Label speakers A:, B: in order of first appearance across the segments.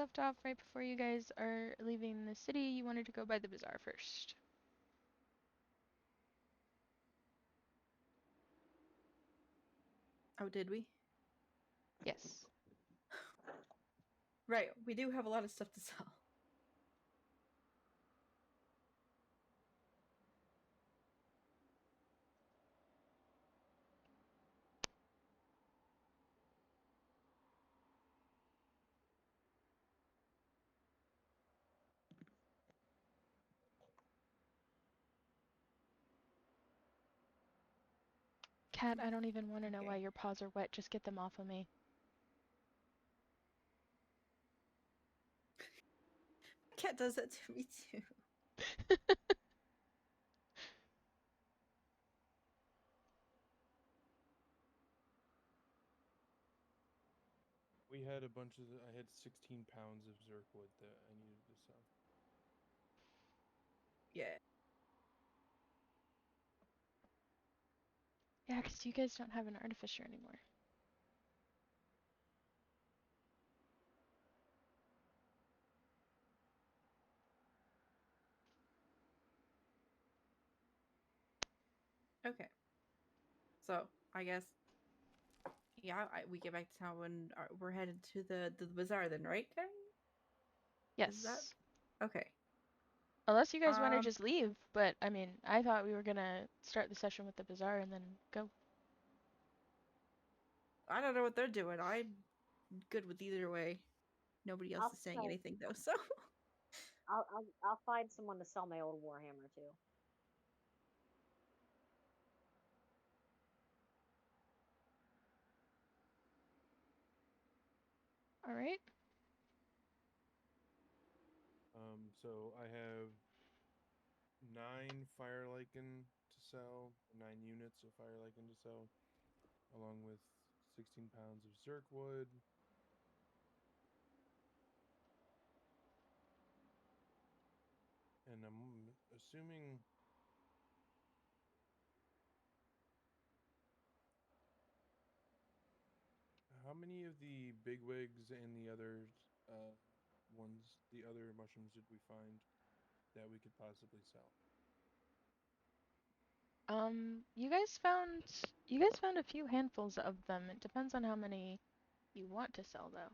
A: left off right before you guys are leaving the city, you wanted to go by the bazaar first.
B: Oh, did we?
A: Yes.
B: Right, we do have a lot of stuff to sell.
A: Cat, I don't even want to know
B: Okay.
A: why your paws are wet. Just get them off of me.
B: Cat does that to me too.
C: We had a bunch of. I had 16 pounds of zirkwood that I needed to sell.
B: Yeah.
A: Yeah, because you guys don't have an artificer anymore.
B: Okay. So, I guess, yeah, we get back to town when we're headed to the bazaar then, right, guys? Is that
A: Yes.
B: okay?
A: Unless you guys want to just leave, but I mean, I thought we were gonna start the session with the bazaar and then go.
B: I don't know what they're doing. I'm good with either way. Nobody else
D: I'll
B: is saying
D: sell.
B: anything though, so
D: I'll find someone to sell my old Warhammer to.
A: All right.
C: So I have 9 fire lichen to sell, 9 units of fire lichen to sell, along with 16 pounds of zirkwood. And I'm assuming. How many of the bigwigs and the other ones, the other mushrooms, did we find that we could possibly sell?
A: You guys found a few handfuls of them. It depends on how many you want to sell, though.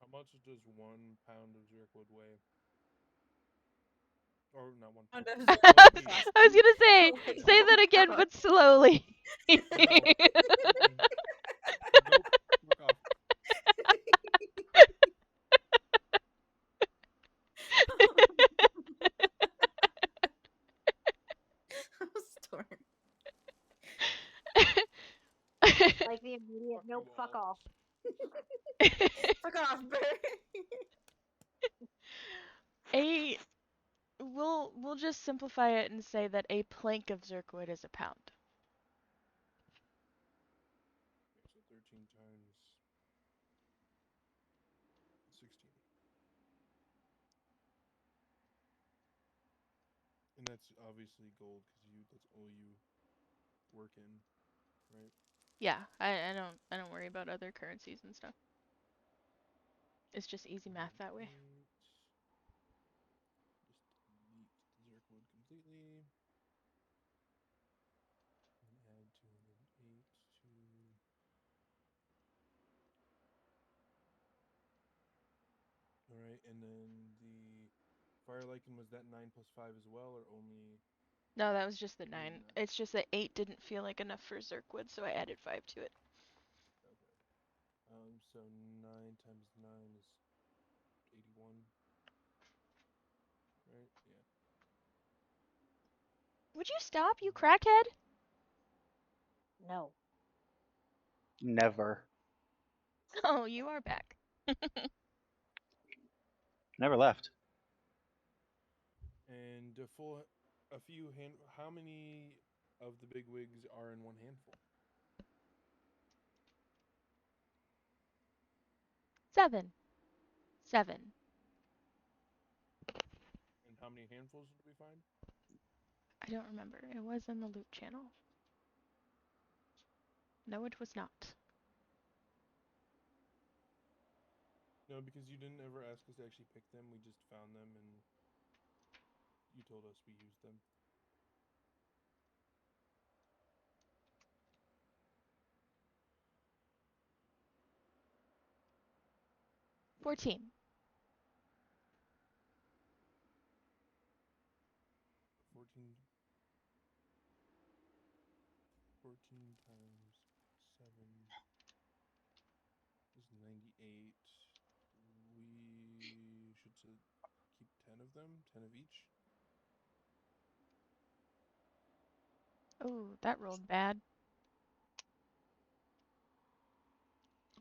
C: How much does 1 pound of zirkwood weigh? Or not 1 pound.
A: I was gonna say, say that again, but slowly.
C: Nope. Fuck off.
B: Storm.
D: Like the immediate
C: Fuck
D: nope,
C: you
D: fuck
C: all.
D: off.
B: Fuck off, bird.
A: We'll just simplify it and say that a plank of zirkwood is a pound.
C: Okay, so 13 times 16. And that's obviously gold because that's all you work in, right?
A: Yeah, I don't worry about other currencies and stuff. It's just easy math that way.
C: Just delete the zirkwood completely. And add 208 to. Alright, and then the fire lichen was that 9 plus 5 as well, or only.
A: No, that was just the
C: Only
A: 9.
C: 9?
A: It's just that 8 didn't feel like enough for zirkwood, so I added 5 to it.
C: Okay. So 9 times 9 is 81. Right? Yeah.
A: Would you stop, you crackhead?
D: No.
E: Never.
A: Oh, you are back.
E: Never left.
C: And a full a few hand. How many of the big wigs are in one handful?
A: 7. 7.
C: And how many handfuls did we find?
A: I don't remember. It was in the loot channel. No, it was not.
C: No, because you didn't ever ask us to actually pick them. We just found them and you told us we used them.
A: $14.
C: 14 times 7 is 98. We should keep 10 of them, 10 of each.
A: Oh, that rolled bad.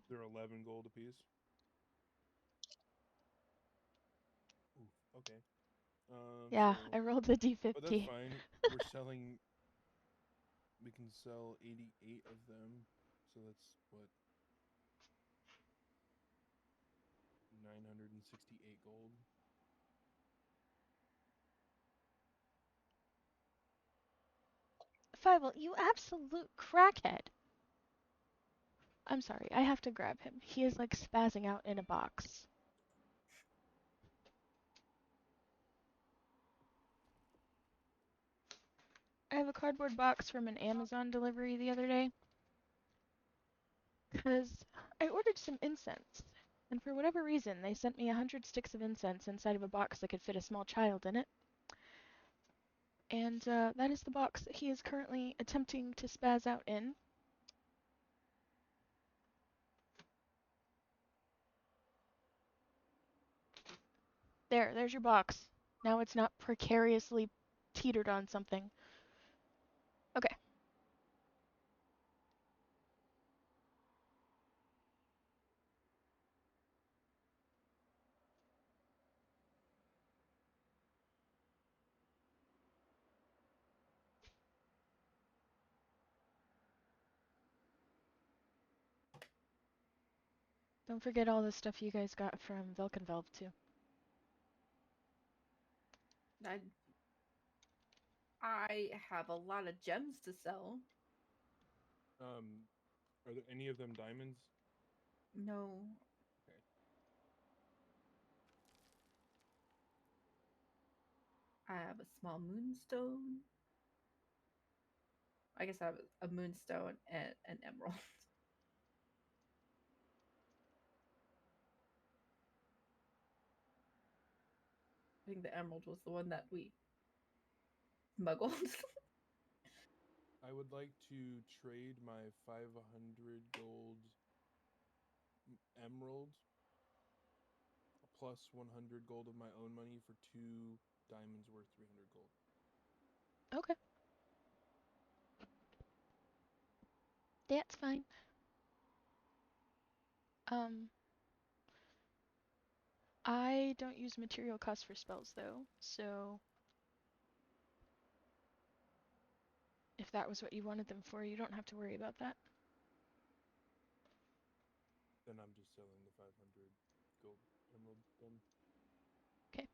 C: They're 11 gold apiece. Ooh, okay.
A: Yeah,
C: So,
A: I rolled a d50.
C: but that's fine. We're selling. We can sell 88 of them. So that's what? 968 gold.
A: Fievel, you absolute crackhead. I'm sorry, I have to grab him. He is like spazzing out in a box. I have a cardboard box from an Amazon delivery the other day. Because I ordered some incense. And for whatever reason, they sent me 100 sticks of incense inside of a box that could fit a small child in it. And that is the box that he is currently attempting to spaz out in. There's your box. Now it's not precariously teetered on something. Okay. Don't forget all the stuff you guys got from Velkenvelv too.
B: I have a lot of gems to sell.
C: Are there any of them diamonds?
B: No.
C: Okay.
B: I have a small moonstone. I guess I have a moonstone and an emerald. I think the emerald was the one that we smuggled.
C: I would like to trade my 500 gold emerald plus 100 gold of my own money for 2 diamonds worth 300 gold.
A: Okay. That's fine. I don't use material cost for spells though, so if that was what you wanted them for, you don't have to worry about that.
C: Then I'm just selling the 500 gold emerald then.
A: Okay.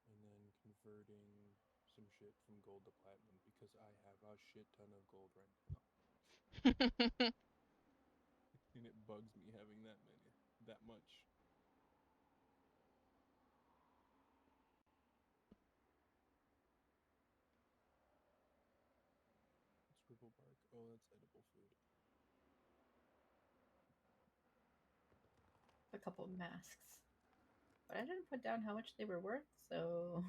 C: And then converting some shit from gold to platinum because I have a shit ton of gold right now. And it bugs me having that much. It's ripple bark. Oh, that's edible food.
B: A couple of masks. But I didn't put down how much they were worth, so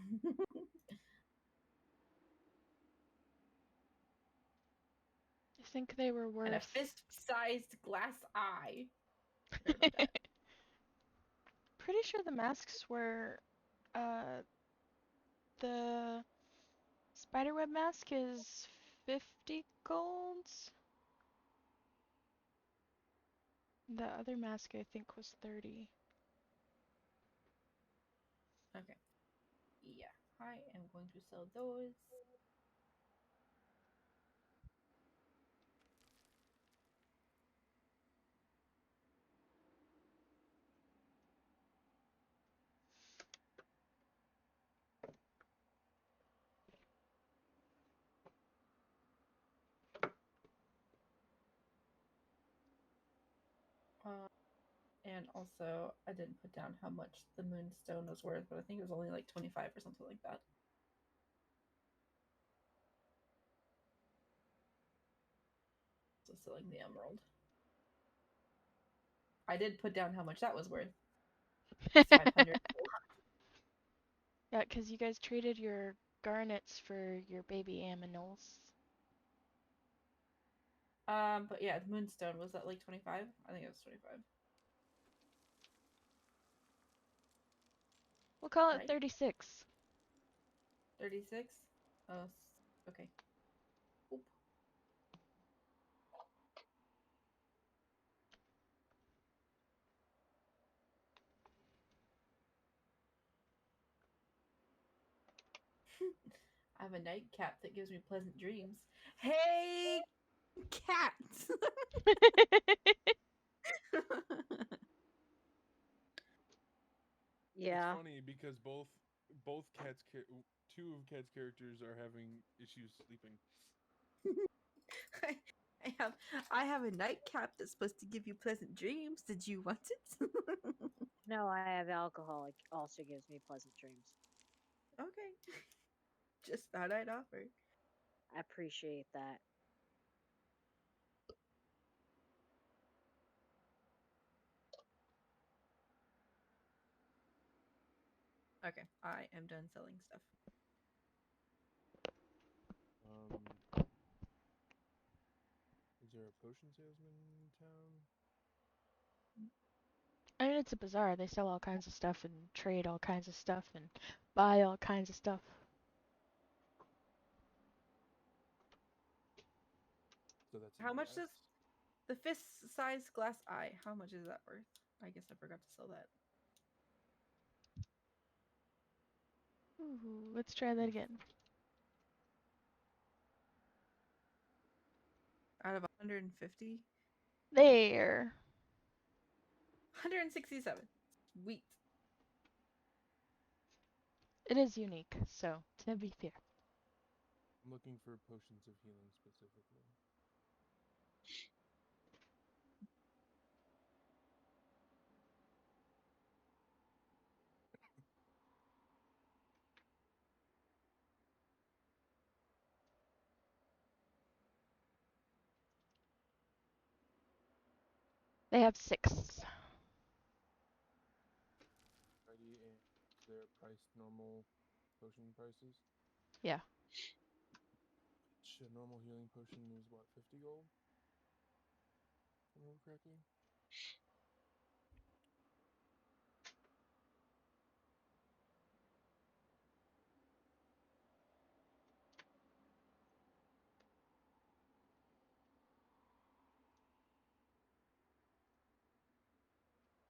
A: I think they were
B: and a
A: worth
B: fist-sized glass eye. About that.
A: Pretty sure the masks were the spiderweb mask is 50 golds. The other mask I think was 30.
B: Okay. yeah, I am going to sell those. And also, I didn't put down how much the moonstone was worth, but I think it was only like 25 or something like that. So selling the emerald. I did put down how much that was worth. It's 500.
A: Yeah, because you guys traded your garnets for your baby aminals.
B: But yeah, the moonstone was that like 25? I think it was 25.
A: We'll call it
B: Right?
A: 36.
B: 36? Oh, okay. Oop. I have a nightcap that gives me pleasant dreams. Hey, cats!
D: Yeah.
C: It's funny because both two of Cat's characters are having issues sleeping.
B: I have a nightcap that's supposed to give you pleasant dreams. Did you want it?
D: No, I have alcohol. It also gives me pleasant dreams.
B: Okay. Just thought I'd offer.
D: I appreciate that.
B: Okay, I am done selling stuff.
C: Is there a potion salesman in town?
A: I mean, it's a bazaar. They sell all kinds of stuff and trade all kinds of stuff and buy all kinds of stuff.
C: So that's
B: How much
C: yes.
B: does the fist-sized glass eye? How much is that worth? I guess I forgot to sell that.
A: Ooh, let's try that again.
B: Out of 150,
A: There.
B: 167. Sweet.
A: It is unique, so to be fair.
C: I'm looking for potions of healing specifically.
A: They have 6.
C: Righty, and is there priced normal potion prices?
A: Yeah.
C: A normal healing potion is what, 50 gold? If I remember correctly?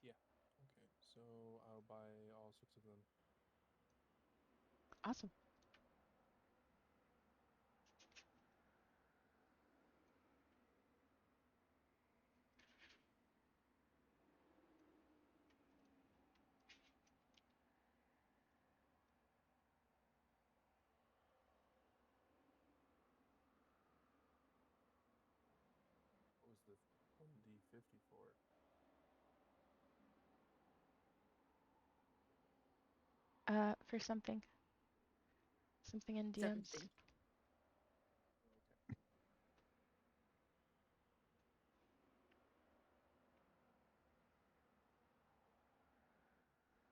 C: Yeah. Okay, so I'll buy all 6 of them.
A: Awesome.
C: What was the 1d50 for?
A: For something. Something in DMs.
B: 17.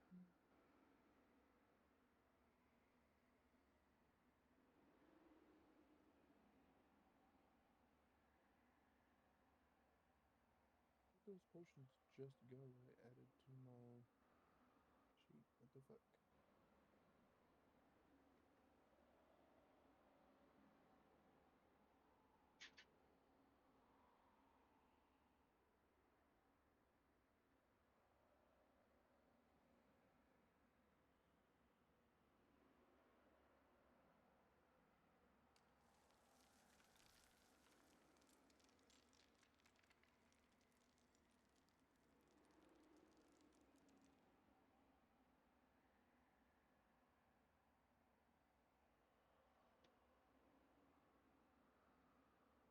C: Okay. Those potions just go I added to my sheet. What the fuck?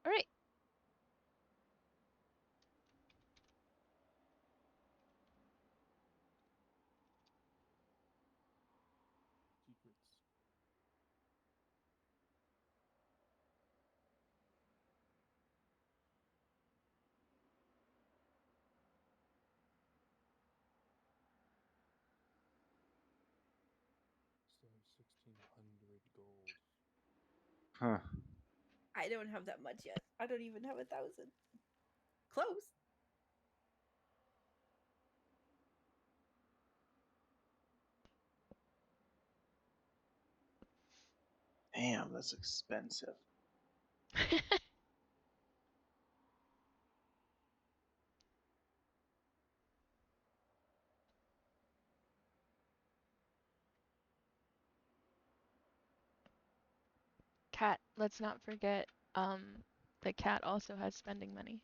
A: All right.
C: Secrets. Still have 1,600 gold.
E: Huh.
B: I don't have that much yet. I don't even have 1,000. Close.
E: Damn, that's expensive.
A: Cat, let's not forget, the cat also has spending money.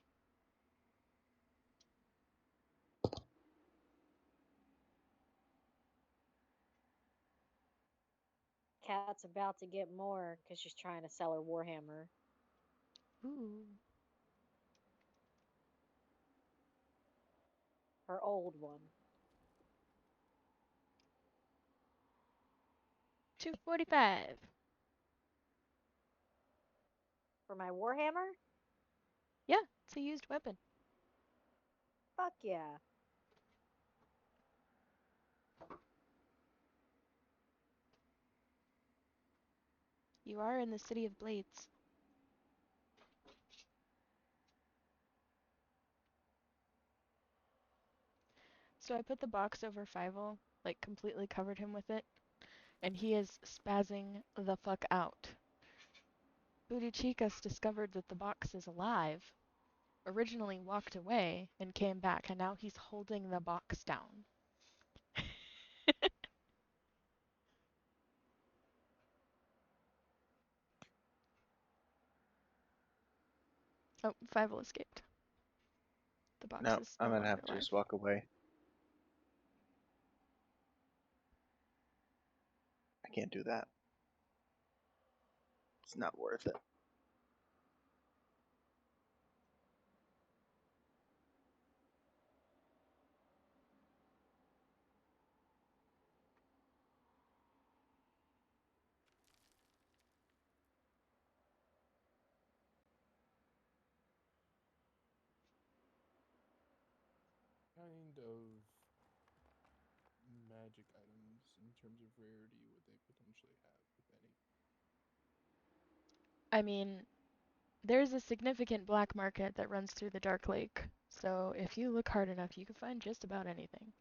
D: Cat's about to get more because she's trying to sell her Warhammer.
A: Ooh.
D: Her old one.
A: 245.
D: For my Warhammer?
A: Yeah, it's a used weapon.
D: Fuck yeah.
A: You are in the City of Blades. So I put the box over Fievel, like completely covered him with it, and he is spazzing the fuck out. Booty Chicas discovered that the box is alive, originally walked away, and came back, and now he's holding the box down. Oh, Fievel escaped. The box
E: No,
A: is
E: I'm
A: no
E: gonna
A: longer
E: have to
A: alive.
E: just walk away. I can't do that. It's not worth it.
C: Kind of magic items in terms of rarity would they potentially have, if any?
A: I mean, there's a significant black market that runs through the Dark Lake, so if you look hard enough, you can find just about anything.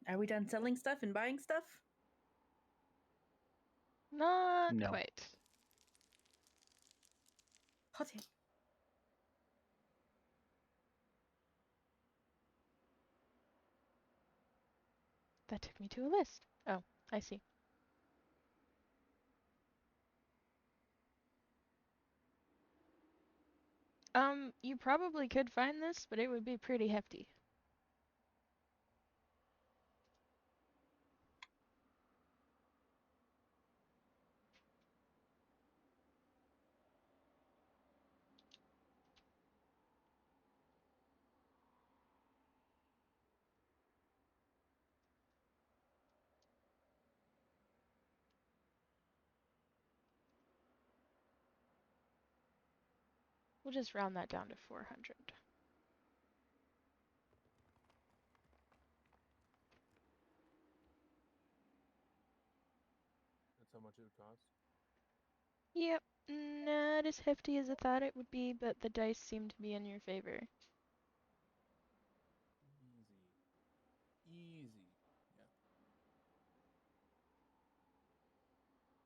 B: Are we done selling stuff and buying stuff?
A: Not
E: No.
A: quite.
B: Hot.
A: That took me to a list. Oh, I see. You probably could find this, but it would be pretty hefty. We'll just round that down to 400.
C: That's how much it would cost?
A: Yep, not not as hefty as I thought it would be, but the dice seem to be in your favor.
C: Easy. Yeah.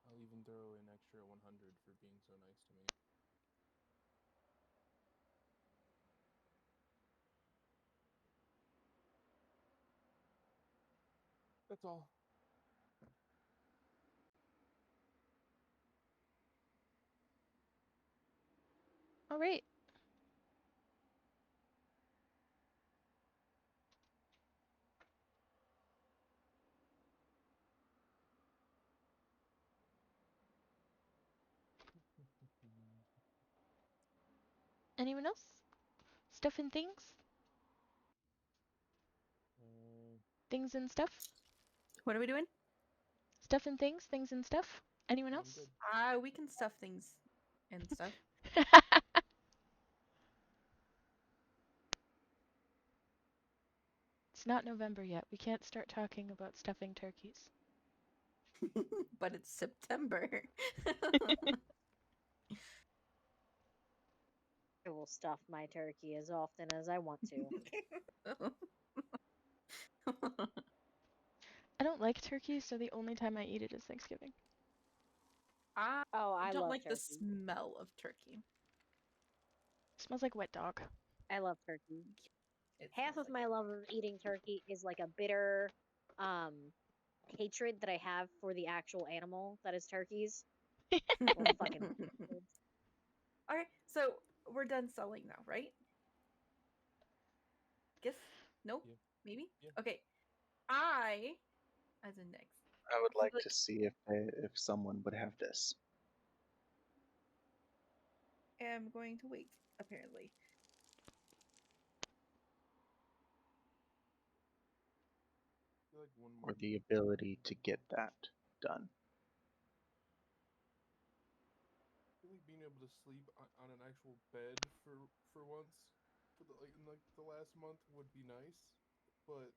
C: I'll even throw an extra 100 for being so nice to me. That's all.
A: All right. Anyone else? Stuff and things? Things and stuff?
B: What are we doing?
A: Stuff and things? Things and stuff? Anyone
C: I'm
A: else?
C: good.
B: We can stuff things and stuff.
A: It's not November yet. We can't start talking about stuffing turkeys.
B: But it's September.
D: I will stuff my turkey as often as I want to.
A: I don't like turkey, so the only time I eat it is Thanksgiving.
B: I
D: I
B: don't
D: love
B: like the
D: turkey.
B: smell of turkey.
A: It smells like wet dog.
D: I love turkey.
B: It
D: Half
B: smells
D: of
B: like
D: my love of eating turkey is like a bitter hatred that I have for the actual animal that is turkeys. Or fucking bastards.
B: Alright, so we're done selling now, right? Guess? Nope.
C: Yeah.
B: Maybe?
C: Yeah.
B: Okay. I, as in next,
E: I would like
B: Like-
E: to see if someone would have this.
B: am going to wait, apparently.
C: I feel like one
E: Or
C: more.
E: the ability to get that done.
C: I feel like being able to sleep on an actual bed for once, for in the last month would be nice, but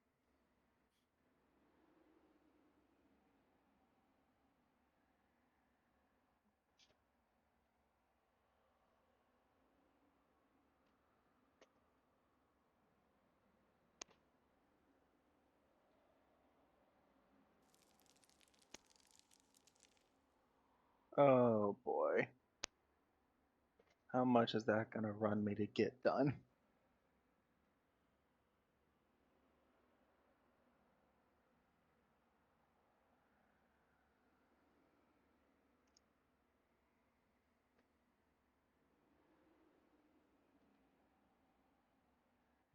E: Oh boy. How much is that gonna run me to get done?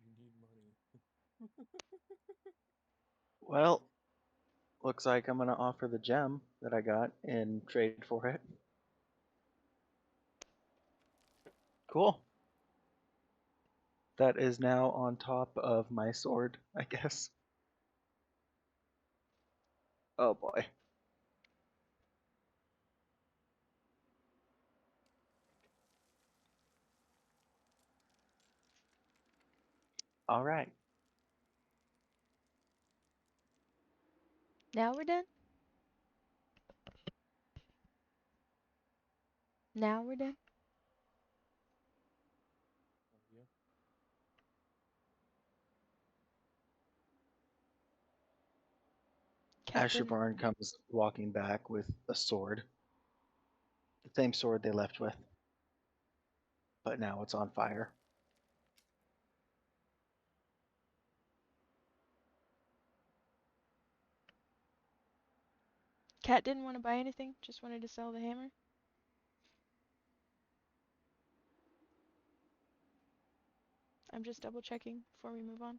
C: you need money.
E: Well, looks like I'm gonna offer the gem that I got in trade for it. Cool. That is now on top of my sword, I guess. Oh boy. All right.
A: Now we're done? Now we're done?
C: Yeah.
A: Captain.
E: Asherborn comes walking back with a sword. The same sword they left with. But now it's on fire.
A: Cat didn't want to buy anything, just wanted to sell the hammer. I'm just double checking before we move on.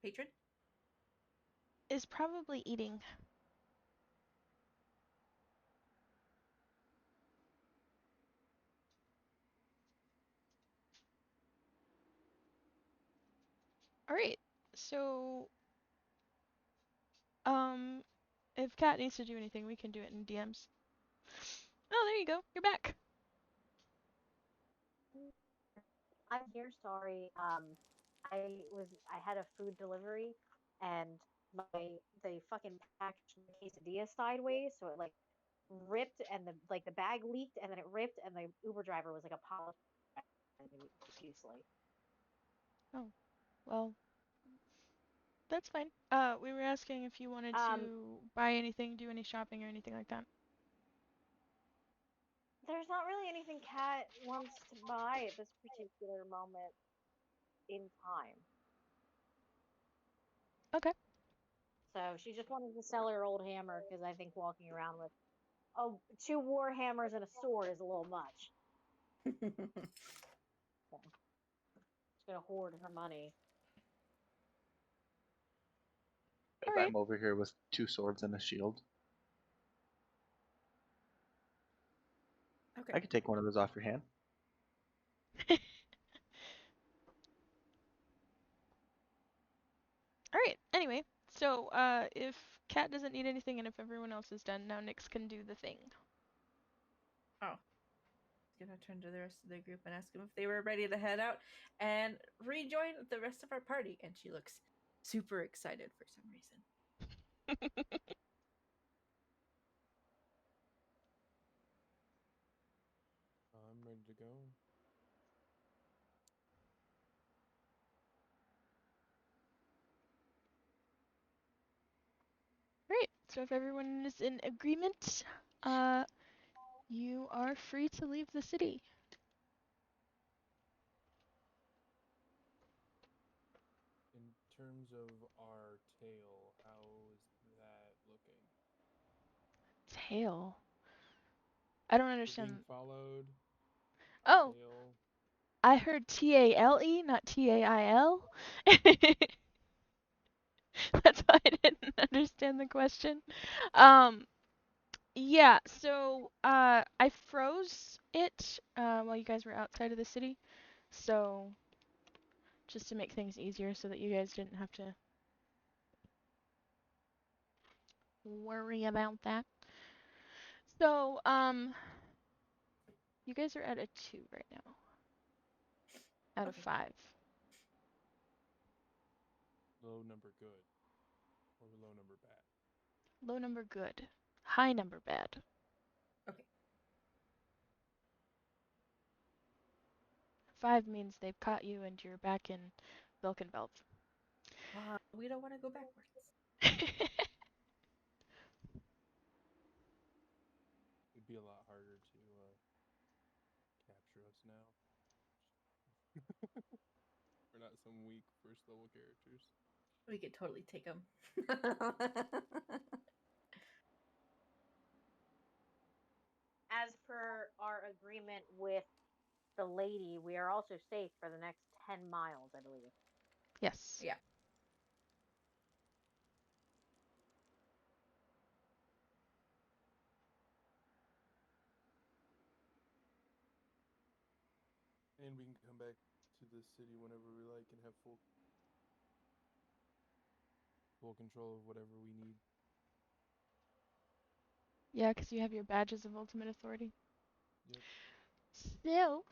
B: Patron?
A: Is probably eating. Alright, so, if Kat needs to do anything, we can do it in DMs. Oh, there you go. You're back.
D: I'm here. Sorry. I had a food delivery, and they fucking packaged the quesadilla sideways, so it like ripped, and the bag leaked, and then it ripped, and the Uber driver was like apologizing profusely.
A: Oh, well, that's fine. We were asking if you wanted to buy anything, do any shopping, or anything like that.
D: There's not really anything Kat wants to buy at this particular moment in time.
A: Okay.
D: So she just wanted to sell her old hammer because I think walking around with 2 war hammers and a sword is a little much. So she's gonna hoard her money.
E: If
A: All right.
E: I'm over here with 2 swords and a shield,
B: Okay.
E: I could take one of those off your hand.
A: All right. Anyway, so if Kat doesn't need anything, and if everyone else is done, now Nyx can do the thing.
B: Oh. I'm gonna turn to the rest of the group and ask them if they were ready to head out and rejoin the rest of our party. And she looks super excited for some reason.
C: I'm ready to go.
A: Great. So if everyone is in agreement, you are free to leave the city.
C: In terms of our tail, how is that looking?
A: Tail. I don't
C: We're
A: understand.
C: being followed.
A: Oh,
C: Tail.
A: I heard T-A-L-E, not T-A-I-L. That's why I didn't understand the question. Yeah, so I froze it while you guys were outside of the city. So just to make things easier so that you guys didn't have to worry about that. So, you guys are at a 2 right now. Out of
B: Okay.
A: 5.
C: Low number good. Or low number bad.
A: Low number good. High number bad.
B: Okay.
A: 5 means they've caught you and you're back in Vilkenveld.
B: We don't want to go backwards.
C: It'd be a lot harder to capture us now. We're not some weak first level characters.
B: We could totally take them.
D: As per our agreement with the lady, we are also safe for the next 10 miles, I believe.
A: Yes.
B: Yeah.
C: And we can come back to the city whenever we like and have full control of whatever we need.
A: Yeah, because you have your badges of ultimate authority.
C: Yep.
A: So,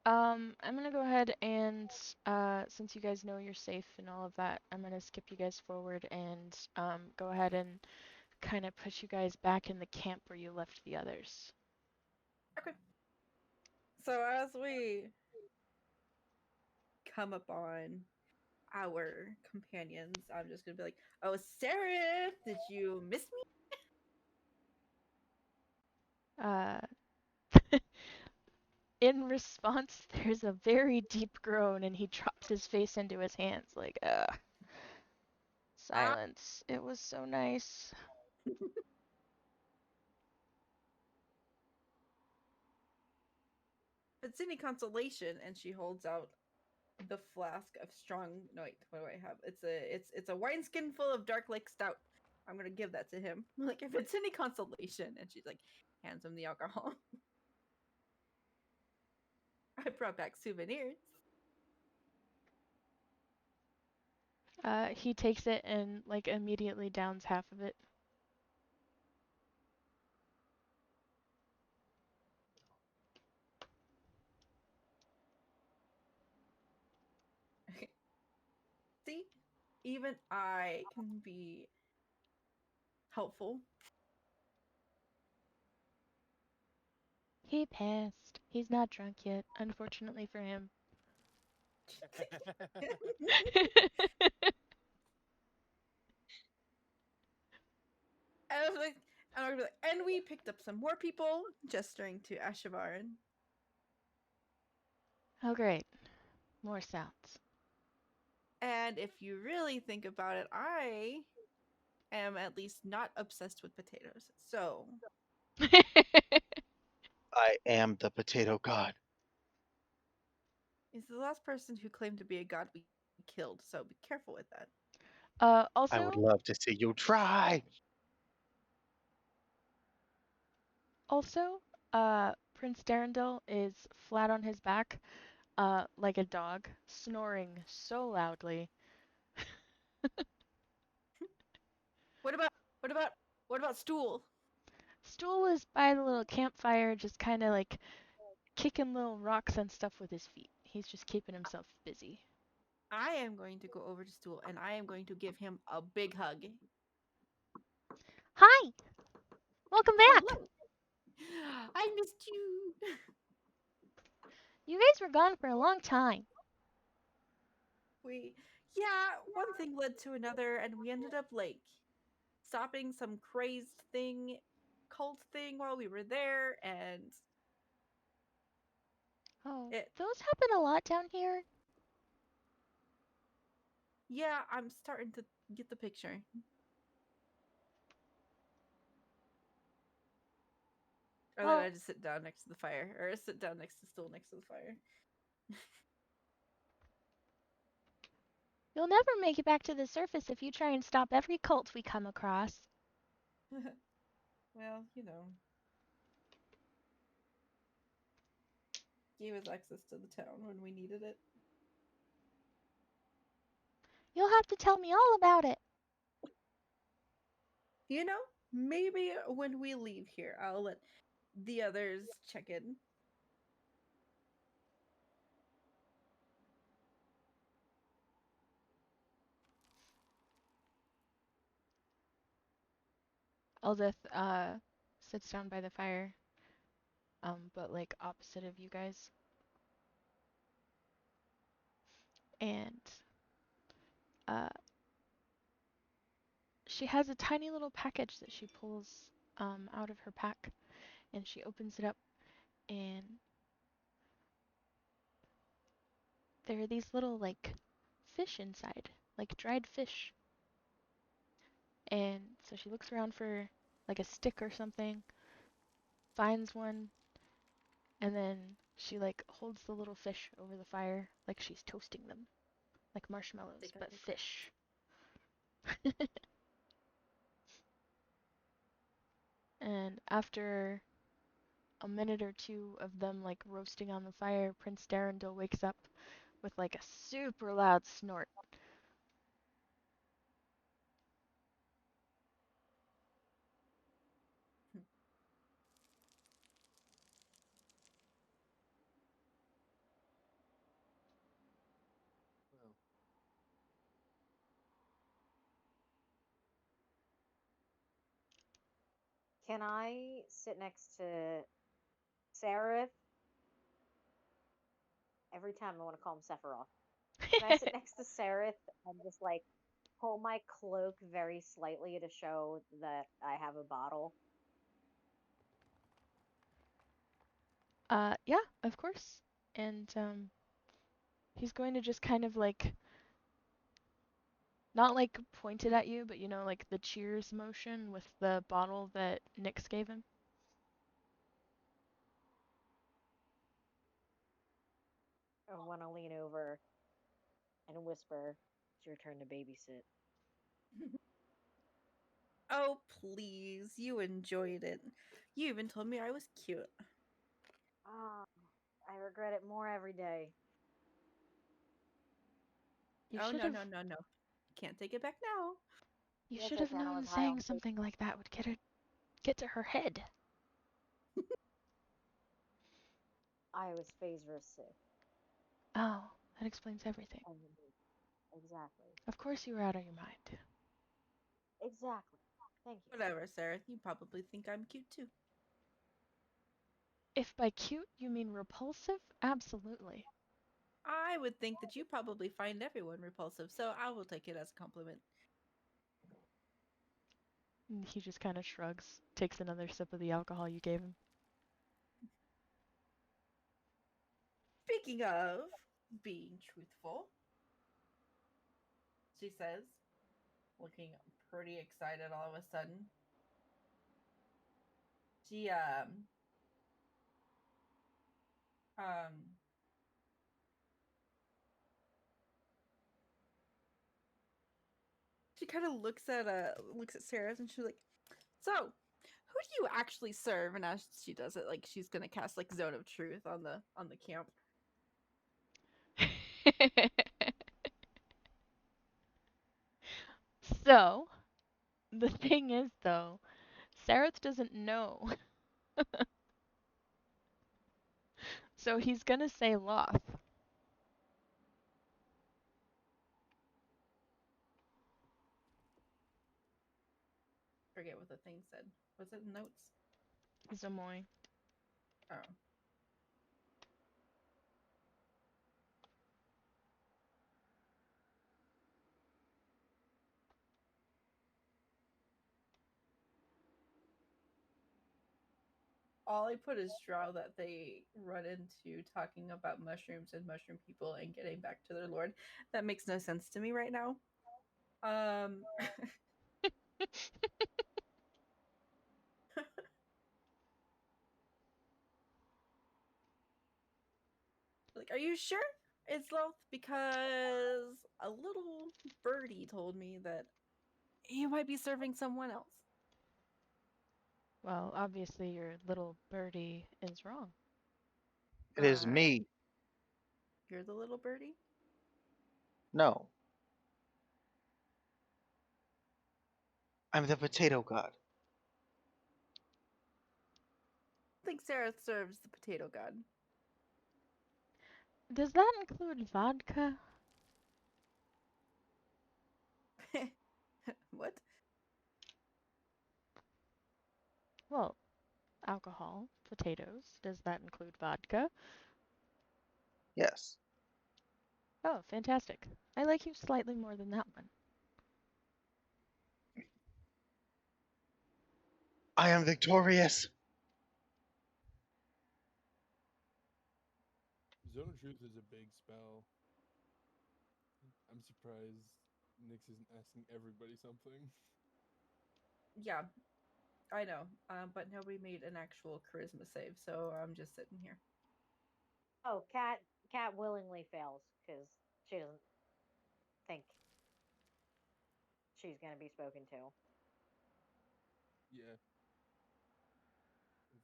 A: I'm gonna go ahead and, since you guys know you're safe and all of that, I'm gonna skip you guys forward and, go ahead and kind of put you guys back in the camp where you left the others.
B: Okay. So as we come upon our companions, I'm just gonna be like, "Oh, Seraph, did you miss me?"
A: Uh, in response, there's a very deep groan and he drops his face into his hands like, silence. It was so nice.
B: If it's any consolation, and she holds out the flask of strong. No, wait, what do I have? It's a wineskin full of dark lake stout. I'm gonna give that to him. Like, if it's any consolation, and she's like, hands him the alcohol. I brought back souvenirs.
A: He takes it and like immediately downs half of it.
B: See, even I can be helpful.
A: He passed. He's not drunk yet, unfortunately for him.
B: And I was like, and, I'll be like, and we picked up some more people, gesturing to Ashavaran.
A: Oh, great. More sounds.
B: And if you really think about it, I am at least not obsessed with potatoes. So
E: I am the potato god.
B: he's the last person who claimed to be a god we killed. So be careful with that.
E: I would
A: Also,
E: love to see you try.
A: also, Prince Darendil is flat on his back, like a dog, snoring so loudly.
B: What about what about what about Stool?
A: Stool is by the little campfire, just kind of like kicking little rocks and stuff with his feet. He's just keeping himself busy.
B: I am going to go over to Stool and I am going to give him a big hug.
A: Hi! Welcome back!
B: Hello. I missed you.
A: You guys were gone for a long time.
B: One thing led to another, and we ended up like stopping some crazed thing, cult thing while we were there, and
A: Oh,
B: it.
A: those happen a lot down here.
B: Yeah, I'm starting to get the picture. Or then
A: Well,
B: I just sit down next to the fire, or sit down next to Stool next to the fire.
A: you'll never make it back to the surface if you try and stop every cult we come across.
B: Well, gave us access to the town when we needed it.
A: You'll have to tell me all about it.
B: Maybe when we leave here, I'll let the others check in.
A: Eldith, sits down by the fire, but like opposite of you guys. And, uh, she has a tiny little package that she pulls, out of her pack, and she opens it up, and there are these little, like, fish inside, like dried fish. And so she looks around for, like, a stick or something, finds one, and then she, like, holds the little fish over the fire like she's toasting them, like marshmallows,
B: Take a
A: but
B: look.
A: fish. And after a minute or two of them, like, roasting on the fire, Prince Darendil wakes up with, like, a super loud snort.
C: Well,
D: Can I sit next to Seraph? Every time I want to call him Sephiroth. Can I sit next to Seraph and just like pull my cloak very slightly to show that I have a bottle?
A: Yeah, of course. And, he's going to just kind of, like, not like pointed at you, but you know, like the cheers motion with the bottle that Nyx gave him.
D: I want to lean over and whisper, "It's your turn to babysit."
B: Oh, please. You enjoyed it. You even told me I was cute.
D: Ah, I regret it more every day.
A: You
B: Oh,
A: should
B: no,
A: have
B: no, no, no. Can't take it back now.
A: You
D: Yes,
A: should
D: I
A: have
D: can. I
A: known
D: was high
A: saying
D: on
A: something like that would get to her head.
D: I was phase sick.
A: Oh, that explains everything.
D: Exactly.
A: Of course you were out of your mind.
D: Exactly. Thank you.
B: Whatever, Sarah. You probably think I'm cute too.
A: If by cute you mean repulsive, absolutely.
B: I would think that you probably find everyone repulsive, so I will take it as a compliment.
A: And he just kind of shrugs, takes another sip of the alcohol you gave him.
B: Speaking of being truthful, she says, looking pretty excited all of a sudden. She she kind of looks at Sarah's and she's like, "So, who do you actually serve?" And as she does it, like she's gonna cast like Zone of Truth on the camp.
A: So, the thing is, though, Sareth doesn't know. So he's gonna say Loth.
B: Forget what the thing said. Was it in notes?
A: Zamoy.
B: Oh. All I put is Drow that they run into talking about mushrooms and mushroom people and getting back to their lord. That makes no sense to me right now. Like, are you sure it's Loth? Because a little birdie told me that you might be serving someone else.
A: Well, obviously your little birdie is wrong.
E: It is me.
B: You're the little birdie?
E: No. I'm the potato god.
B: I think Sarah serves the potato god.
A: Does that include vodka?
B: What?
A: Well, alcohol, potatoes. Does that include vodka?
E: Yes.
A: Oh, fantastic. I like you slightly more than that one.
E: I am victorious.
C: Zone of Truth is a big spell. I'm surprised Nyx isn't asking everybody something.
B: Yeah, I know. But nobody made an actual charisma save, so I'm just sitting here.
D: Oh, Cat willingly fails because she doesn't think she's gonna be spoken to.
C: Yeah.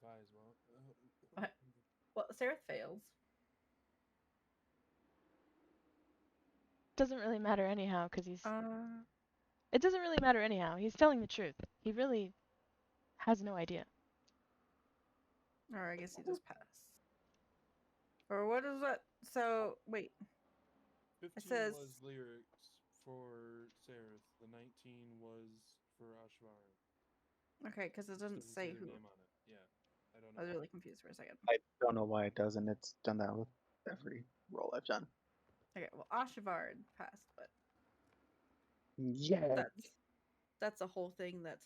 C: Vi as well.
B: What? Well, Sarah fails.
A: Doesn't really matter anyhow, because he's...
B: Uh,
A: It doesn't really matter anyhow. He's telling the truth. He really has no idea.
B: or I guess he just passed. Or what is that? So, wait.
C: 15
B: says-
C: was lyrics for Sareth. The 19 was for Ashvar.
B: Okay, because it doesn't
C: Doesn't
B: say
C: their
B: who.
C: name on it. Yeah. I don't know.
B: I was
C: why.
B: really confused for a second.
E: I don't know why it doesn't. It's done that with every roll I've done.
B: Okay, well, Ashavard passed, but
E: Yeah.
B: that's a whole thing that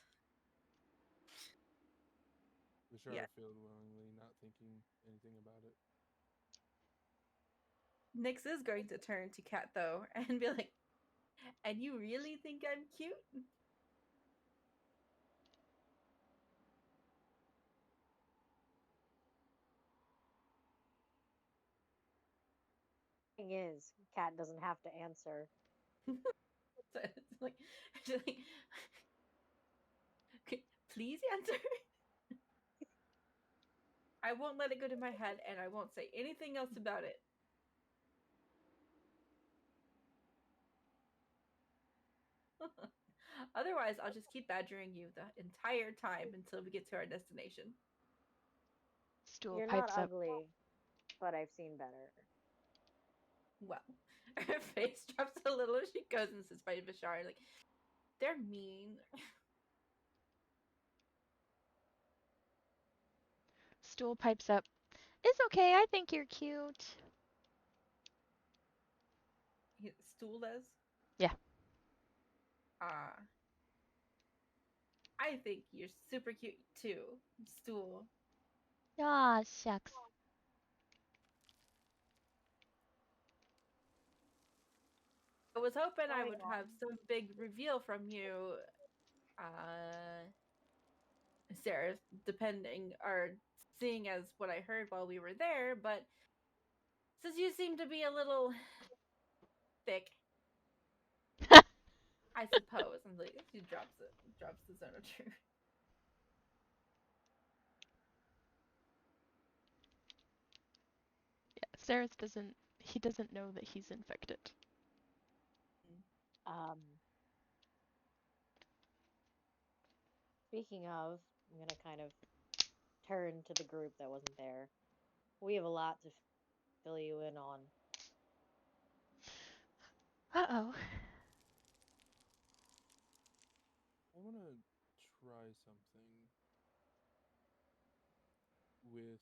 C: The Shard
B: Yeah.
C: failed willingly, not thinking anything about it.
B: Nyx is going to turn to Kat though and be like, "And you really think I'm cute?"
D: Thing is, Cat doesn't have to answer.
B: So it's like, she's like, "Okay, please answer." I won't let it go to my head, and I won't say anything else about it. Otherwise, I'll just keep badgering you the entire time until we get to our destination.
A: Stool
D: You're not
A: pipes up.
D: ugly, but I've seen better.
B: Well, her face drops a little as she goes and sits by Bashar. Like, they're mean.
A: Stool pipes up. It's okay, I think you're cute.
B: Stool does?
A: Yeah.
B: I think you're super cute too, Stool.
A: Ah, shucks.
B: I was hoping I
D: Sorry,
B: would
D: Mom.
B: have some big reveal from you, Sarah, depending or seeing as what I heard while we were there, but since you seem to be a little thick, I suppose. And like she drops the zone of truth.
A: Yeah, Sarith doesn't. He doesn't know that he's infected.
D: Speaking of, I'm gonna kind of turn to the group that wasn't there. We have a lot to fill you in on.
A: Uh-oh.
C: I want to try something with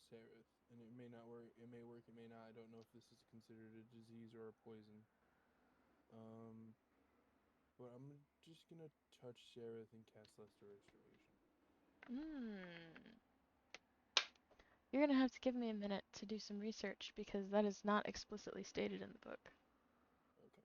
C: Seraph, and it may not work. It may work. It may not. I don't know if this is considered a disease or a poison. But I'm just gonna touch Seraph and cast Lesser Restoration.
A: You're gonna have to give me a minute to do some research because that is not explicitly stated in the book.
C: Okay.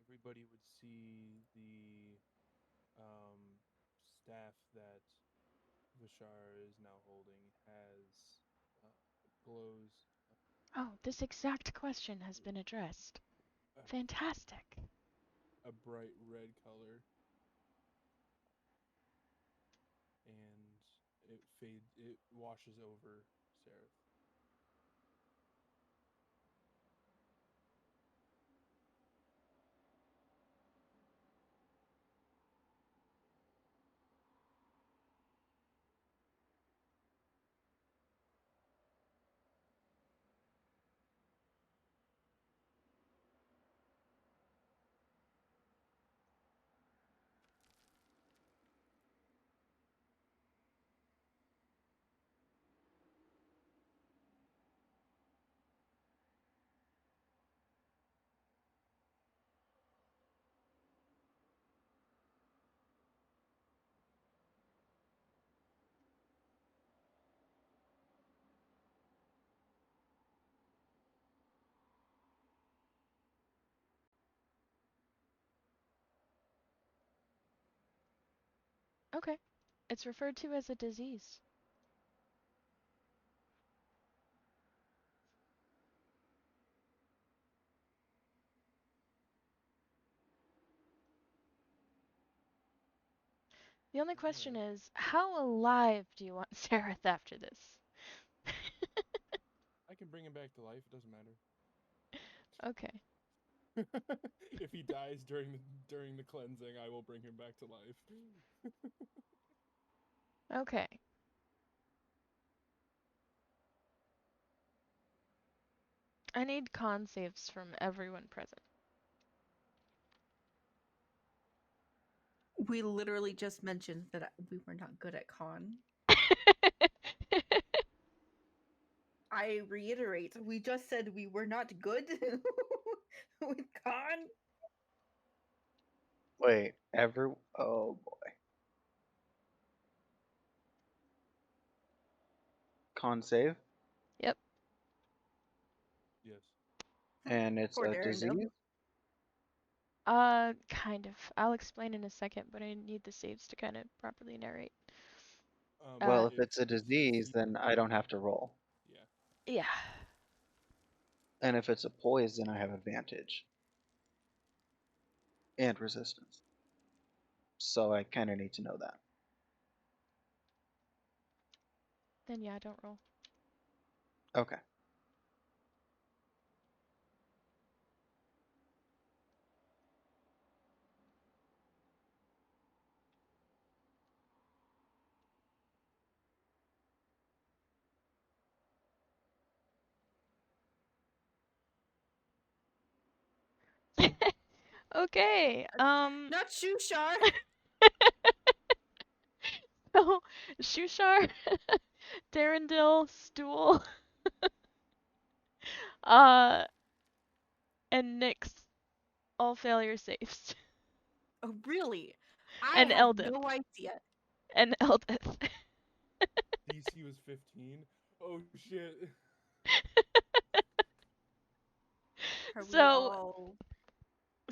C: Everybody would see the staff that Vishar is now holding has glows
A: Oh, this exact question has been addressed.
C: a,
A: Fantastic.
C: a bright red color, and it washes over Seraph.
A: Okay. It's referred to as a disease. The only question
C: Alright.
A: is, how alive do you want Sareth after this?
C: I can bring him back to life. It doesn't matter.
A: Okay.
C: If he dies during the cleansing, I will bring him back to life.
A: Okay. I need con saves from everyone present.
B: We literally just mentioned that we were not good at con. I reiterate, we just said we were not good with con.
E: Wait, oh boy. Con save,
A: Yep.
C: Yes.
E: and it's
B: Poor
E: a
B: Darindel.
E: disease.
A: Kind of. I'll explain in a second, but I need the saves to kind of properly narrate.
E: Well,
A: Uh,
E: if it's a disease, then I don't have to roll.
C: Yeah.
A: Yeah.
E: And if it's a poison, I have advantage and resistance. So I kind of need to know that.
A: Then yeah, don't roll.
E: Okay.
A: Okay.
B: Not Shushar.
A: So Shushar, Darendil, Stool, uh, and Nyx all failure safes,
B: Oh, really? I
A: and
B: had
A: Eldith,
B: no idea.
A: and Eldith.
C: DC was 15. Oh shit.
B: Are we
A: So
B: all?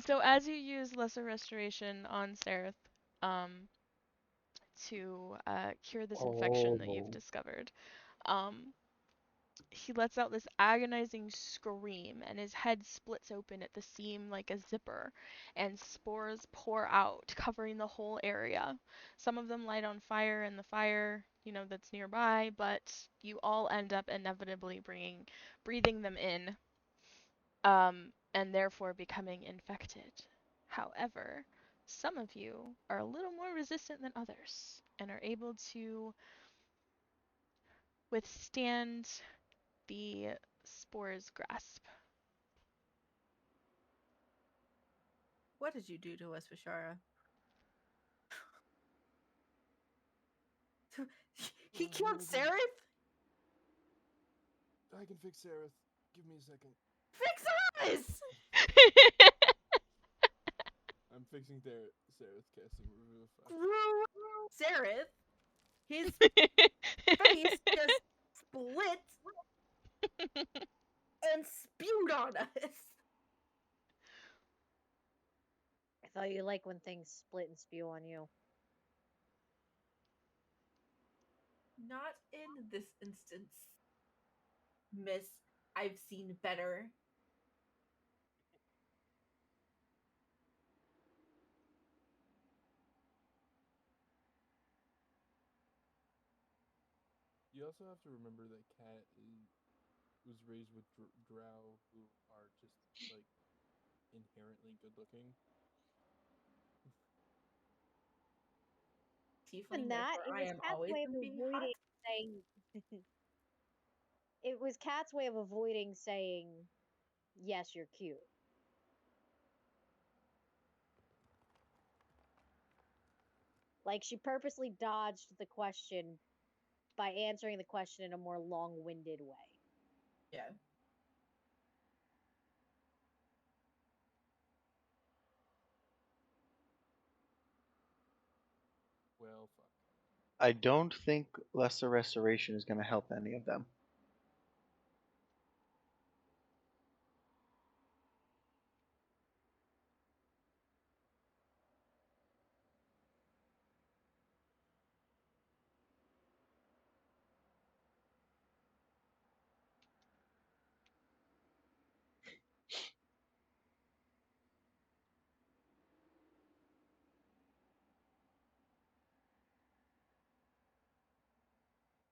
A: So as you use Lesser Restoration on Sereth, um, to cure this infection that you've
E: Oh.
A: discovered, um, he lets out this agonizing scream, and his head splits open at the seam like a zipper, and spores pour out, covering the whole area. Some of them light on fire in the fire, that's nearby, but you all end up inevitably breathing them in, and therefore becoming infected. However, some of you are a little more resistant than others and are able to withstand the spore's grasp.
B: What did you do to us, Vishara? He killed Seraph?
C: I can fix Sareth. Give me a second.
B: Fix us!
C: I'm fixing Sareth casting Revivify.
B: Through Seraph, his face just split and spewed on us.
D: I thought you like when things split and spew on you.
B: Not in this instance, miss. I've seen better.
C: You also have to remember that Cat was raised with drow who are just like inherently good looking.
B: Tiefling,
D: And that,
B: therefore
D: it
B: I
D: was
B: am
D: Cat's
B: always
D: way
B: going to
D: of
B: be hot.
D: avoiding saying. It was Cat's way of avoiding saying, yes, you're cute. Like, she purposely dodged the question by answering the question in a more long-winded way.
B: Yeah.
C: Well, fuck.
E: I don't think Lesser Restoration is going to help any of them.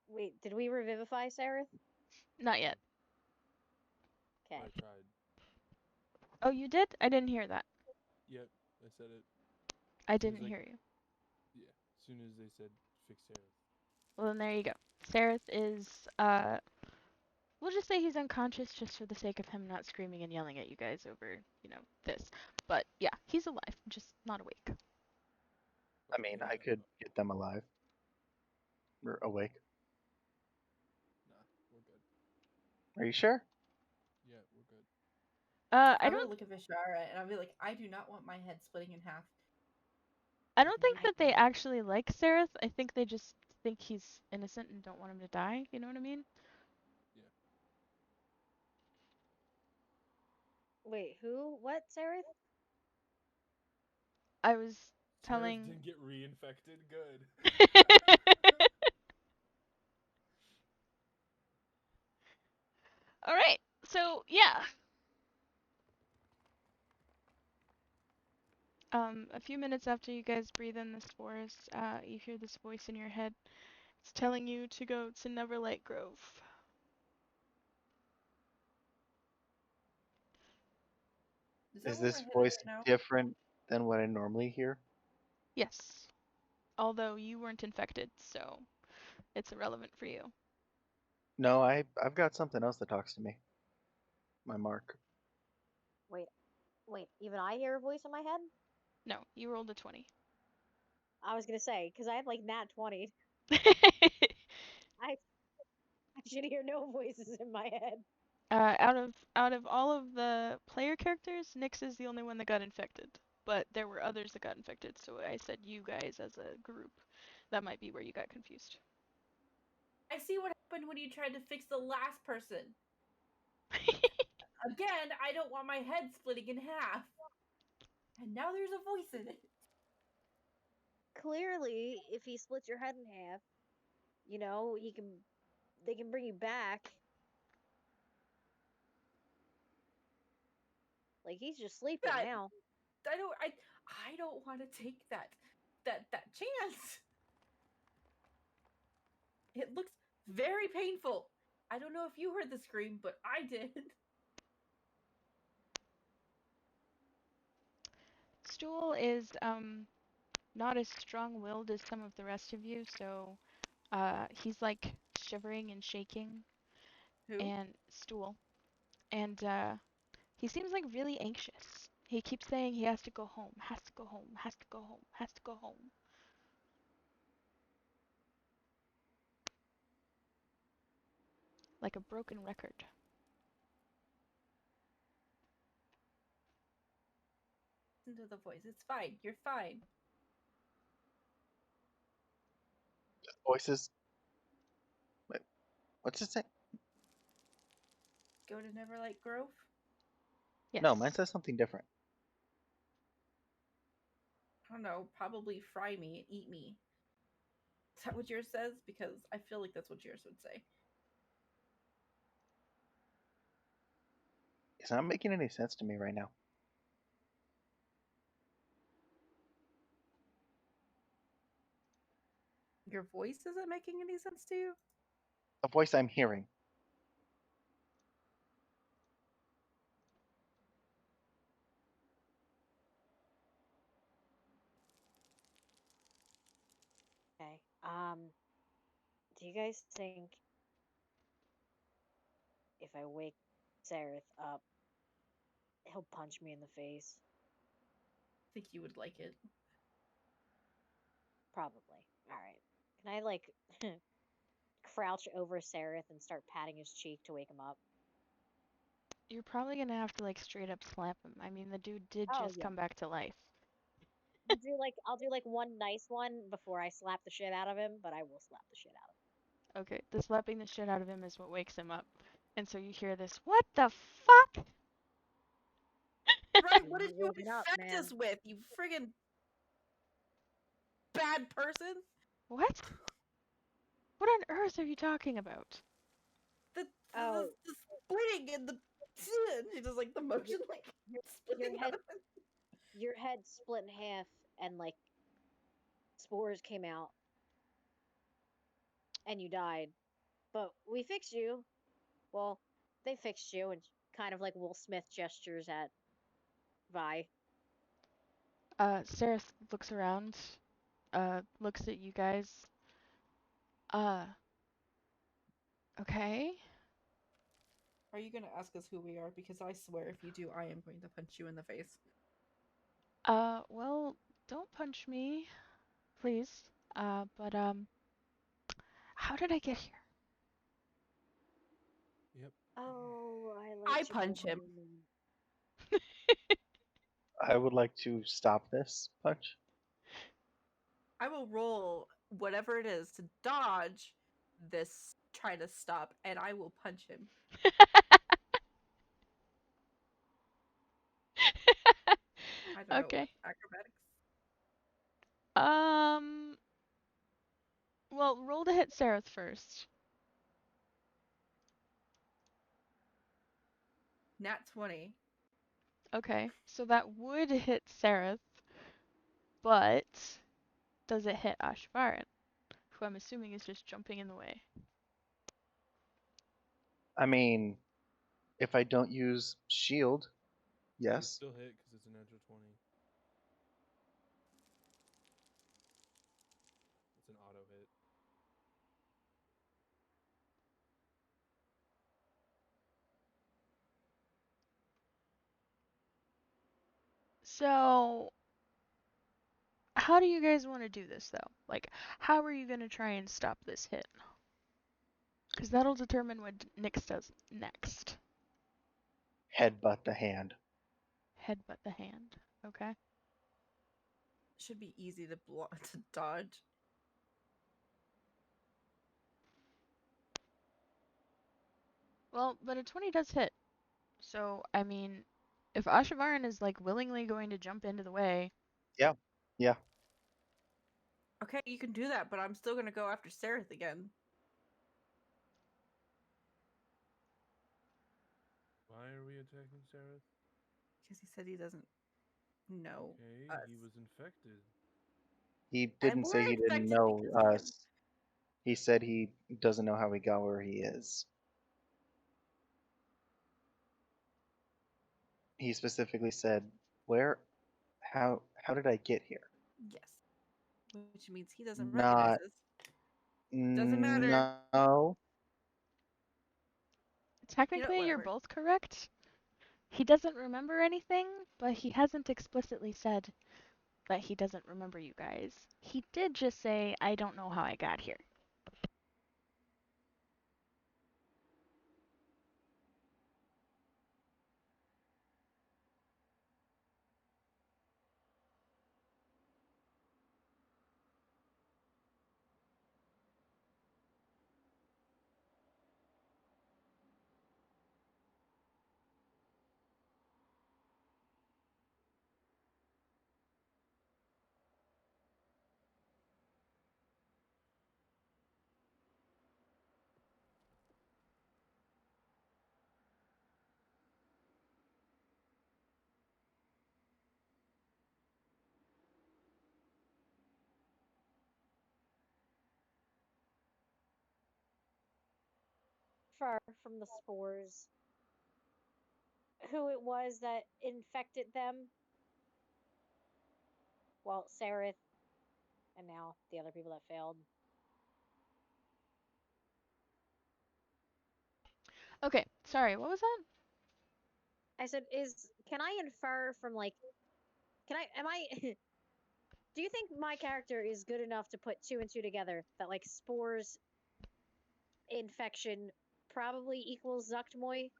D: Wait, did we revivify Sareth?
A: Not yet.
D: Okay.
C: I tried.
A: Oh, you did? I didn't hear that.
C: Yep, I said it.
A: I
C: Soon as
A: didn't
C: I-
A: hear you.
C: Yeah, as soon as they said fix Sareth.
A: Well, then there you go. Sereth is, we'll just say he's unconscious just for the sake of him not screaming and yelling at you guys over, this. But yeah, he's alive, just not awake.
E: I mean, I could get them alive. Or awake.
C: Nah, we're good.
E: Are you sure?
C: Yeah, we're good.
A: I
B: I'm gonna
A: don't,
B: look at Vishara and I'll be like, I do not want my head splitting in half.
A: I
C: I
A: don't
C: can
A: think
C: bring
A: that
C: it
A: they
C: down.
A: actually like Sereth. I think they just think he's innocent and don't want him to die. You know what I mean?
C: Yeah.
D: Wait, who? What, Sareth?
A: I was
C: Sareth
A: telling.
C: didn't get reinfected. Good.
A: All right. So yeah. A few minutes after you guys breathe in the spores, you hear this voice in your head. It's telling you to go to Neverlight Grove.
B: Is that
E: Is
B: where we're
E: this
B: headed
E: voice
B: right now?
E: different than what I normally hear?
A: Yes. Although you weren't infected, so it's irrelevant for you.
E: No, I've got something else that talks to me. My mark.
D: Wait, even I hear a voice in my head?
A: No, you rolled a 20.
D: I was gonna say, because I have like nat 20. I should hear no voices in my head.
A: Out of all of the player characters, Nyx is the only one that got infected. But there were others that got infected, so I said you guys as a group. That might be where you got confused.
B: I see what happened when you tried to fix the last person. Again, I don't want my head splitting in half. And now there's a voice in it.
D: Clearly, if he splits your head in half, they can bring you back. Like he's just sleeping
B: That-
D: now.
B: I don't want to take that chance. It looks very painful. I don't know if you heard the scream, but I did.
A: Stool is not as strong-willed as some of the rest of you, so he's like shivering and shaking.
B: Who?
A: And Stool. And he seems like really anxious. He keeps saying he has to go home, has to go home, has to go home, has to go home. Like a broken record.
B: Listen to the voice. It's fine. You're fine.
E: Voices. Wait, what's it say?
B: Go to Neverlight Grove.
A: Yes.
E: No, mine says something different.
B: I don't know. Probably fry me and eat me. Is that what yours says? Because I feel like that's what yours would say.
E: It's not making any sense to me right now.
B: Your voice isn't making any sense to you?
E: The voice I'm hearing.
D: Okay. Do you guys think if I wake Sareth up, he'll punch me in the face?
B: I think you would like it.
D: Probably. All right. Can I like crouch over Sareth and start patting his cheek to wake him up?
A: You're probably gonna have to like straight up slap him. I mean, the dude did
D: Oh,
A: just
D: yeah.
A: come back to life.
D: I'll do like one nice one before I slap the shit out of him, but I will slap the shit out of him.
A: Okay, the slapping the shit out of him is what wakes him up. And so you hear this, what the fuck?
B: Right, what did you
D: Waking up,
B: infect
D: man.
B: us with, you friggin' bad person?
A: What? What on earth are you talking about?
B: The
D: Oh.
B: splitting and the she does like the motion like splitting
D: head-
B: out of it.
D: Your head split in half and like spores came out and you died. But we fixed you. Well, they fixed you and kind of like Will Smith gestures at Vi.
A: Sarah looks around, looks at you guys. Okay.
B: Are you gonna ask us who we are? Because I swear if you do, I am going to punch you in the face.
A: Well, don't punch me, please. But, how did I get here?
C: Yep.
D: Oh, I
B: I punch him.
E: I would like to stop this punch.
B: I will roll whatever it is to dodge this try to stop, and I will punch him. I don't know.
A: Okay.
B: Acrobatics?
A: Well, roll to hit Sareth first.
B: Nat 20.
A: Okay, so that would hit Sareth, but does it hit Ashvarin, who I'm assuming is just jumping in the way.
E: I mean, if I don't use shield,
C: You
E: yes.
C: still hit because it's a natural 20. It's an auto hit.
A: So, how do you guys want to do this, though? Like, how are you going to try and stop this hit? Because that'll determine what Nyx does next.
E: Headbutt the hand.
A: Headbutt the hand. Okay.
B: Should be easy to to dodge.
A: Well, but a 20 does hit. So, I mean, if Ashavaran is, like, willingly going to jump into the way...
E: Yeah. Yeah.
B: Okay, you can do that, but I'm still gonna go after Sereth again.
C: Why are we attacking Sareth?
B: Because he said he doesn't know
C: Okay,
B: us.
C: he was infected.
E: He
B: And
E: didn't
B: we're
E: say he didn't
B: infected
E: know
B: because of him.
E: us. He said he doesn't know how he got where he is. He specifically said, "Where? How did I get here?"
B: Yes. Which means he doesn't recognize
E: Not
B: us. Doesn't matter.
E: No.
A: Technically, you're
B: Whatever.
A: both correct. He doesn't remember anything, but he hasn't explicitly said that he doesn't remember you guys. He did just say, I don't know how I got here.
D: Far from the spores. Who it was that infected them? Well, Sereth, and now the other people that failed.
A: Okay, sorry, what was that?
D: I said, can I infer from am I do you think my character is good enough to put two and two together that like spores infection probably equals Zuktmoy?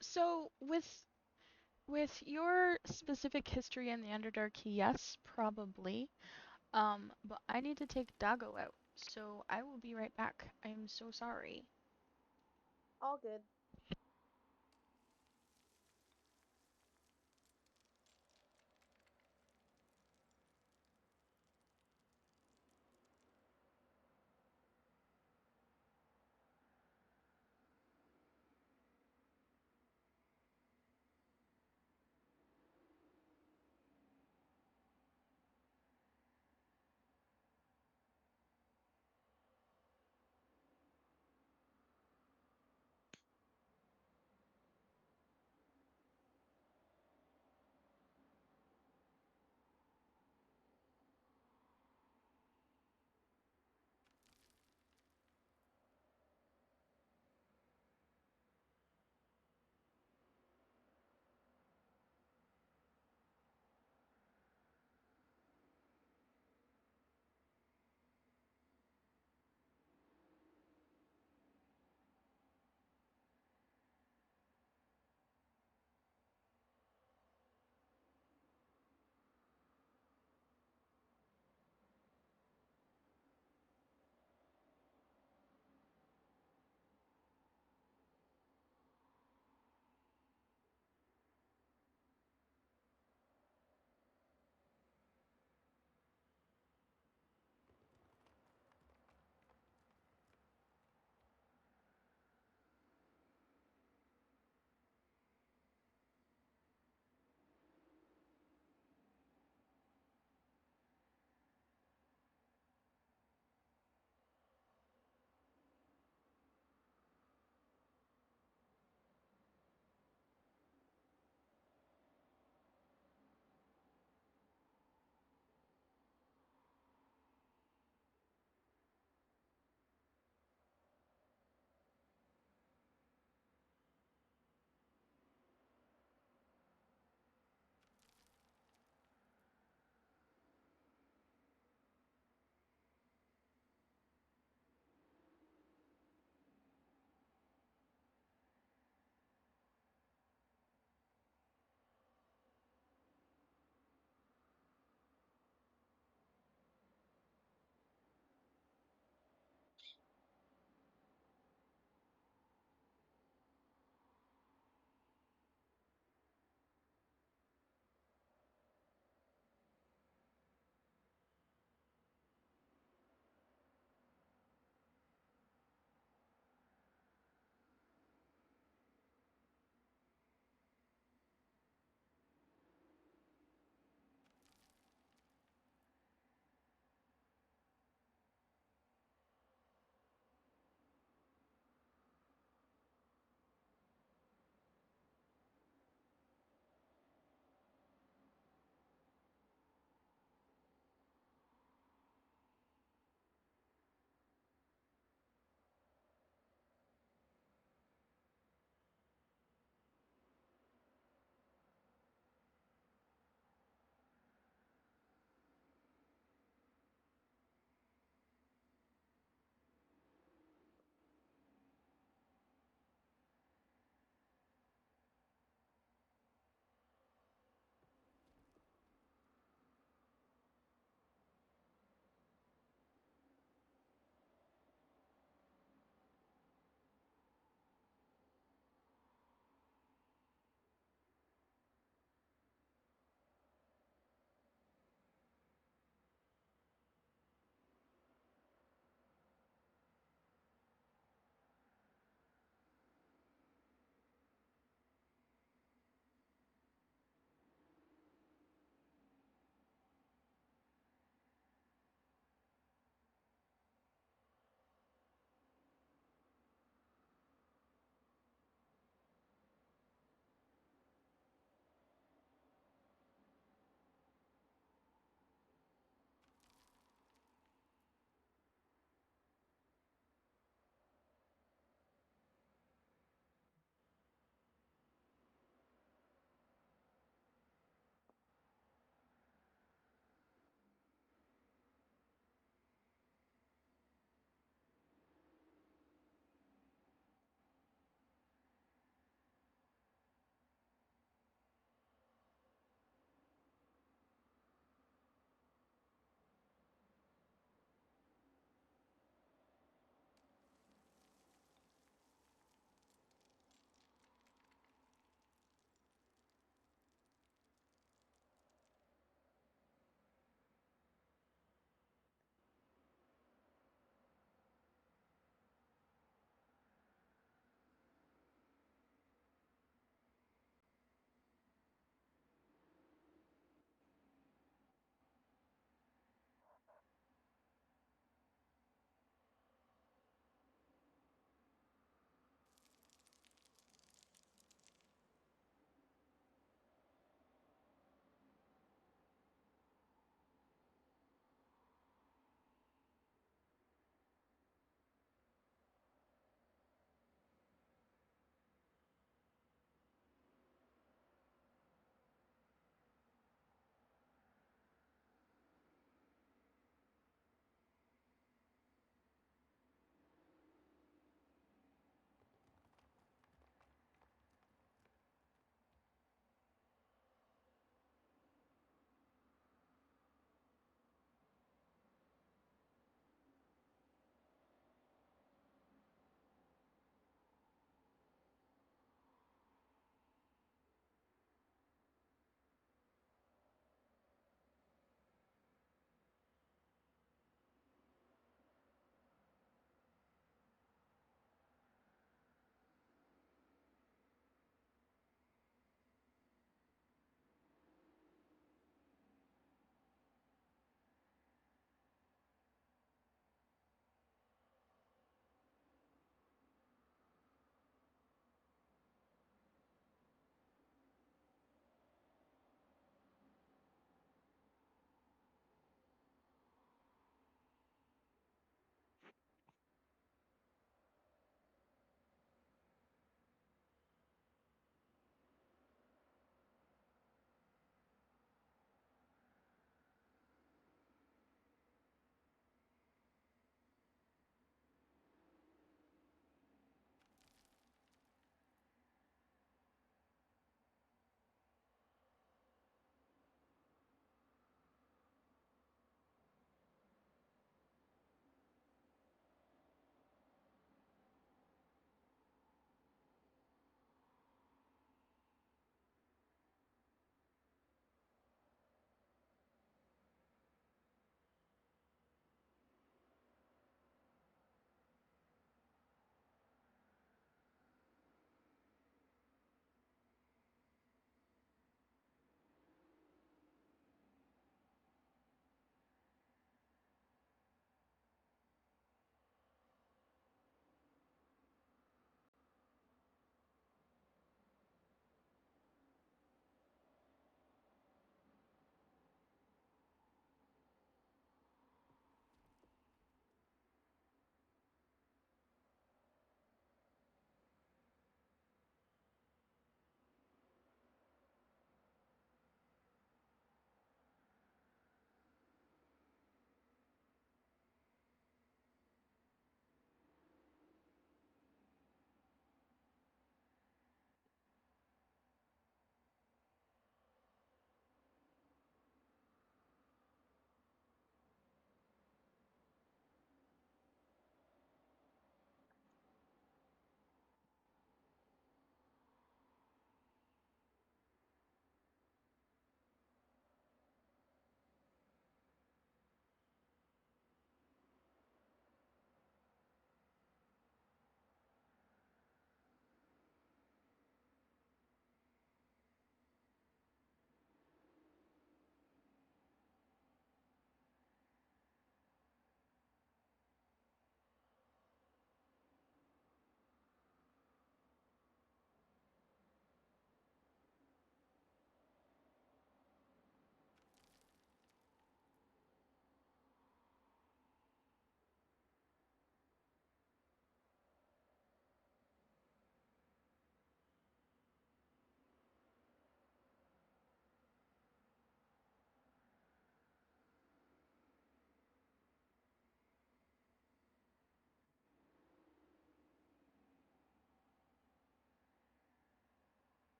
A: So with your specific history in the Underdark, yes, probably. But I need to take Dago out, so I will be right back. I am so sorry.
D: All good.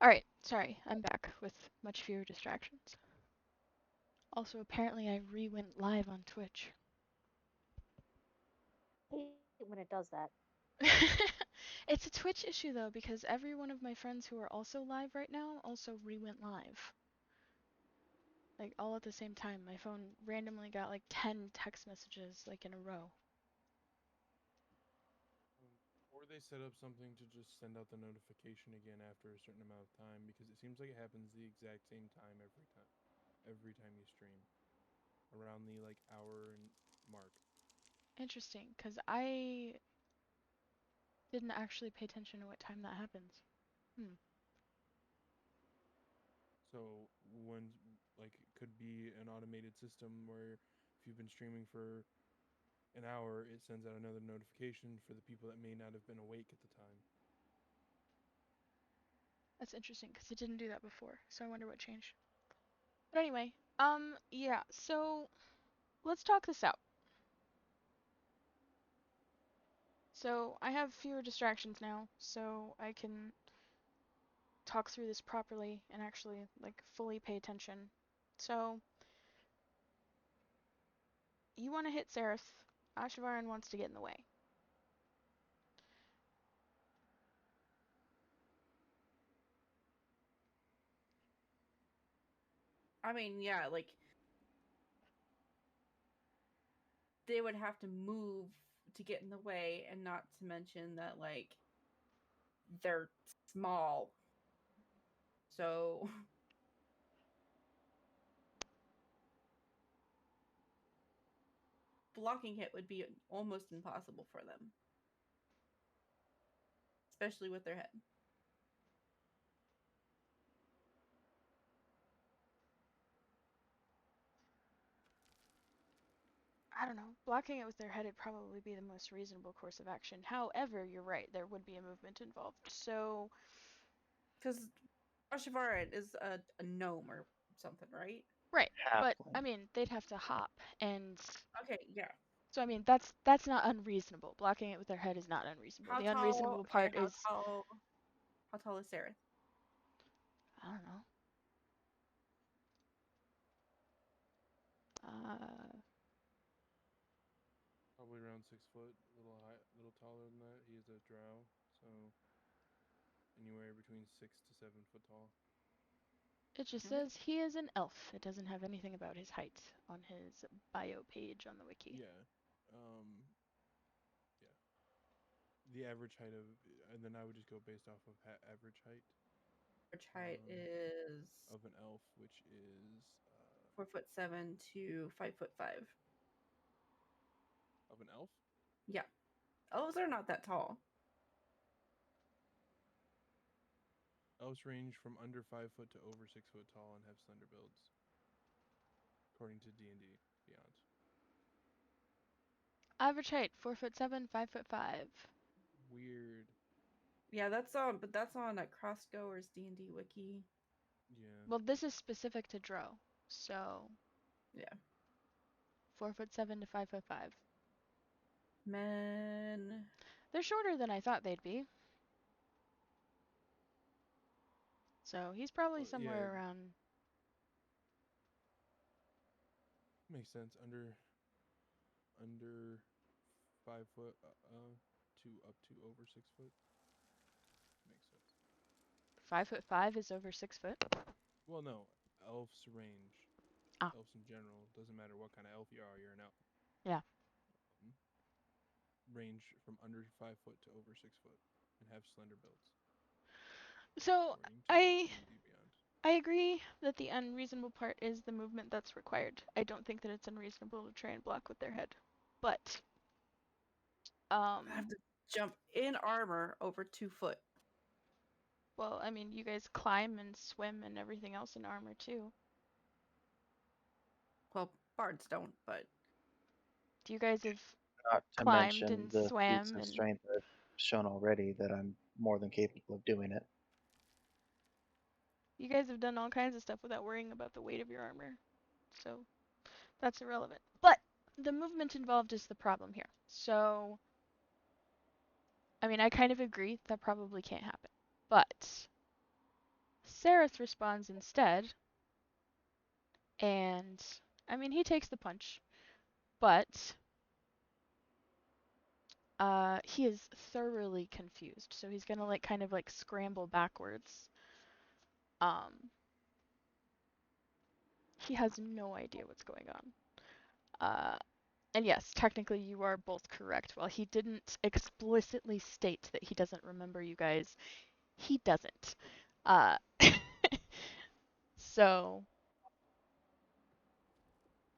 A: Alright, sorry, I'm back with much fewer distractions. Also, apparently I re-went live on Twitch.
D: I hate when it does that.
A: It's a Twitch issue though, because every one of my friends who are also live right now also re-went live. Like, all at the same time. My phone randomly got like 10 text messages, like, in a row.
C: Or they set up something to just send out the notification again after a certain amount of time, because it seems like it happens the exact same time every time you stream, around the like hour and mark.
A: Interesting, because I didn't actually pay attention to what time that happens.
C: So when like it could be an automated system where if you've been streaming for an hour, it sends out another notification for the people that may not have been awake at the time.
A: That's interesting, because it didn't do that before, so I wonder what changed. But anyway, yeah, so let's talk this out. So I have fewer distractions now, so I can talk through this properly and actually, like, fully pay attention. So, you want to hit Seraph. Ashvaran wants to get in the way.
B: I mean, yeah, like they would have to move to get in the way, and not to mention that like they're small. So blocking hit would be almost impossible for them, especially with their head.
A: I don't know. Blocking it with their head would probably be the most reasonable course of action. However, you're right, there would be a movement involved. So,
B: Because Ashvaran is a gnome or something, right?
A: right. But,
E: Halfling.
A: I mean, they'd have to hop, and
B: Okay, yeah.
A: so, I mean, that's not unreasonable. Blocking it with their head is not unreasonable.
B: How
A: The
B: tall?
A: unreasonable
B: Okay,
A: part is,
B: how tall is Sarah?
A: I don't know.
C: Probably around 6 foot, a little high, a little taller than that. He is a drow, so anywhere between 6 to 7 foot tall.
A: It just
B: Okay.
A: says he is an elf. It doesn't have anything about his height on his bio page on the wiki.
C: Yeah. Yeah. The average height of, and then I would just go based off of average height
B: Average height is
C: of an elf, which is
B: 4'7" to 5'5".
C: of an elf.
B: Yeah, elves are not that tall.
C: Elves range from under 5 foot to over 6 foot tall and have slender builds, according to D&D Beyond.
A: Average height 4'7", 5'5".
C: Weird.
B: Yeah, but that's on a Crossgoers D&D wiki.
C: Yeah.
A: Well, this is specific to Drow, so
B: Yeah.
A: 4'7" to 5'5".
B: Men.
A: They're shorter than I thought they'd be. So he's probably
C: Well, yeah,
A: somewhere around.
C: makes sense. Under 5 foot to up to over 6 foot. Makes sense.
A: 5'5" is over 6 foot.
C: Well, no, elves range.
A: Ah.
C: Elves in general, doesn't matter what kind of elf you are, you're an elf.
A: Yeah.
C: Range from under 5 foot to over 6 foot, and have slender builds.
A: So
C: According to D&D Beyond.
A: I agree that the unreasonable part is the movement that's required. I don't think that it's unreasonable to try and block with their head. But
B: I have to jump in armor over 2 foot.
A: well, I mean, you guys climb and swim and everything else in armor too.
B: Well, bards don't, but
A: Do you guys have
E: Not to
A: climbed
E: mention
A: and
E: the feats
A: swam
E: of
A: and
E: strength I've shown already that I'm more than capable of doing it.
A: you guys have done all kinds of stuff without worrying about the weight of your armor. So that's irrelevant. But the movement involved is the problem here. So I mean, I kind of agree that probably can't happen. But Sareth responds instead, and I mean, he takes the punch, but he is thoroughly confused, so he's gonna like kind of like scramble backwards. He has no idea what's going on. And yes, technically you are both correct. While he didn't explicitly state that he doesn't remember you guys, he doesn't. Uh, so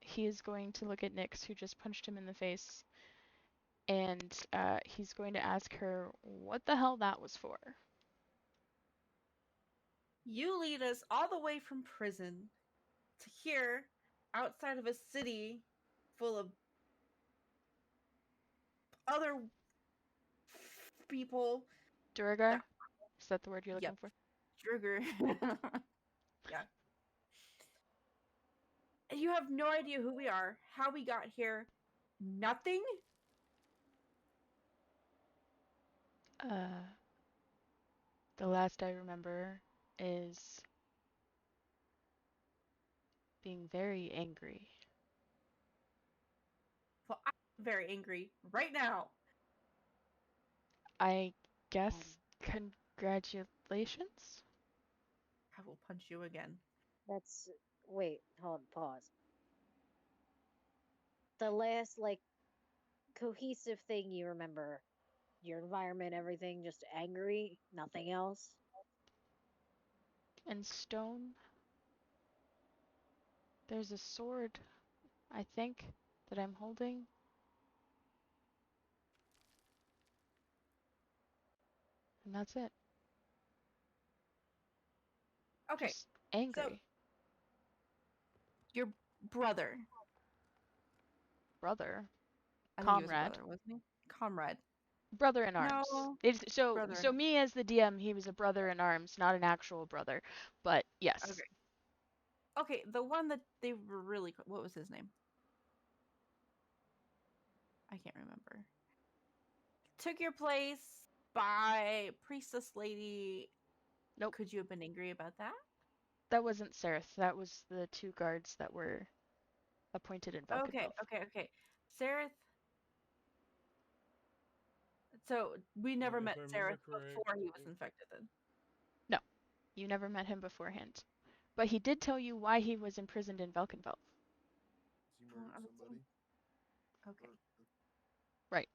A: he is going to look at Nyx, who just punched him in the face, and he's going to ask her what the hell that was for.
B: You lead us all the way from prison to here, outside of a city full of other people.
A: Duragar? Is that the word you're looking
B: Yep.
A: for?
B: Trigger. Yeah. And you have no idea who we are, how we got here, nothing?
A: The last I remember is being very angry.
B: Well, I'm very angry right now.
A: I guess congratulations?
B: I will punch you again.
D: That's wait, hold, pause. The last like cohesive thing you remember, your environment, everything, just angry, nothing else.
A: And stone? There's a sword, I think, that I'm holding. And that's it.
B: Okay,
A: Just angry.
B: your brother.
A: Brother.
B: I think he was a
A: Comrade.
B: brother, wasn't he? Comrade.
A: Brother in arms.
B: No.
A: So
B: Brother.
A: so me as the DM, he was a brother in arms, not an actual brother. But yes.
B: Okay. Okay, the one that they were really. What was his name? I can't remember. Took your place by priestess lady.
A: Nope.
B: Could you have been angry about that?
A: That wasn't Sareth. That was the two guards that were appointed in Valkenfell.
B: Okay. Sareth. So we never
C: If
B: met
C: I remember
B: Sareth
C: correct,
B: before he was infected then.
A: No. You never met him beforehand. But he did tell you why he was imprisoned in Valkenfell.
C: he murdered
B: I'm
C: somebody.
B: Okay.
A: Right.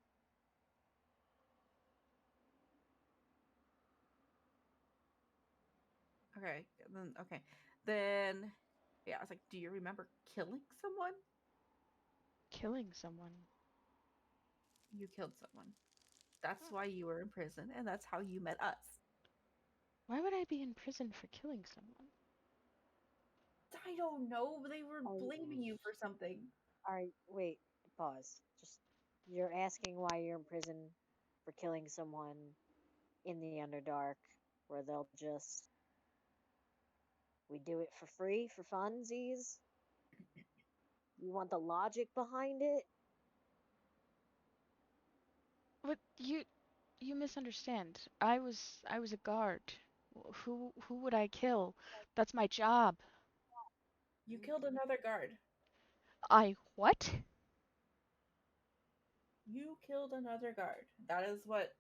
B: Then yeah, I was like, do you remember killing someone?
A: Killing someone.
B: You killed someone. That's why you were in prison, and that's how you met us.
A: Why would I be in prison for killing someone?
B: I don't know. They were
D: Oh.
B: blaming you for something.
D: Alright, wait, pause. Just you're asking why you're in prison for killing someone in the Underdark, where they'll just we do it for free for funsies. You want the logic behind it?
A: What you misunderstand. I was a guard. Who would I kill? That's my job.
B: You killed another guard.
A: I what?
B: You killed another guard. That is what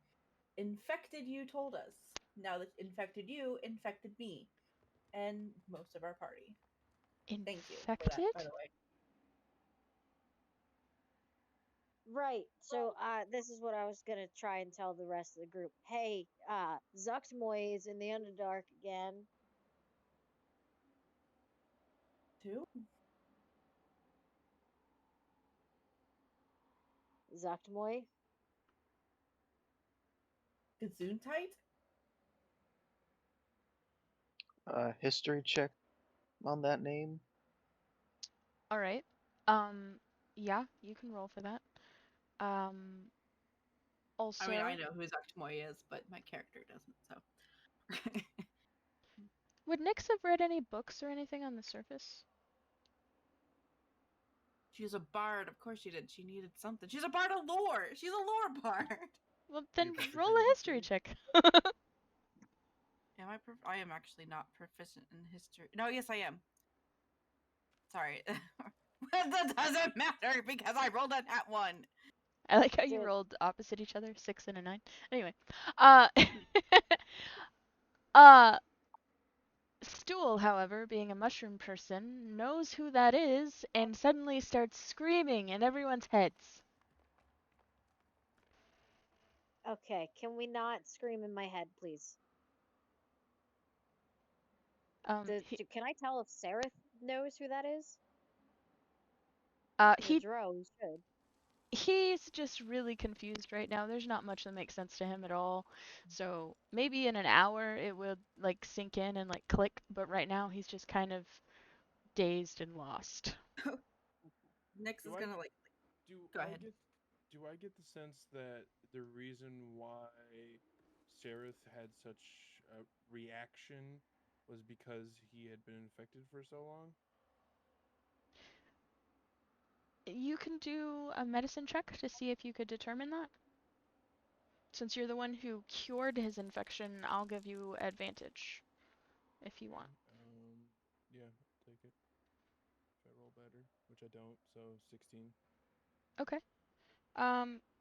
B: infected you told us. Now that infected you infected me and most of our party. Thank you for that,
A: Infected?
B: by the way.
D: Right. So this is what I was gonna try and tell the rest of the group. Hey, Zuxmoy is in the Underdark again.
B: Two?
D: Zuxmoy?
B: Gesundheit?
E: History check on that name.
A: All right. Yeah, you can roll for that. Also,
B: I mean, I know who Zaktomoy is, but my character doesn't, so.
A: would Nyx have read any books or anything on the surface?
B: She's a bard. Of course she did. She needed something. She's a bard of lore. She's a lore bard.
A: Well, then
C: If
A: roll a
C: anything,
A: history check.
B: Am I? I am actually not proficient in history. No, yes, I am. Sorry. That doesn't matter because I rolled a nat 1.
A: I like how you
D: Dude.
A: rolled opposite each other, 6 and a 9. Anyway, uh, uh, Stool, however, being a mushroom person, knows who that is and suddenly starts screaming in everyone's heads.
D: Okay, can we not scream in my head, please? Can I tell if Sereth knows who that is? He's a
A: He
D: drow, he should.
A: he's just really confused right now. There's not much that makes sense to him at all. So maybe in an hour it would like sink in and like click, but right now he's just kind of dazed and lost.
B: Nyx
C: Do
B: is
C: I
B: gonna like.
C: do
B: Go
C: I
B: ahead.
C: get do I get the sense that the reason why Sereth had such a reaction was because he had been infected for so long?
A: You can do a medicine check to see if you could determine that. Since you're the one who cured his infection, I'll give you advantage if you want.
C: Yeah, I'll take it. If I roll better, which I don't, so 16.
A: Okay.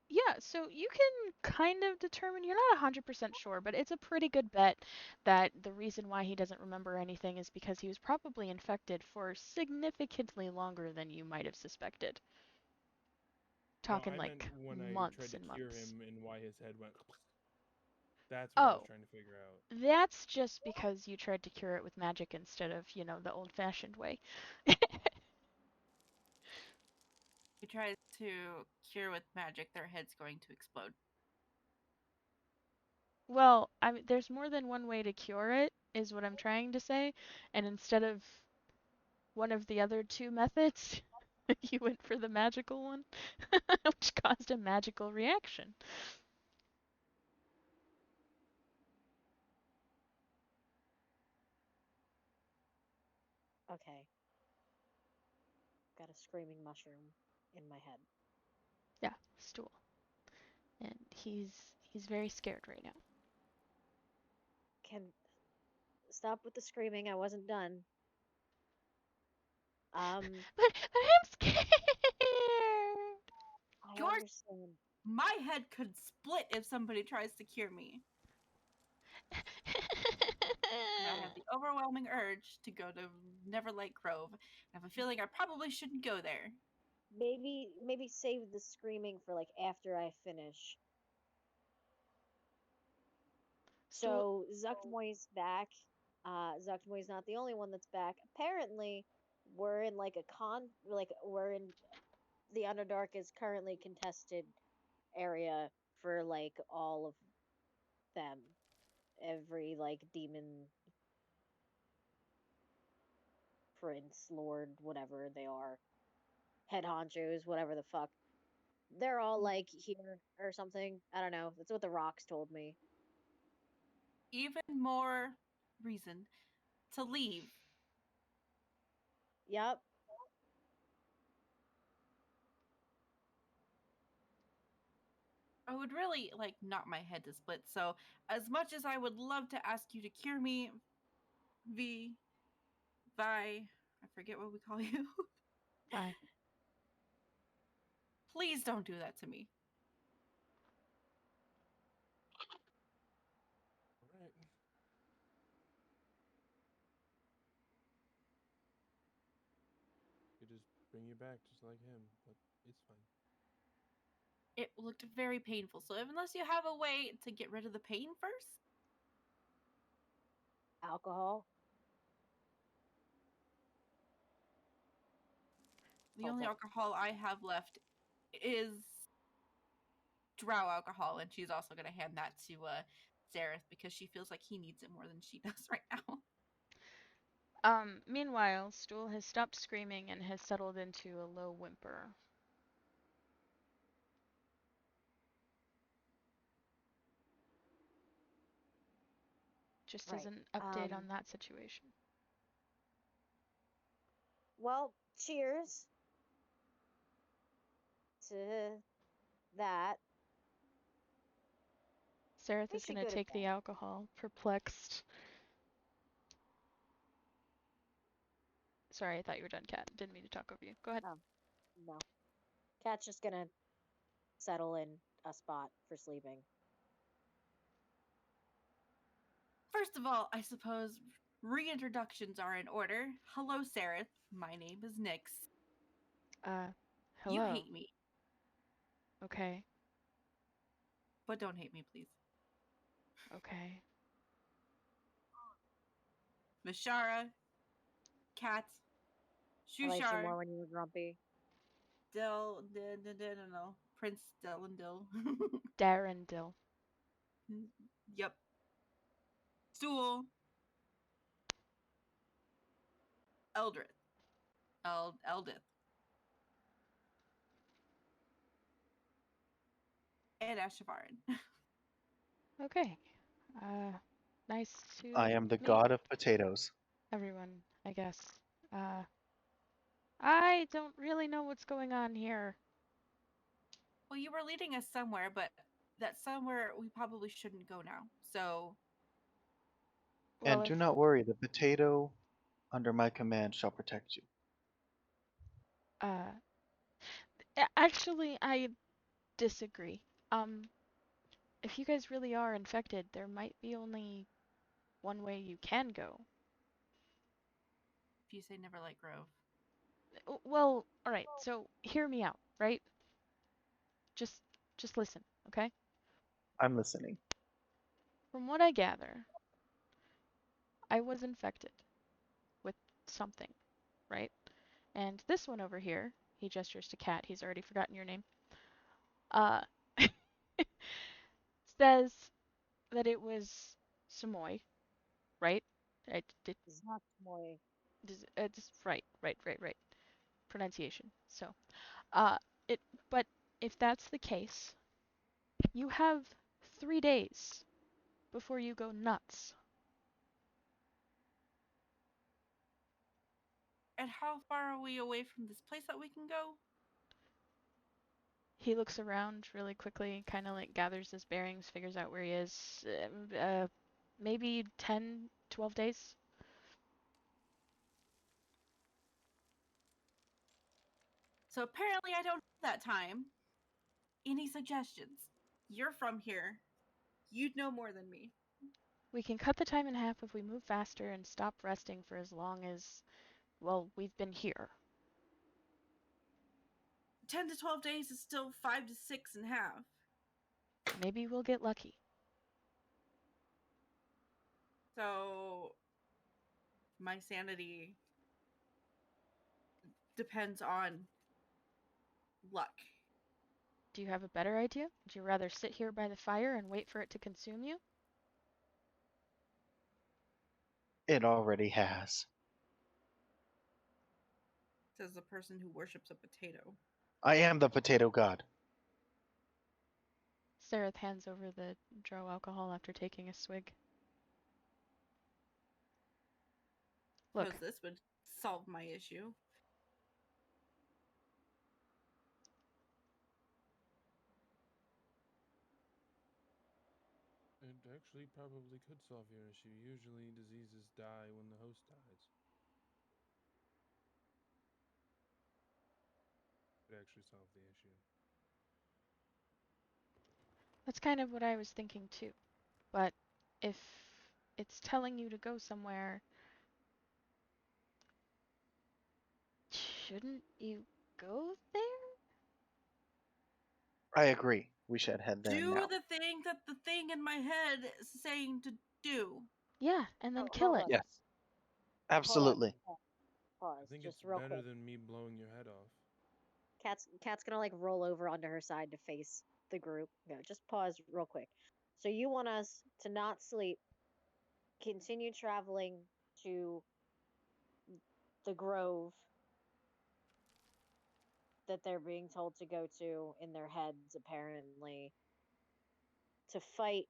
A: Yeah, so you can kind of determine, you're not 100% sure, but it's a pretty good bet that the reason why he doesn't remember anything is because he was probably infected for significantly longer than you might have suspected.
C: No,
A: Talking
C: I meant
A: like
C: when I tried
A: months
C: to
A: and
C: cure
A: months.
C: him and why his head went. That's what I was
A: Oh,
C: trying to figure out.
A: that's just because you tried to cure it with magic instead of, the old-fashioned way.
B: Who tries to cure with magic, their head's going to explode.
A: Well, there's more than one way to cure it, is what I'm trying to say. And instead of one of the other two methods, you went for the magical one, which caused a magical reaction.
D: Okay. Got a screaming mushroom in my head.
A: Yeah, Stool. And he's very scared right now.
D: Can stop with the screaming, I wasn't done.
A: But I'm scared.
D: I
B: Yours,
D: understand.
B: my head could split if somebody tries to cure me. And I have the overwhelming urge to go to Neverlight Grove. I have a feeling I probably shouldn't go there.
D: Maybe save the screaming for like after I finish.
A: Stool.
D: So Zuckmoy's back. Zuckmoy's not the only one that's back. Apparently, we're in like we're in the Underdark is currently contested area for like all of them. Every like demon prince, lord, whatever they are, head honchos, whatever the fuck. They're all like here or something. I don't know. That's what the rocks told me.
B: Even more reason to leave.
D: Yep.
B: I would really like not my head to split. So, as much as I would love to ask you to cure me, I forget what we call you.
A: Bye.
B: Please don't do that to me.
C: All right. Could just bring you back just like him, but it's fine.
B: It looked very painful. So, unless you have a way to get rid of the pain first,
D: Alcohol.
B: the only alcohol I have left is drow alcohol, and she's also going to hand that to Zareth because she feels like he needs it more than she does right now.
A: Meanwhile, Stool has stopped screaming and has settled into a low whimper. Just as
D: Right.
A: an update on that situation.
D: Well, cheers to that.
A: Sereth is
D: Makes you
A: gonna
D: good at
A: take the
D: that.
A: alcohol, perplexed. Sorry, I thought you were done, Kat. Didn't mean to talk over you. Go ahead.
D: Oh, no. Cat's just gonna settle in a spot for sleeping.
B: First of all, I suppose reintroductions are in order. Hello, Sarah. My name is Nyx. You
A: Hello.
B: hate me,
A: Okay.
B: but don't hate me, please.
A: Okay.
B: Mishara, Kat,
D: I liked you
B: Shushar,
D: more when you were grumpy.
B: no, Prince Delendil.
A: Darendil.
B: Yep. Stool, Eldrith, Eldith, and Ashavarin.
A: Okay. Nice to
E: I am the
A: meet
E: god of potatoes.
A: everyone, I guess. I don't really know what's going on here.
B: Well, you were leading us somewhere, but that somewhere we probably shouldn't go now. So,
A: Well,
E: And do not worry, the potato under my command shall protect you.
A: uh, actually, I disagree. If you guys really are infected, there might be only one way you can go.
B: if you say Neverlight Grove,
A: Well, all right. So hear me out, right? Just, just listen, okay?
E: I'm listening.
A: From what I gather, I was infected with something, right? And this one over here, he gestures to Cat. He's already forgotten your name. Uh, says that it was Samoy, right?
D: Zokmoy.
A: It's right. Pronunciation. So, uh, it. But if that's the case, you have 3 days before you go nuts.
B: and how far are we away from this place that we can go?
A: He looks around really quickly, kind of like gathers his bearings, figures out where he is. Maybe 10, 12 days.
B: So apparently, I don't have that time. Any suggestions? You're from here. You'd know more than me.
A: We can cut the time in half if we move faster and stop resting for as long as, well, we've been here.
B: 10 to 12 days is still 5 to 6 and a half.
A: Maybe we'll get lucky.
B: So my sanity depends on luck.
A: Do you have a better idea? Would you rather sit here by the fire and wait for it to consume you?
E: It already has.
B: Says the person who worships a potato.
E: I am the potato god.
A: Sereth hands over the drow alcohol after taking a swig. Look,
B: Suppose this would solve my issue.
C: It actually probably could solve your issue. Usually diseases die when the host dies. Could actually solve the issue.
A: that's kind of what I was thinking too. But if it's telling you to go somewhere, shouldn't you go there?
E: I agree. We should head there
B: Do
E: now.
B: the thing that the thing in my head is saying to do.
A: Yeah, and then
D: Oh,
A: kill
D: hold
A: it.
D: on.
E: Yes,
D: Hold on.
E: absolutely.
D: Pause.
C: I think
D: Just
C: it's
D: real
C: better
D: quick.
C: than me blowing your head off.
D: Cat's gonna like roll over onto her side to face the group. No, just pause real quick. So you want us to not sleep, continue traveling to the grove that they're being told to go to in their heads, apparently, to fight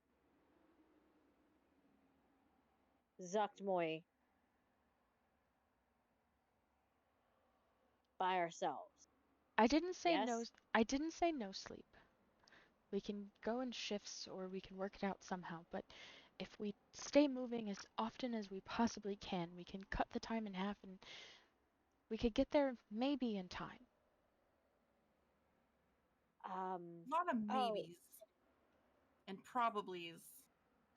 D: Zuktmoy by ourselves.
A: I didn't say
D: Yes?
A: no. I didn't say no sleep. We can go in shifts or we can work it out somehow, but if we stay moving as often as we possibly can, we can cut the time in half and we could get there maybe in time.
B: A lot of
D: Oh,
B: maybes and probablys.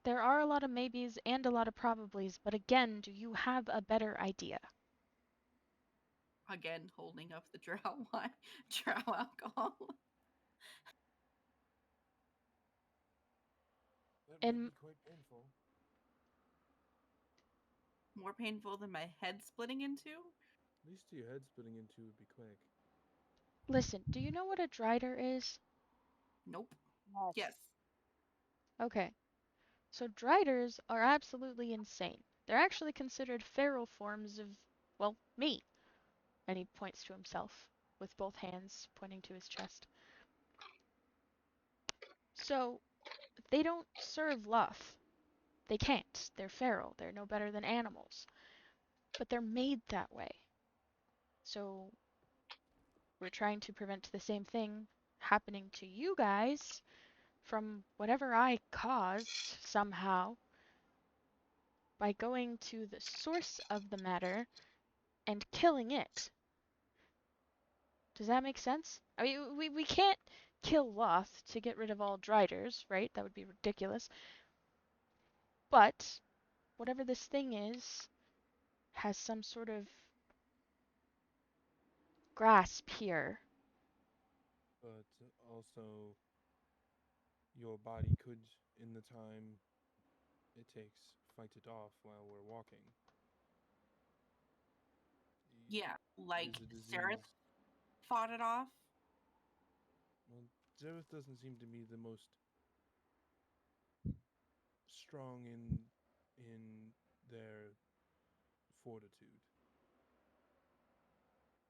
A: There are a lot of maybes and a lot of probablys, but again, do you have a better idea?
B: Again, holding up the drow wine, drow alcohol.
C: That
A: And
C: might be quite painful.
B: More painful than my head splitting into?
C: At least your head splitting into would be quick.
A: listen, do you know what a drider is?
B: Nope.
D: yes.
B: Yes.
A: Okay. So driders are absolutely insane. They're actually considered feral forms of, well, me. And he points to himself, with both hands pointing to his chest. So, they don't serve Luth. They can't. They're feral. They're no better than animals. But they're made that way. So, we're trying to prevent the same thing happening to you guys from whatever I caused somehow by going to the source of the matter and killing it. Does that make sense? I mean, we can't kill Luth to get rid of all driders, right? That would be ridiculous. But whatever this thing is has some sort of grasp here.
C: But also, your body could, in the time it takes, fight it off while we're walking.
B: Yeah,
C: It
B: like
C: is a
B: Sereth
C: disease.
B: fought it off.
C: Well, Zereth doesn't seem to be the most strong in their fortitude.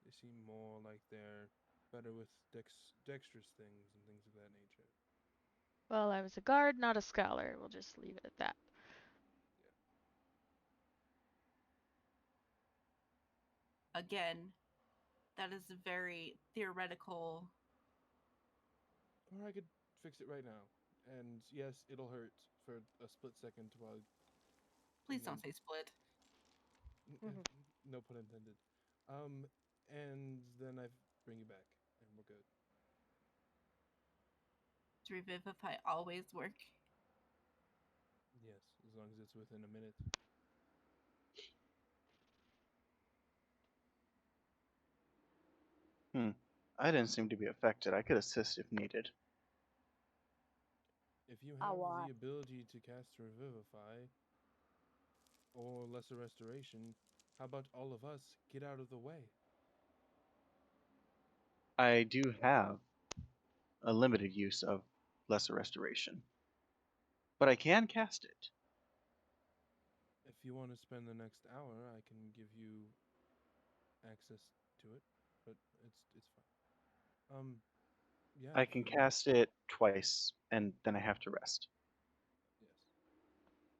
C: They seem more like they're better with dexterous things and things of that nature.
A: Well, I was a guard, not a scholar. We'll just leave it at that.
B: Again, that is a very theoretical.
C: Or I could fix it right now. And yes, it'll hurt for a split second while.
B: Please
C: and
B: don't
C: then-
B: say split.
C: No pun intended. And then I bring you back, and we're good.
B: To revivify always work.
C: Yes, as long as it's within a minute.
E: I didn't seem to be affected. I could assist if needed.
C: If you
D: A
C: have
D: lot.
C: the ability to cast Revivify or Lesser Restoration, how about all of us get out of the way?
E: I do have a limited use of Lesser Restoration, but I can cast it.
C: If you want to spend the next hour, I can give you access to it, but it's fine. Yeah,
E: I
C: if
E: can
C: you
E: cast it twice, and then I have to rest.
C: yes.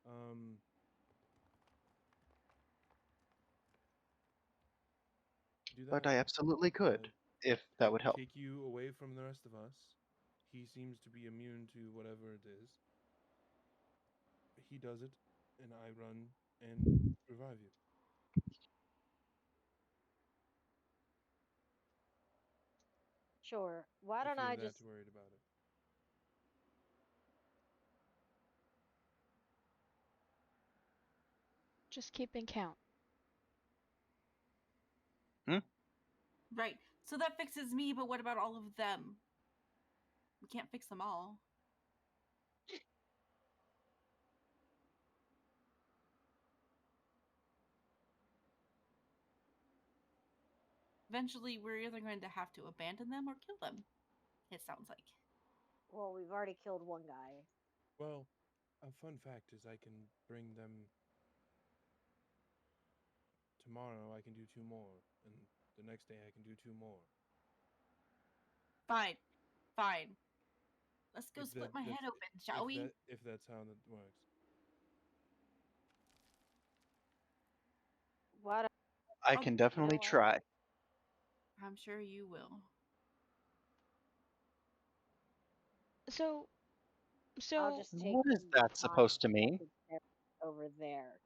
C: Um, do
E: But
C: that.
E: I absolutely could, if that would help.
C: Take you away from the rest of us. He seems to be immune to whatever it is. He does it, and I run and revive you.
D: Sure. Why
C: If
D: don't
C: you're
D: I
C: that
D: just
C: worried about it.
A: Just keeping count.
B: Right. So that fixes me, but what about all of them? We can't fix them all. Eventually, we're either going to have to abandon them or kill them. It sounds like.
D: well, we've already killed one guy.
C: Well, a fun fact is I can bring them tomorrow. I can do 2 more, and the next day I can do 2 more.
B: Fine. Fine. Let's go
C: If
B: split
C: that
B: my
C: that's
B: head open, shall we?
C: if that's how that works.
D: Why don't
E: I
B: Oh,
E: can
D: you
E: definitely
D: know what?
E: try.
B: I'm sure you will.
A: So,
D: I'll
A: so
D: just take
E: What is
D: the
E: that supposed to mean?
D: non-infected Sarah over there.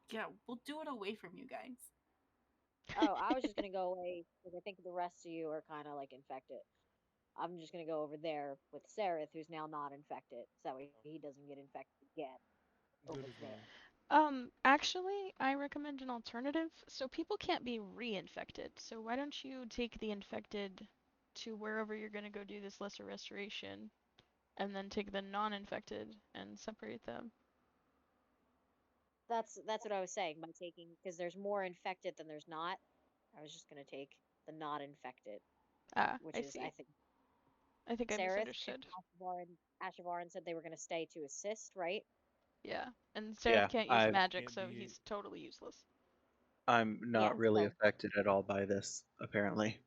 B: Yeah, we'll do it away from you guys.
D: Oh, I was just gonna go away because I think the rest of you are kind of like infected. I'm just gonna go over there with Sareth, who's now not infected, so that way he doesn't get infected again.
C: Good
D: Over
C: as
D: there.
C: well.
A: actually, I recommend an alternative. So people can't be reinfected. So why don't you take the infected to wherever you're gonna go do this lesser restoration, and then take the non-infected and separate them.
D: That's what I was saying by taking, because there's more infected than there's not. I was just gonna take the not infected,
A: Ah,
D: which
A: I
D: is I
A: see.
D: think
A: I think I
D: Sareth,
A: misunderstood.
D: Ashavaran said they were gonna stay to assist, right?
A: Yeah, and
E: Yeah,
A: Seraph can't use
E: I
A: magic,
C: Can't
A: so
C: be.
A: he's totally useless.
E: I'm
D: Yeah,
E: not really
D: so
E: affected at all by this, apparently.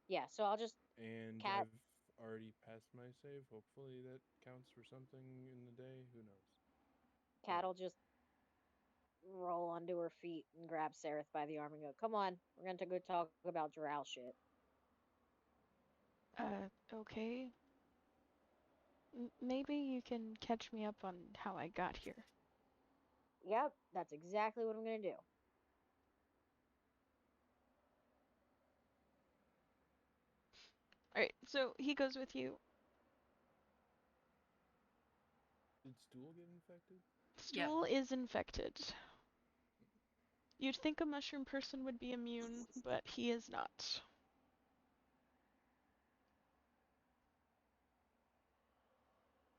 D: yeah, so I'll just
C: And
D: Cat.
C: I've already passed my save. Hopefully that counts for something in the day. Who knows?
D: Cat
C: But
D: will just roll onto her feet and grab Sareth by the arm and go, "Come on, we're going to go talk about Drow shit."
A: Okay. Maybe you can catch me up on how I got here.
D: Yep, that's exactly what I'm going to do.
A: Alright, so he goes with you.
C: did Stool get infected?
B: Yep.
A: Stool is infected. You'd think a mushroom person would be immune, but he is not.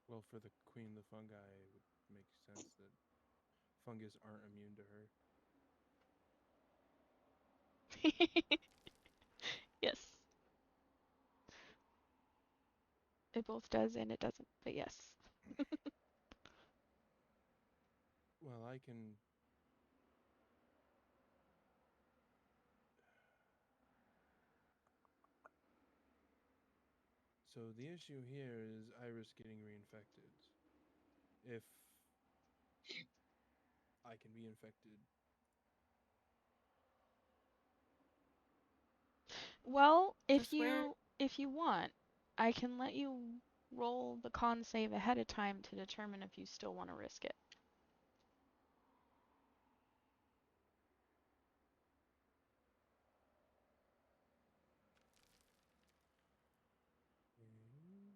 C: Well, for the queen, the fungi, it would make sense that fungus aren't immune to her.
A: Yes. It both does and it doesn't, but yes.
C: Well, I can. So the issue here is Iris getting reinfected. If I can be infected,
A: Well,
B: Just where?
A: if you want, I can let you roll the con save ahead of time to determine if you still want to risk it.
C: mm,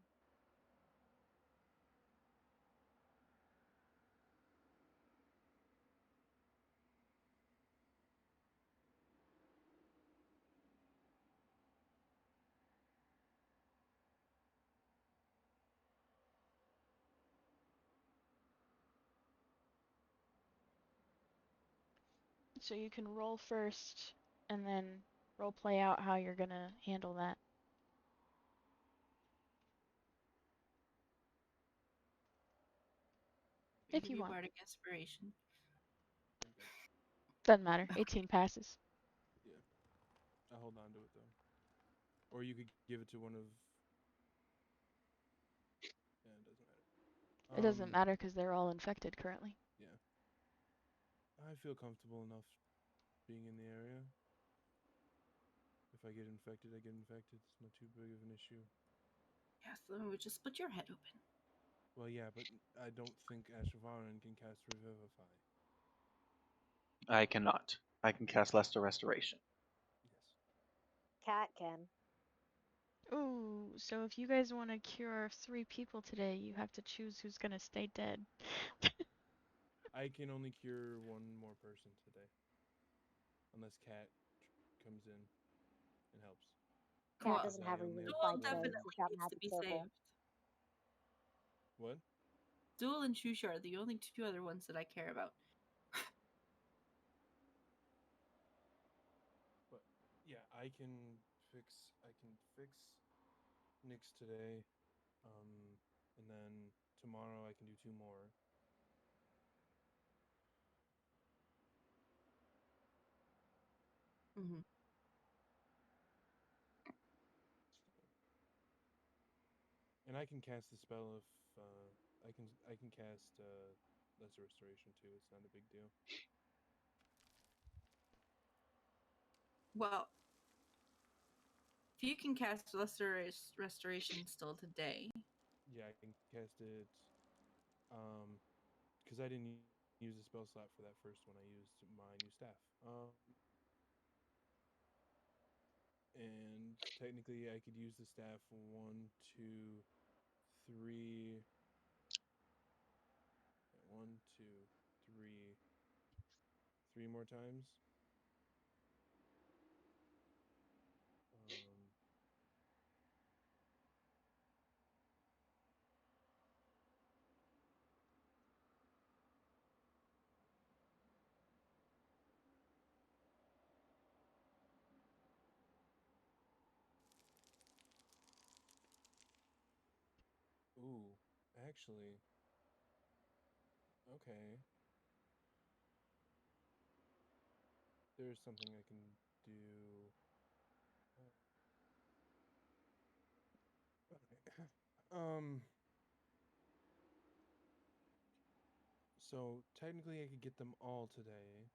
A: So you can roll first and then role play out how you're gonna handle that. If
B: Give
A: you
B: me
A: want.
B: bardic inspiration.
C: okay,
A: Doesn't matter.
B: Okay.
A: 18 passes.
C: yeah, I'll hold on to it though. Or you could give it to one of. Yeah, it doesn't matter.
A: It doesn't matter because they're all infected currently.
C: Yeah, I feel comfortable enough being in the area. If I get infected, I get infected. It's not too big of an issue.
B: Yeah, so then we just split your head open.
C: Well, yeah, but I don't think Ashavaran can cast Revivify.
E: I cannot. I can cast Lesser Restoration.
C: Yes.
D: Cat can.
A: Ooh, so if you guys want to cure 3 people today, you have to choose who's gonna stay dead.
C: I can only cure one more person today. Unless Cat comes in and helps.
D: Cat
B: Well,
D: doesn't
C: I
D: have
C: only have
D: revivify
B: Duel
C: one.
D: today. She's
B: definitely
D: got
B: needs to
D: magic
B: be
D: circle.
B: saved.
C: What?
B: Duel and Shusha are the only two other ones that I care about.
C: But yeah, I can fix. Nyx today. And then tomorrow I can do 2 more.
B: Mm-hmm.
C: And I can cast the spell if I can cast Lesser Restoration too. It's not a big deal.
B: Well, If you can cast restoration still today,
C: Yeah, I can cast it. Because I didn't use a spell slot for that first one. I used my new staff. And technically, I could use the staff 1, 2, 3. 1, 2, 3, 3 more times. Um, ooh, actually, okay. There's something I can do. Okay. So technically, I could get them all today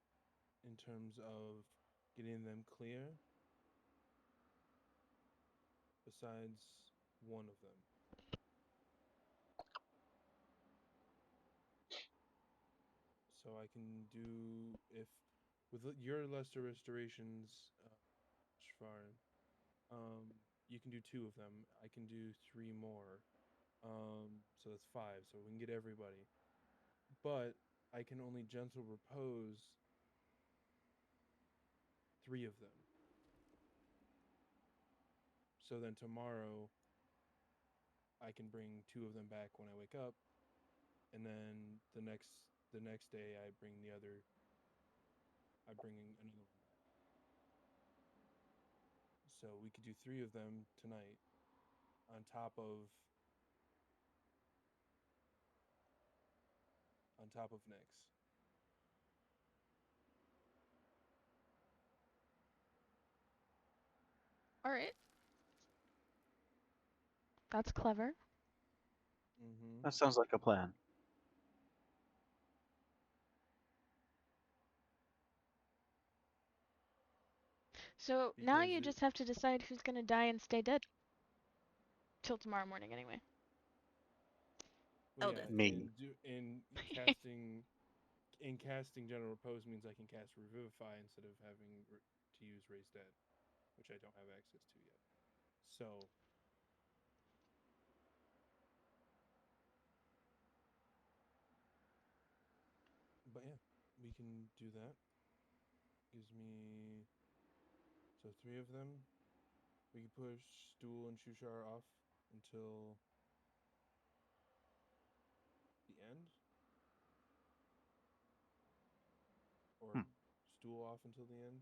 C: in terms of getting them clear, besides one of them. So I can do, if with your lesser restorations, Shvar, you can do 2 of them. I can do 3 more. So that's 5. So we can get everybody. But I can only gentle repose 3 of them. So then tomorrow I can bring 2 of them back when I wake up, and then the next day I bring another one back. So we could do 3 of them tonight on top of Nyx.
A: All right. That's clever.
C: Mm-hmm.
E: That sounds like a plan.
A: So now
C: Because
A: you just have to decide who's gonna die and stay dead. Till tomorrow morning, anyway.
C: well, yeah,
B: Eldest.
E: Me.
C: in casting general repose means I can cast revivify instead of having to use raise dead, which I don't have access to yet. So but yeah, we can do that. Gives me, so 3 of them. We can push Stool and Shushar off until the end, or
E: Hmm.
C: Stool off until the end.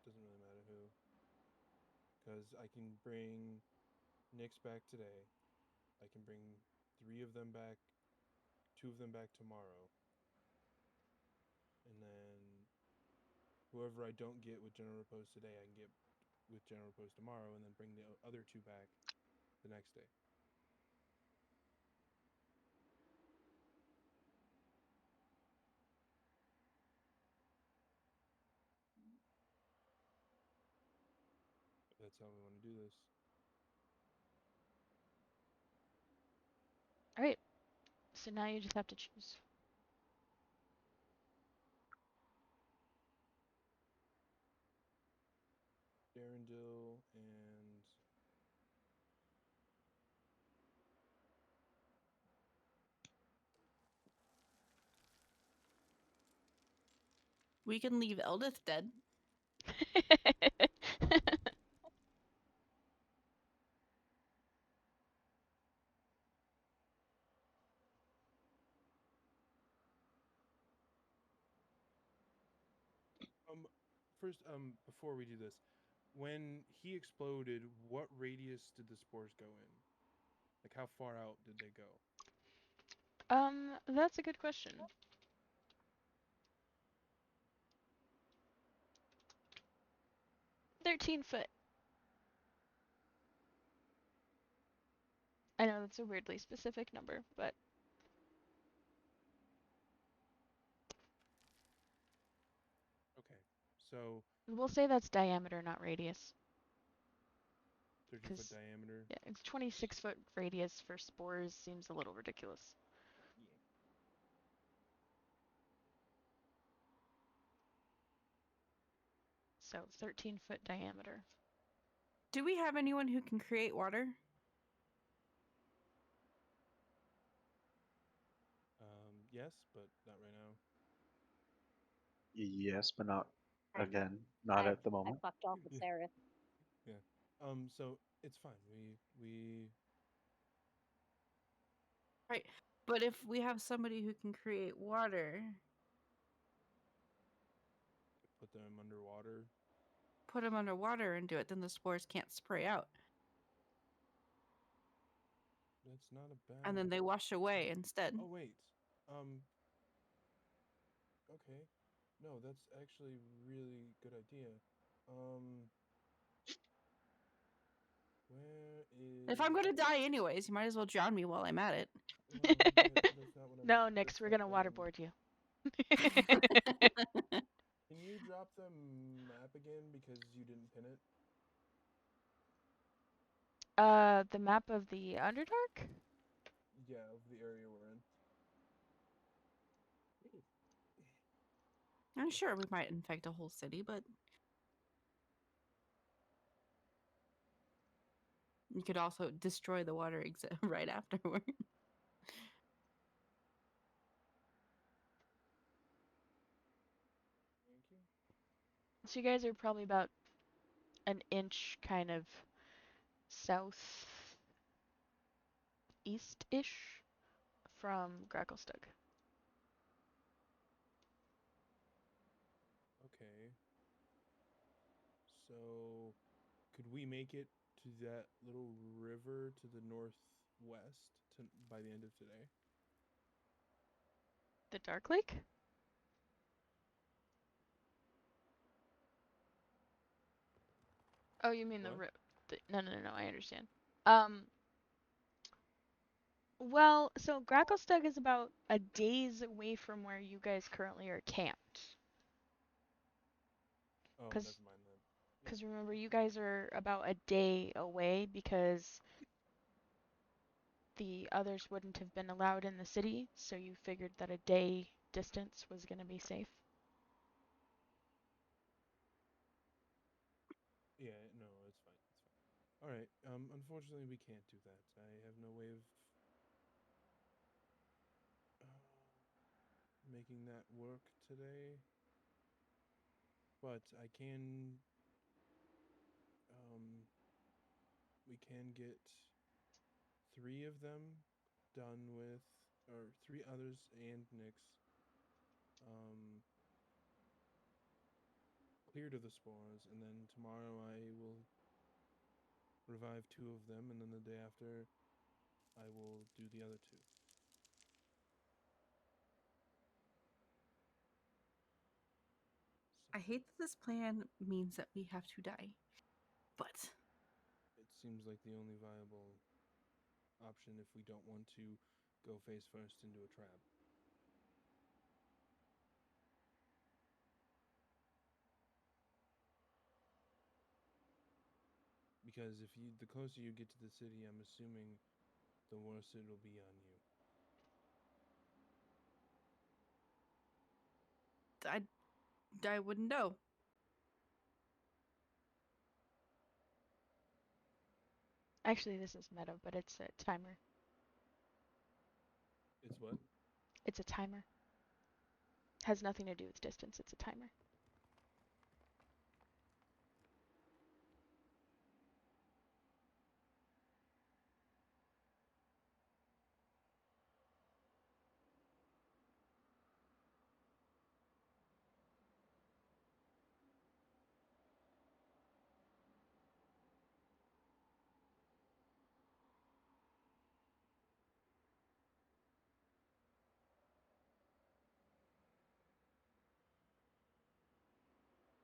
C: Doesn't really matter who, because I can bring Nyx back today. I can bring 3 of them back, 2 of them back tomorrow, and then whoever I don't get with general repose today, I can get with general repose tomorrow, and then bring the other 2 back the next day. That's how we want to do this.
A: All right. So now you just have to choose.
C: Darendil and
B: we can leave Eldest dead.
C: first, before we do this, when he exploded, what radius did the spores go in? Like, how far out did they go?
A: That's a good question. 13 foot. I know that's a weirdly specific number, but
C: Okay, so
A: we'll say that's diameter, not radius.
C: 30-foot
A: 'Cause-
C: diameter.
A: Yeah, it's 26-foot radius for spores seems a little ridiculous.
C: Yeah.
A: So 13-foot diameter.
B: Do we have anyone who can create water?
C: Yes, but not right now.
E: Yes, but not
D: I-
E: again. Not
D: I-
E: at the
D: I
E: moment.
D: fucked off with Sarah.
C: Yeah. So it's fine. We
B: Right. But if we have somebody who can create water,
C: put them underwater.
B: put them underwater and do it, then the spores can't spray out.
C: That's not a bad.
B: And then they wash away instead.
C: Oh wait. Okay. No, that's actually a really good idea. Where is?
B: If I'm going to die anyways, you might as well drown me while I'm at it.
C: Well, that's not what I'm.
A: No, Nix,
C: that's
A: we're
C: not
A: gonna
C: what I'm-
A: waterboard you.
C: Can you drop the map again because you didn't pin it?
A: The map of the Underdark?
C: Yeah, of the area we're in.
B: I'm sure we might infect a whole city, but you could also destroy the water exit right afterward.
C: Thank you.
A: So you guys are probably about an inch kind of south east-ish from Graklstugh.
C: Okay. So, could we make it to that little river to the northwest by the end of today?
A: The Dark Lake? Oh, you mean
C: What?
A: no, I understand. Well, so Graklstugh is about a day's away from where you guys currently are camped.
C: Oh,
A: 'Cause-
C: never mind then.
A: Because remember, you guys are about a day away because the others wouldn't have been allowed in the city, so you figured that a day distance was going to be safe.
C: Yeah, no, it's fine. It's fine. All right. Unfortunately, we can't do that. I have no way of making that work today. But I can. We can get 3 of them done with, or 3 others and Nyx. Cleared of the spores, and then tomorrow I will revive 2 of them, and then the day after I will do the other 2.
B: I hate that this plan means that we have to die. But
C: It seems like the only viable option if we don't want to go face first into a trap. Because the closer you get to the city, I'm assuming the worse it'll be on you.
B: I wouldn't know.
A: Actually, this is meta, but it's a timer.
C: It's what?
A: It's a timer. Has nothing to do with distance, it's a timer.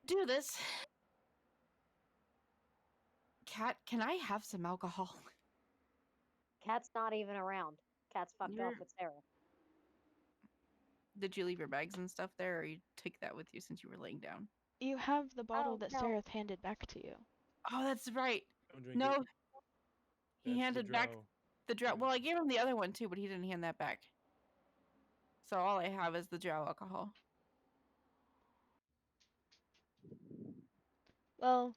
B: Do this. Cat, can I have some alcohol?
D: Cat's not even around. Cat's fucked off
B: You're-
D: with Sarah.
B: Did you leave your bags and stuff there, or you take that with you since you were laying down?
A: You have the bottle
D: Oh,
A: that
D: no.
A: Sarah handed back to you.
B: Oh, that's right.
C: Don't drink
B: No,
C: it.
B: he
C: That's
B: handed back
C: drow.
B: the drow.
C: Yeah.
B: Well, I gave him the other one too, but he didn't hand that back. So all I have is the drow alcohol.
A: Well,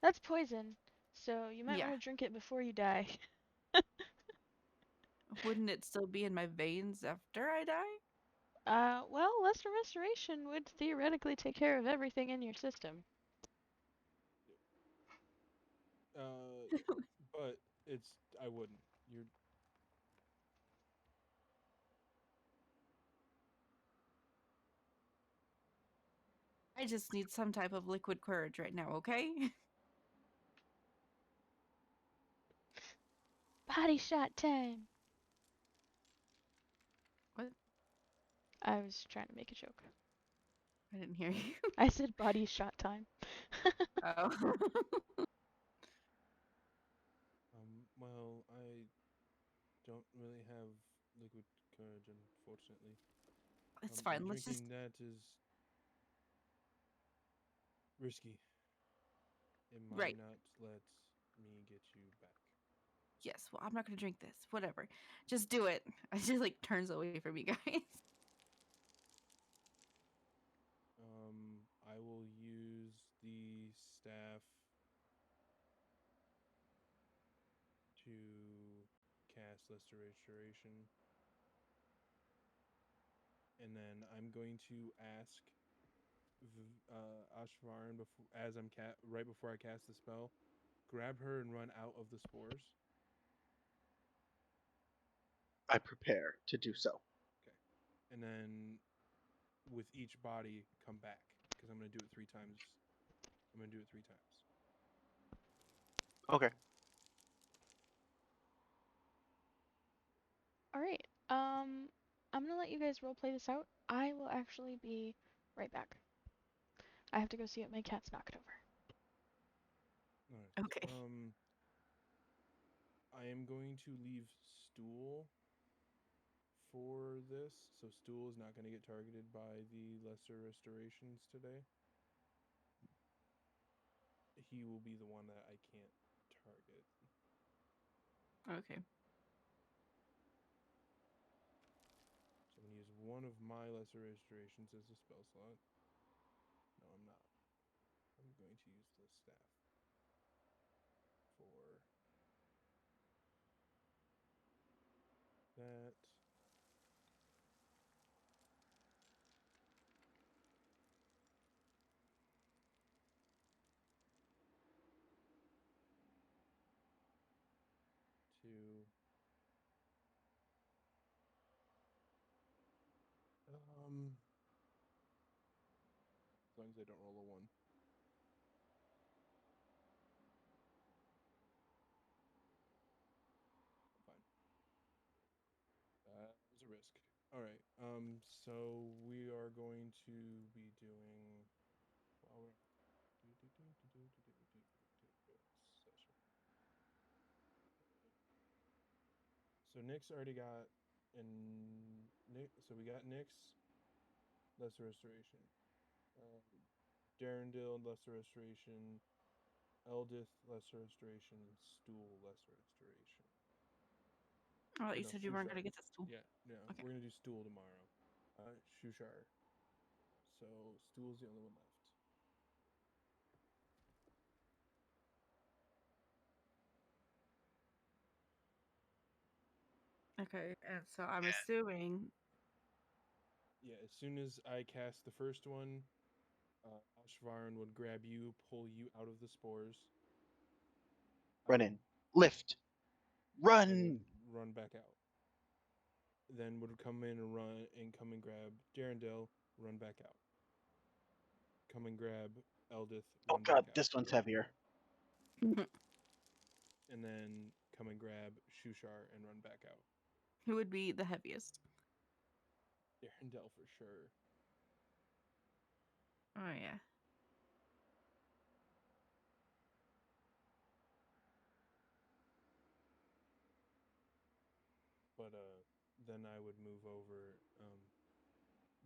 A: that's poison, so you might
B: Yeah.
A: want to drink it before you die.
B: Wouldn't it still be in my veins after I die?
A: Well, Lesser Restoration would theoretically take care of everything in your system.
C: But it's I wouldn't. You're
B: I just need some type of liquid courage right now, okay?
A: Body shot time!
B: What?
A: I was trying to make a joke.
B: I didn't hear you.
A: I said body shot time.
B: Oh.
C: well, I don't really have liquid courage, unfortunately.
B: It's
C: And
B: fine. Let's just.
C: drinking that is risky. It might
B: Right.
C: not let me get you back.
B: Yes, well, I'm not gonna drink this. Whatever. Just do it. I just like turns away from you guys.
C: I will use the staff to cast Lesser Restoration. And then I'm going to ask Ashvaran before, as I'm right before I cast the spell, grab her and run out of the spores.
E: I prepare to do so.
C: Okay, and then with each body, come back because I'm going to do it 3 times. I'm going to do it 3 times.
E: Okay.
A: Alright, I'm gonna let you guys roleplay this out. I will actually be right back. I have to go see what my cat's knocked over.
C: All right.
B: Okay.
C: I am going to leave Stool for this, so Stool is not going to get targeted by the Lesser Restorations today. He will be the one that I can't target.
B: Okay.
C: So I'm going to use one of my Lesser Restorations as a spell slot. No, I'm not. I'm going to use the staff for that. To as long as I don't roll a 1. Fine. That was a risk. All right. So we are going to be doing. While we're session. So Nick's already got, and Nick. So we got Nick's Lesser Restoration. Darendil Lesser Restoration. Eldith Lesser Restoration and Stool Lesser Restoration.
B: Oh,
C: Or
B: you
C: no,
B: said you weren't gonna
C: Shushar.
B: get this tool.
C: Yeah, no,
B: Okay.
C: we're gonna do Stool tomorrow. Shushar. So Stool's the only one left.
B: Okay, and so I'm assuming.
C: Yeah, as soon as I cast the first one, Ashvaran would grab you, pull you out of the spores.
E: Run in. Lift.
C: And
E: Run!
C: would run back out. Then would come in and run and come and grab Darendil, run back out. Come and grab Eldith,
E: Oh
C: run
E: god,
C: back out.
E: this one's heavier.
C: And then come and grab Shushar and run back out.
B: Who would be the heaviest?
C: Darendil for sure.
B: Oh yeah.
C: But then I would move over.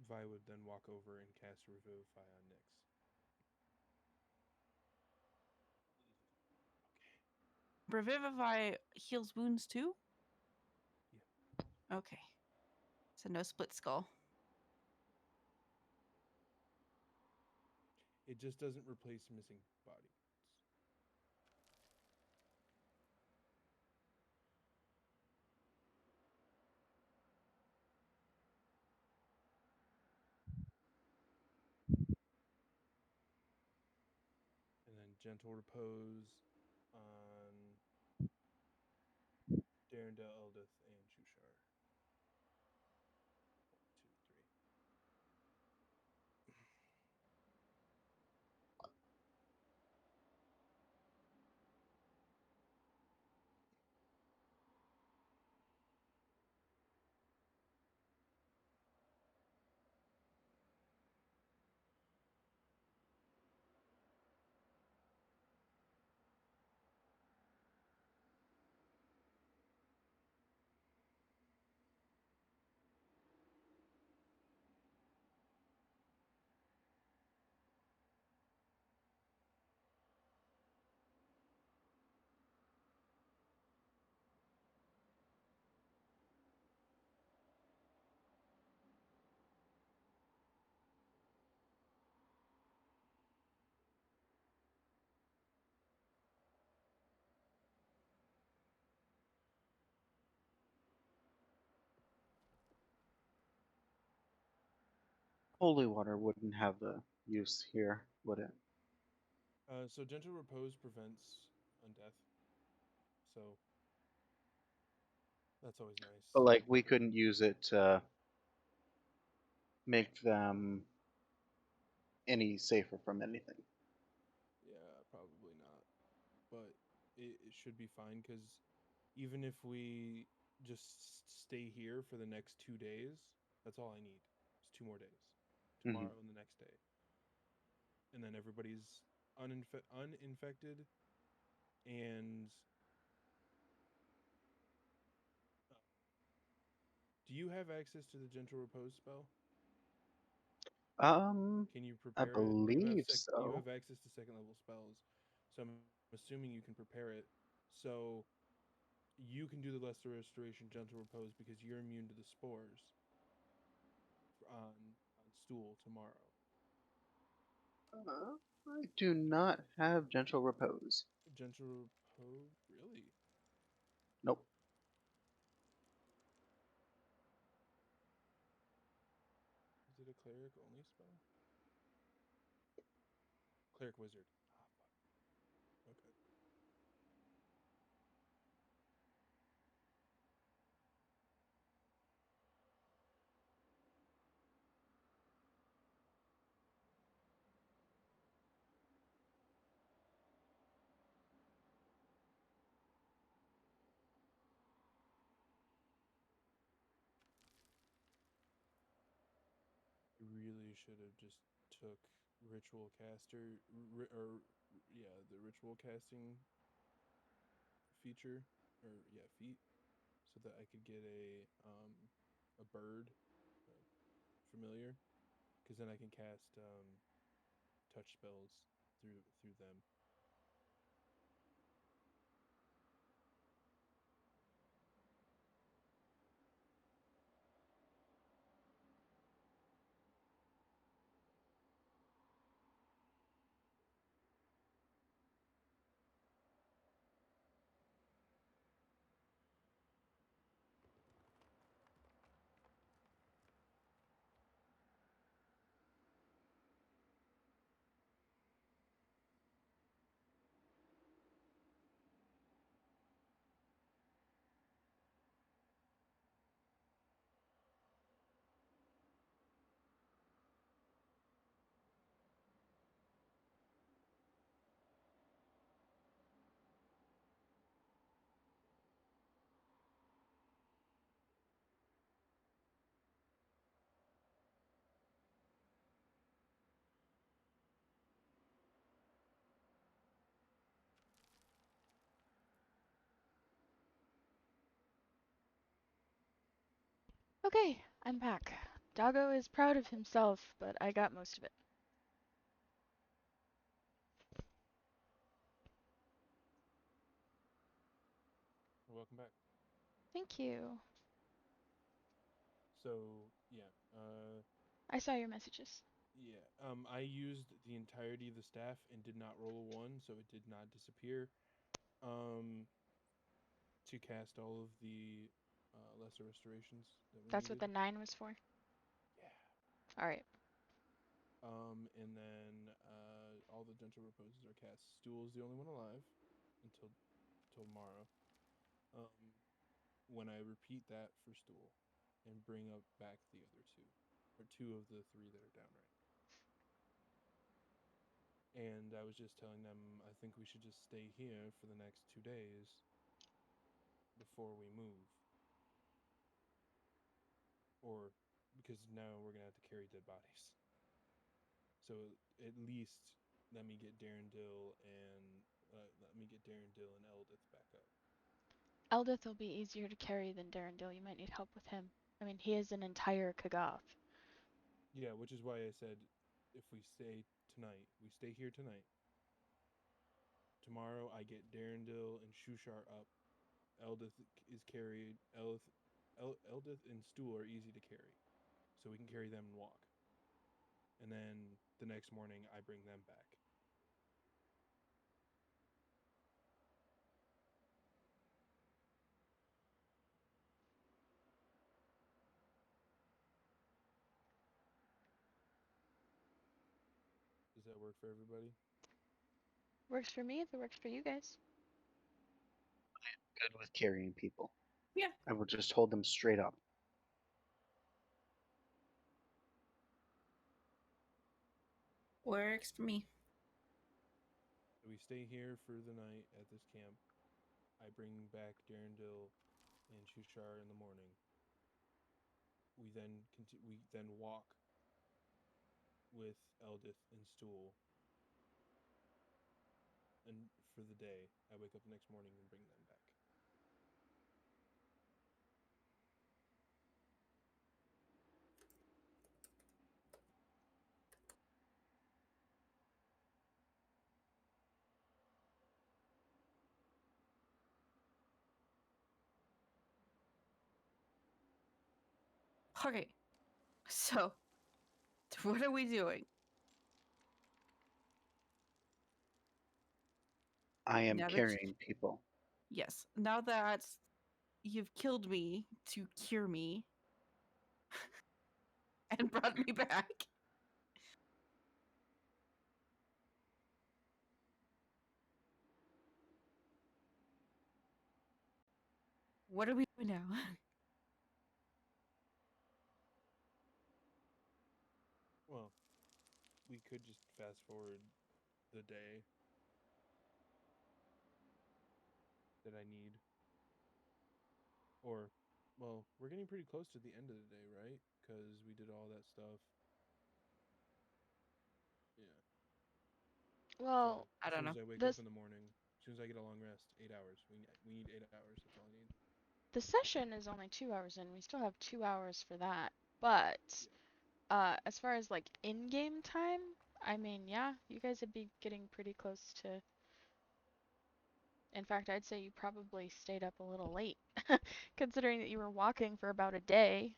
C: Vi would then walk over and cast Revivify on Nyx.
B: Revivify heals wounds too?
C: Yeah.
B: Okay. So no split skull.
C: It just doesn't replace missing body parts. And then gentle repose on Darendel, Eldith, and Shushar. 1, 2, 3.
E: Holy water wouldn't have the use here, would it?
C: So gentle repose prevents undeath. So that's always nice.
E: But like, we couldn't use it to make them any safer from anything.
C: Yeah, probably not. But it should be fine because even if we just stay here for the next 2 days, that's all I need. It's 2 more days. Tomorrow and the next day. And then everybody's uninfected and do you have access to the gentle repose spell? Can you
E: I
C: prepare it?
E: believe
C: You
E: so.
C: have access to second level spells, so I'm assuming you can prepare it. So you can do the lesser restoration gentle repose because you're immune to the spores on stool tomorrow.
E: I do not have gentle repose.
C: Gentle repose, really?
E: Nope.
C: Is it a cleric only spell? Cleric wizard. Ah, fuck. Okay. Really should have just took ritual caster or yeah, the ritual casting feature or yeah, feat so that I could get a bird familiar because then I can cast touch spells through them.
A: Okay, I'm back. Doggo is proud of himself, but I got most of it. Thank you.
C: So yeah,
A: I saw your messages.
C: yeah. I used the entirety of the staff and did not roll a 1, so it did not disappear. To cast all of the lesser restorations that we
A: That's what the
C: needed.
A: 9 was for?
C: Yeah.
A: Alright.
C: And then all the gentle reposes are cast. Stool is the only one alive until tomorrow. When I repeat that for Stool and bring up back the other 2, or 2 of the 3 that are down right now. And I was just telling them I think we should just stay here for the next 2 days before we move. Or because now we're gonna have to carry dead bodies. So at least let me get Darendil and Eldith back up.
A: Eldith will be easier to carry than Darendil. You might need help with him. I mean, he is an entire Kagath.
C: Yeah, which is why I said if we stay here tonight. Tomorrow I get Darendil and Shushar up. Eldith is carried. Eldith and Stool are easy to carry, so we can carry them and walk. And then the next morning I bring them back. Does that work for everybody?
A: Works for me if it works for you guys.
E: Good with carrying people.
B: Yeah.
E: I will just hold them straight up.
B: Works for me.
C: So we stay here for the night at this camp. I bring back Darendil and Shushar in the morning. We then walk with Eldith and Stool, and for the day, I wake up the next morning and bring them back.
B: Okay. So, what are we doing?
E: I am
B: Now that
E: carrying people.
B: yes. Now that you've killed me to cure me and brought me back. What are we doing now?
C: Well, we could just fast forward the day that I need. Or, well, we're getting pretty close to the end of the day, right? Because we did all that stuff. Yeah.
A: Well,
C: So
B: I
C: as
B: don't
C: soon
B: know.
C: as I wake up
A: this
C: in the morning, as soon as I get a long rest, 8 hours. We need 8 hours. That's all I need.
A: the session is only 2 hours in. We still have 2 hours for that. But
C: Yeah.
A: as far as like in-game time, I mean, yeah, you guys would be getting pretty close to. In fact, I'd say you probably stayed up a little late, considering that you were walking for about a day.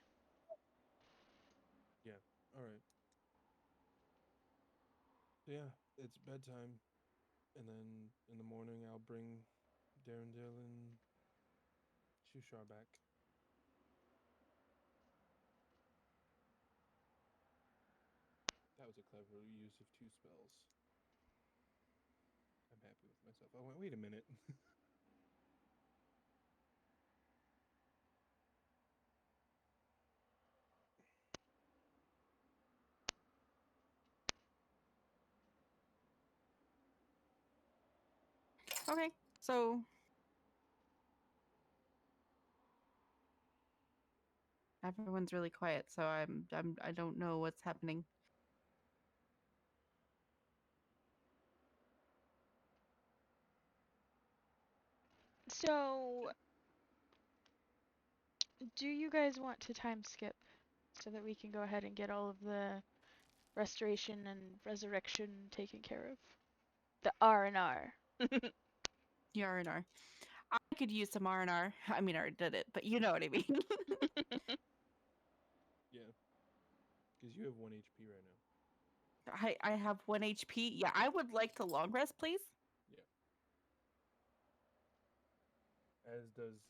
C: Yeah. All right. So yeah, it's bedtime, and then in the morning I'll bring Darendil and Shushar back. That was a clever use of 2 spells. I'm happy with myself. Oh, wait a minute.
B: Okay. So everyone's really quiet, so I don't know what's happening.
A: So, do you guys want to time skip so that we can go ahead and get all of the restoration and resurrection taken care of? The R&R.
B: The R&R. I could use some R&R. I mean, I already did it, but you know what I mean.
C: Yeah. Because you have 1 HP right now.
B: I have 1 HP. Yeah, I would like to long rest, please.
C: Yeah. As does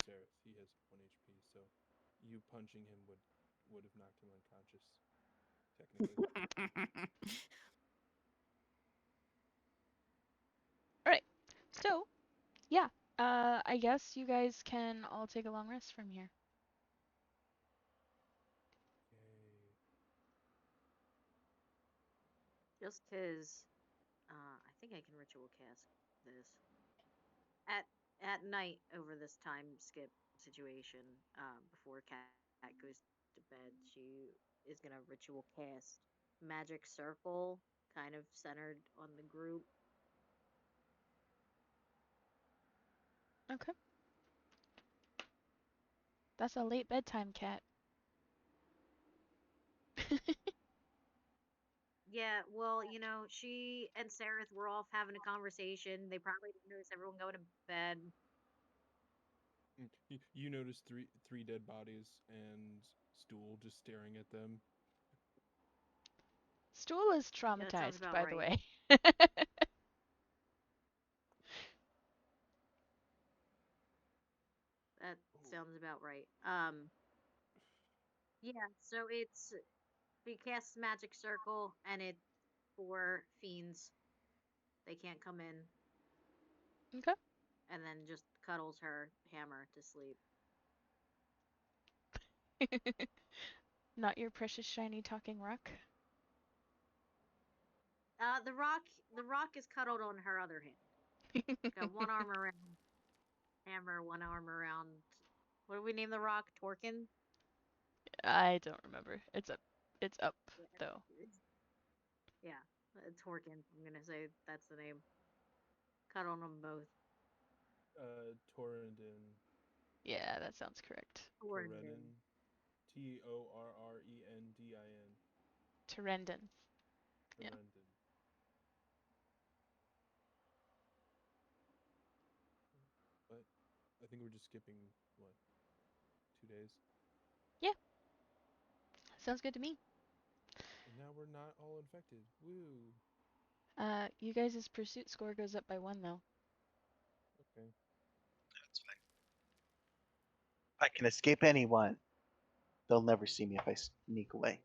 C: Seraph. He has 1 HP, so you punching him would have knocked him unconscious, technically.
A: All right. So, yeah. I guess you guys can all take a long rest from here.
C: Yay.
D: Just because I think I can ritual cast this at night over this time skip situation. Before Cat goes to bed, she is gonna ritual cast magic circle, kind of centered on the group.
A: Okay. That's a late bedtime, cat.
D: Yeah, well, she and Sarith were off having a conversation. They probably didn't notice everyone going to bed.
C: You notice three dead bodies and Stool just staring at them.
A: Stool is
D: Yeah, that sounds
A: traumatized,
D: about
A: by the
D: right.
A: way.
D: That sounds about right. Yeah, so she casts magic circle and it's for fiends. They can't come in,
A: Okay.
D: and then just cuddles her hammer to sleep.
A: Not your precious shiny talking rock.
D: The rock is cuddled on her other hand. Got one arm around hammer, one arm around. What do we name the rock? Torkin.
A: I don't remember. It's up
D: Yeah,
A: though.
D: yeah, Torkin. I'm gonna say that's the name. Cuddle them both.
C: Torrendin.
A: Yeah, that sounds correct.
C: Torrenin. Torrendin.
A: Terendon. Yeah.
C: Torrendin. But I think we're just skipping, what, 2 days?
A: Yeah. Sounds good to me.
C: And now we're not all infected. Woo!
A: You guys' pursuit score goes up by 1 though.
C: Okay.
E: That's fine. I can escape anyone. They'll never see me if I sneak away.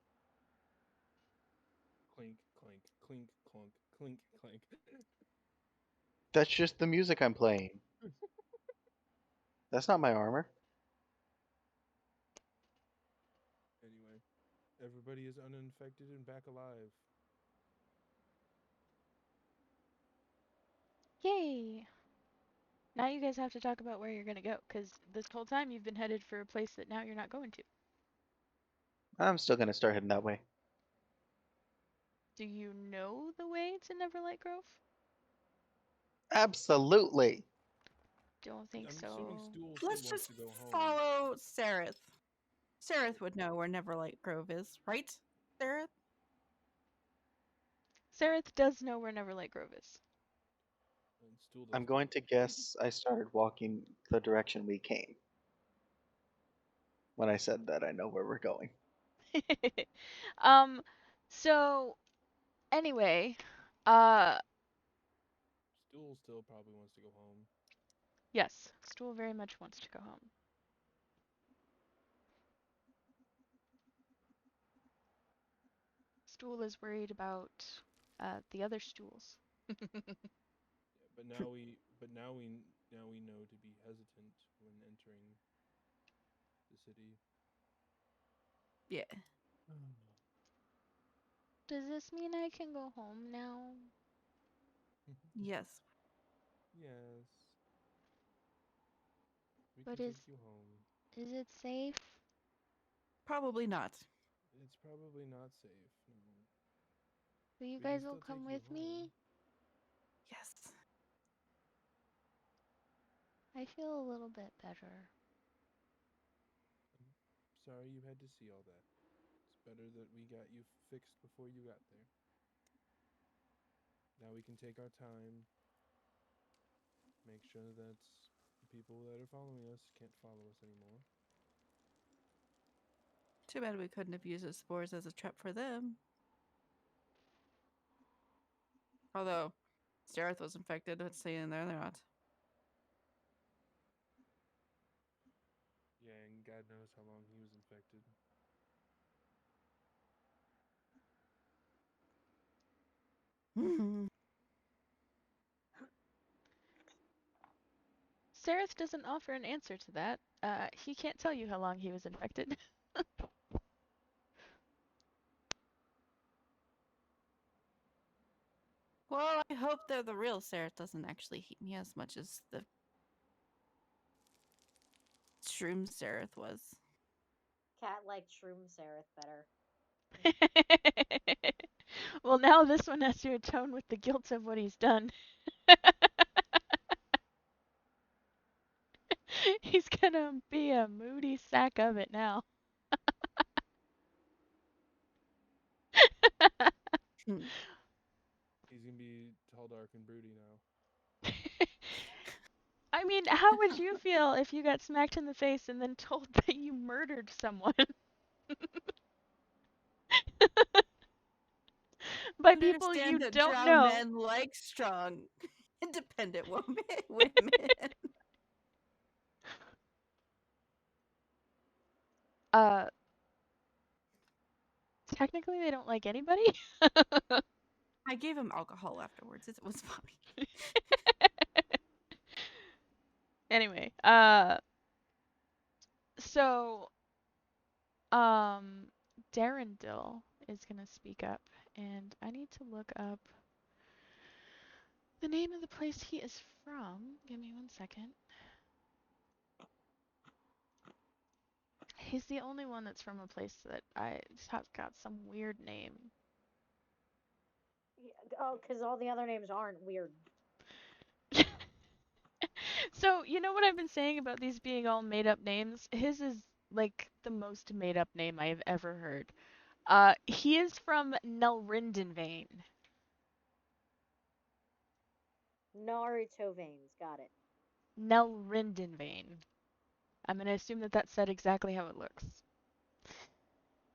C: Clink, clank, clink, clunk, clink, clank.
E: That's just the music I'm playing. That's not my armor.
C: Anyway, everybody is uninfected and back alive.
A: Yay! Now you guys have to talk about where you're gonna go, because this whole time you've been headed for a place that now you're not going to.
E: I'm still gonna start heading that way.
A: Do you know the way to Neverlight Grove?
E: Absolutely.
A: Don't think
C: I'm assuming
A: so.
C: Stool
B: Let's
C: wants
B: just
C: to go home.
B: follow Sarith. Sarith would know where Neverlight Grove is, right? Sarith?
A: Sarith does know where Neverlight Grove is.
C: And Stool
E: I'm
C: doesn't.
E: going to guess I started walking the direction we came. When I said that, I know where we're going.
A: um, so anyway, uh,
C: Stool still probably wants to go home.
A: yes, Stool very much wants to go home. Stool is worried about the other stools.
C: Yeah, but now we know to be hesitant when entering the city.
B: Yeah.
A: Does this mean I can go home now?
B: Yes.
C: Yes. We
A: But
C: can take you home.
A: is it safe?
B: Probably not.
C: It's probably not safe. No.
A: Will you
C: We can
A: guys all
C: still
A: come
C: take you
A: with me?
C: home.
B: Yes.
A: I feel a little bit better.
C: I'm sorry you had to see all that. It's better that we got you fixed before you got there. Now we can take our time. make sure that the people that are following us can't follow us anymore.
B: Too bad we couldn't have used the spores as a trap for them. Although, Stareth was infected. Let's stay in there. They're not.
C: Yeah, and God knows how long he was infected.
A: Sereth doesn't offer an answer to that. He can't tell you how long he was infected.
B: Well, I hope they're the real Sarah doesn't actually hate me as much as the shroom Sareth was.
D: Cat liked Shroom Sereth better.
A: Well, now this one has to atone with the guilt of what he's done. He's gonna be a moody sack of it now.
C: He's gonna be tall, dark, and broody now.
A: I mean, how would you feel if you got smacked in the face and then told that you murdered someone? By people
B: Understand
A: you
B: that
A: don't
B: drow
A: know.
B: men like strong, independent women.
A: Uh, Technically they don't like anybody.
B: I gave him alcohol afterwards. It was fine.
A: Anyway, so, Darendil is gonna speak up, and I need to look up the name of the place he is from. Give me 1 second. He's the only one that's from a place that I have got some weird name.
D: Oh, because all the other names aren't weird.
A: So, you know what I've been saying about these being all made up names? His is like the most made up name I have ever heard. He is from Nelrindenvane.
D: Naruto veins, got it.
A: Nelrindenvane. I'm gonna assume that that said exactly how it looks.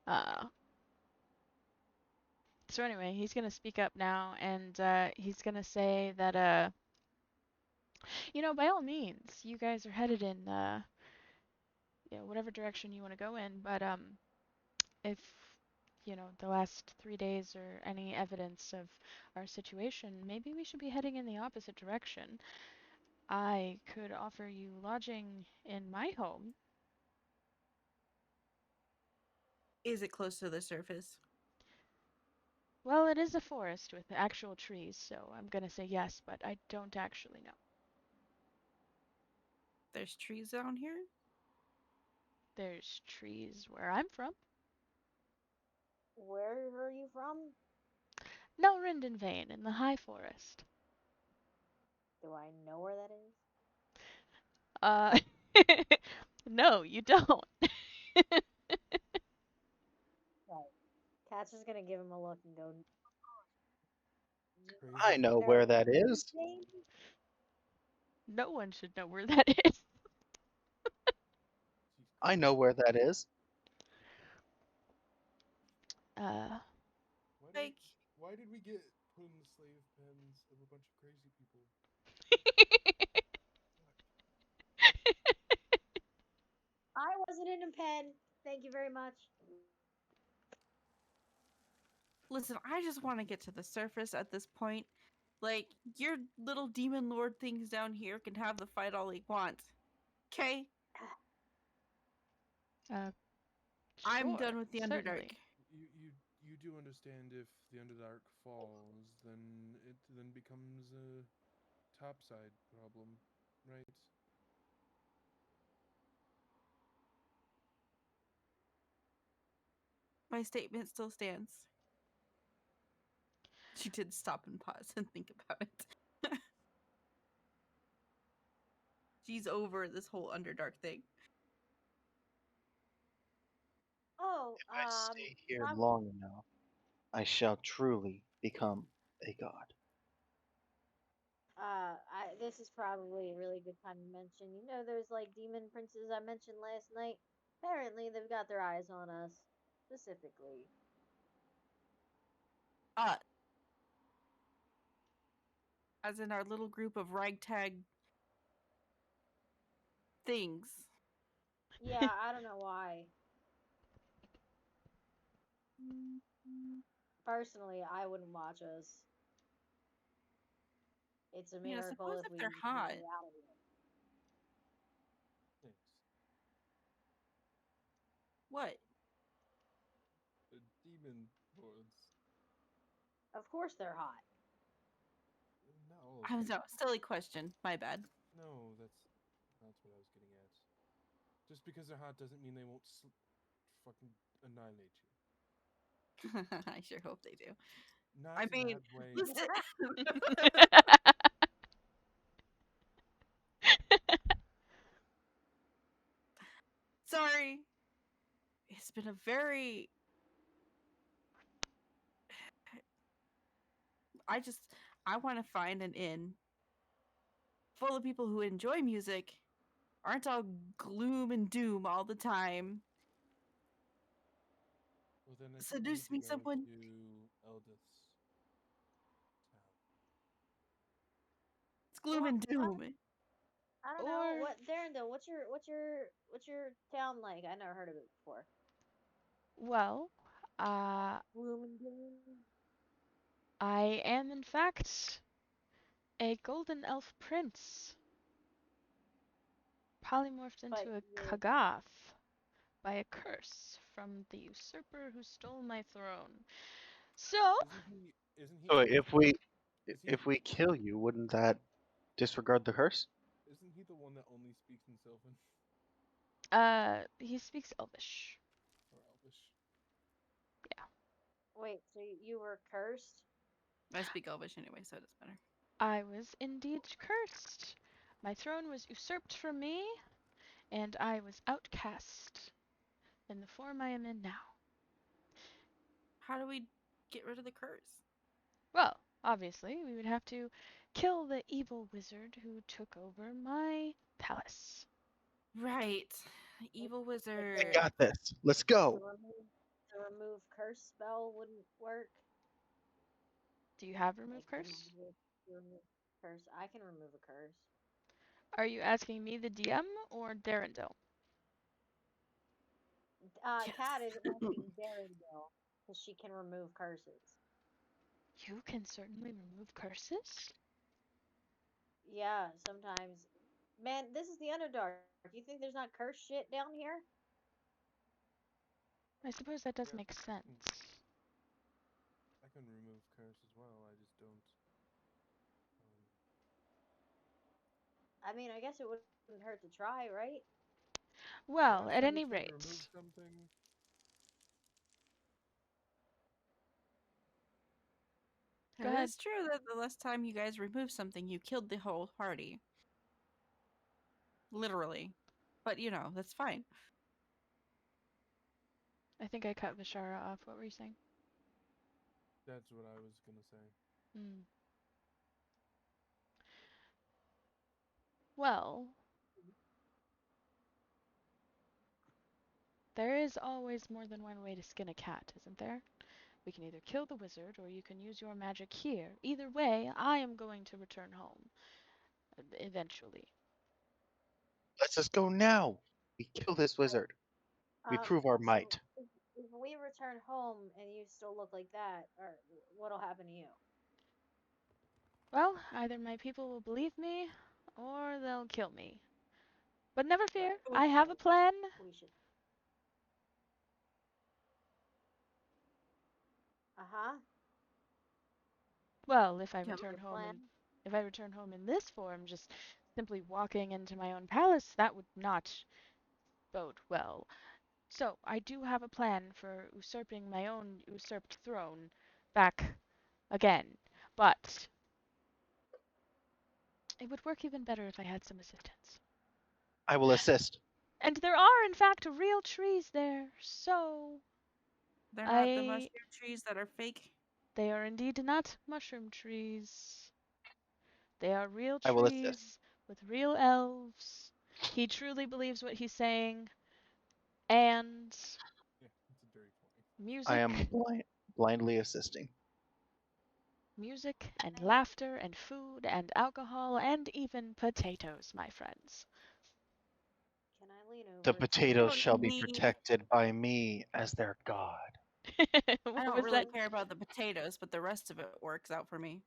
A: Uh, so anyway, he's gonna speak up now, and he's gonna say that by all means, you guys are headed in whatever direction you want to go in, but if the last 3 days or any evidence of our situation, maybe we should be heading in the opposite direction. I could offer you lodging in my home.
B: Is it close to the surface?
A: Well, it is a forest with actual trees, so I'm gonna say yes, but I don't actually know.
B: There's trees down here?
A: There's trees where I'm from.
D: Where are you from?
A: Nelrindenvane in the high forest.
D: Do I know where that is?
A: Uh, no, you don't.
D: Right. Cat's just gonna give him a look and go.
C: Crazy.
E: I know
D: "There
E: where
D: are
E: that is.
D: names?"
A: No one should know where that is.
E: I know where that is.
A: Uh,
C: Why did,
B: Like,
C: why did we get put in the slave pens of a bunch of crazy people?
D: I wasn't in a pen. Thank you very much.
B: listen, I just want to get to the surface at this point. Like, your little demon lord things down here can have the fight all they want. Okay? I'm
A: Sure,
B: done with the Underdark.
A: certainly.
C: You do understand if the Underdark falls, then it then becomes a topside problem, right?
B: My statement still stands. She did stop and pause and think about it. She's over this whole Underdark thing.
D: Oh,
E: If I stay here
D: I'm-
E: long enough, I shall truly become a god.
D: This is probably a really good time to mention. You know those like demon princes I mentioned last night? Apparently, they've got their eyes on us specifically.
B: As in our little group of ragtag things.
D: Yeah, I don't know why. Personally, I wouldn't watch us. It's a
B: Yeah,
D: miracle
B: suppose
D: if
B: if
D: we
B: they're
D: make
B: hot.
D: it out of here.
C: Thanks.
B: What?
C: The demon lords.
D: Of course, they're hot.
C: Not all of
B: I was
C: them.
B: silly question. My bad.
C: No, that's what I was getting at. Just because they're hot doesn't mean they won't fucking annihilate you.
B: I sure hope they do.
C: Not
B: I
C: in
B: mean,
C: that way.
B: listen. Sorry. It's been a very. I want to find an inn full of people who enjoy music, aren't all gloom and doom all the time.
C: Well, then I think you need
B: Seduce
C: to
B: me,
C: go
B: someone.
C: to Eldith's town.
B: It's gloom and doom.
D: I don't know
A: Or,
D: what Darrendale. What's your town like? I never heard of it before.
A: well, uh,
D: Gloom and doom.
A: I am in fact a golden elf prince, polymorphed
D: But
A: into a
D: you're
A: Kagath by a curse from the usurper who stole my throne. So,
C: Isn't he? Isn't he?
E: So
C: the
E: if
C: one-
E: we
C: Is he?
E: if we kill you, wouldn't that disregard the curse?
C: Isn't he the one that only speaks in Sylvan
A: he speaks Elvish.
C: or Elvish?
D: wait. So you were cursed?
B: I speak Elvish anyway, so it doesn't matter.
A: I was indeed cursed. My throne was usurped from me, and I was outcast in the form I am in now.
B: How do we get rid of the curse?
A: Well, obviously, we would have to kill the evil wizard who took over my palace.
B: Right. Evil
D: Like
B: wizard.
E: I got this. Let's
D: the
E: go.
D: remove curse spell wouldn't work.
A: Do you have
D: Like
A: remove curse?
D: remove curse. I can remove a curse.
A: Are you asking me, the DM, or Darendel?
D: Kat is
B: Yes.
D: asking Darrendale because she can remove curses.
A: You can certainly remove curses.
D: Yeah, sometimes. Man, this is the Underdark. You think there's not curse shit down here?
A: I suppose that does
C: Yeah,
A: make sense.
C: I can remove curse as well. I just don't.
D: I mean, I guess it wouldn't hurt to try, right?
A: Well,
C: Last
A: at
C: time we
A: any
C: tried to remove
A: rate,
C: something,
A: go
B: It
A: ahead.
B: is true that the last time you guys removed something, you killed the whole party. Literally. But that's fine.
A: I think I cut Vishara off. What were you saying?
C: that's what I was gonna say.
A: Hmm. Well, there is always more than one way to skin a cat, isn't there? We can either kill the wizard, or you can use your magic here. Either way, I am going to return home. Eventually.
E: Let's just go now. We kill this wizard. We prove our
D: So
E: might.
D: if we return home and you still look like that, or what'll happen to you?
A: Well, either my people will believe me, or they'll kill me. But never fear,
D: Right.
A: I have a
D: So
A: plan.
D: we should. Uh-huh.
A: Well, if I
B: Yep.
A: return
D: Your
A: home
D: plan.
A: in if I return home in this form, just simply walking into my own palace, that would not bode well. So, I do have a plan for usurping my own usurped throne back again. But it would work even better if I had some assistance.
E: I will assist.
A: And there are, in fact, real trees there, so
B: They're not the
A: I.
B: mushroom trees that are fake.
A: They are indeed not mushroom trees. They are real
E: I will assist.
A: trees with real elves. He truly believes what he's saying. And
C: Yeah, it's a dirty 20.
A: music,
E: I am blindly assisting.
A: music and laughter and food and alcohol and even potatoes, my friends.
D: Can I lean over?
E: The
D: to
E: potatoes
B: don't
E: shall be
B: need-
E: protected by me as their god.
B: I
A: What
B: don't
A: was
B: really
A: that?
B: care about the potatoes, but the rest of it works out for me.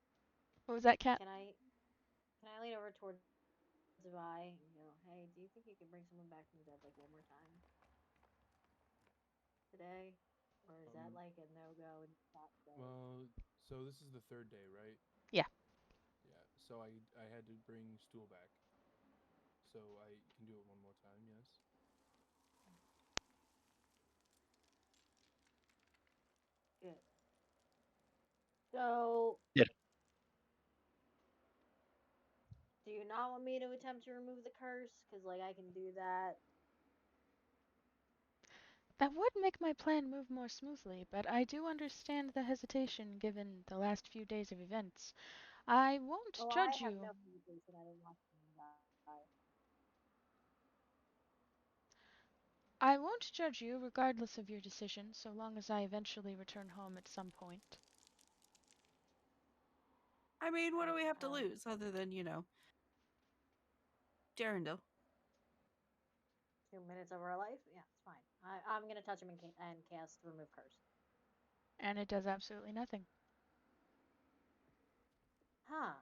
A: What was that, Cat?
D: Can I lean over towards Vi and go, hey, do you think you can bring someone back from the dead like one more time today? Or is that like a no-go and not say?
C: Well, so this is the third day, right?
A: Yeah.
C: Yeah. So I had to bring stool back. So I can do it one more time. Yes.
D: Good. So,
E: Yeah.
D: do you not want me to attempt to remove the curse? Because, like, I can do that.
A: That would make my plan move more smoothly, but I do understand the hesitation given the last few days of events. I won't
D: Oh, I
A: judge
D: have
A: you.
D: no hesitation. I didn't want to die.
A: I won't judge you regardless of your decision, so long as I eventually return home at some point.
B: I mean, what do we have to
D: Um,
B: lose other than, Jarendil?
D: 2 minutes of our life? Yeah, it's fine. I'm gonna touch him and cast remove curse.
A: And it does absolutely nothing.
D: Huh.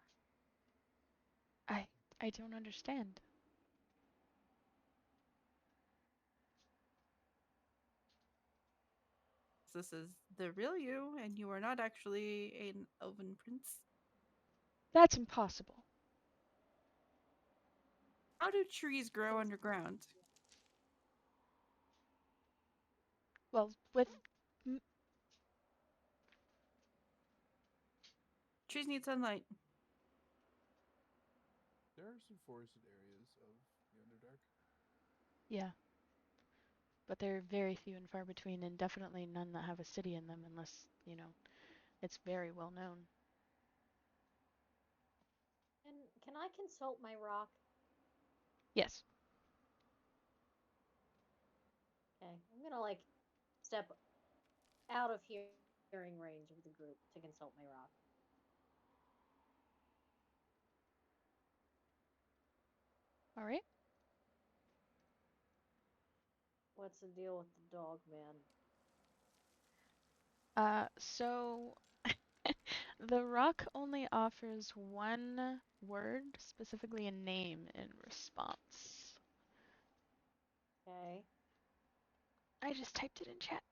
A: I don't understand.
B: This is the real you, and you are not actually an elven prince.
A: That's impossible.
B: How do trees grow underground?
A: Well, with
B: Trees need sunlight.
C: There are some forested areas of the Underdark.
A: yeah, but they're very few and far between, and definitely none that have a city in them unless, it's very well known.
D: And can I consult my rock?
A: Yes.
D: Okay, I'm gonna like step out of hearing range of the group to consult my rock.
A: All right.
D: What's the deal with the dog, man?
A: So the rock only offers one word, specifically a name, in response.
D: Okay.
A: I just typed it in chat.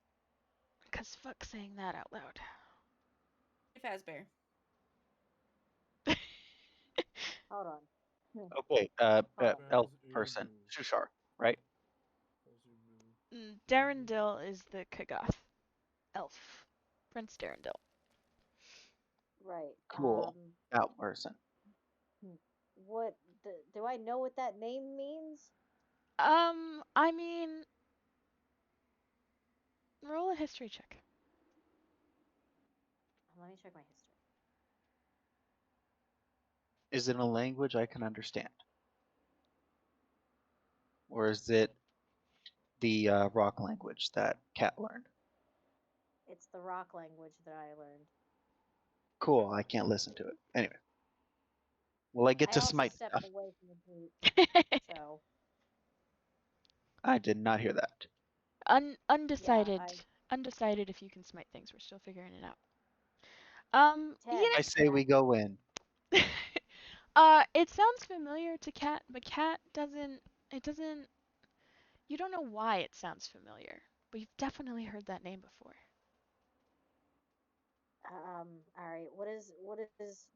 A: Because fuck saying that out loud.
B: Fazbear.
D: Hold on.
E: Okay,
D: Oh.
E: elf person, Shushar, right?
A: Darendil is the Kagath elf. Prince Darendil.
D: Right.
E: Cool. That person.
D: What do I know what that name means?
A: I mean, roll a history check.
D: Let me check my history.
E: Is it a language I can understand? Or is it the rock language that Cat learned?
D: It's the rock language that I learned.
E: Cool, I can't listen to it. Anyway. Will I get to
D: also
E: smite
D: stepped
E: stuff?
D: away from the group, so
E: I did not hear that.
A: Undecided.
D: Yeah,
A: Undecided if you can smite things. We're still figuring it out.
D: 10.
E: I say we go in.
A: It sounds familiar to Cat, but Cat doesn't. It doesn't. You don't know why it sounds familiar, but you've definitely heard that name before.
D: All right. What is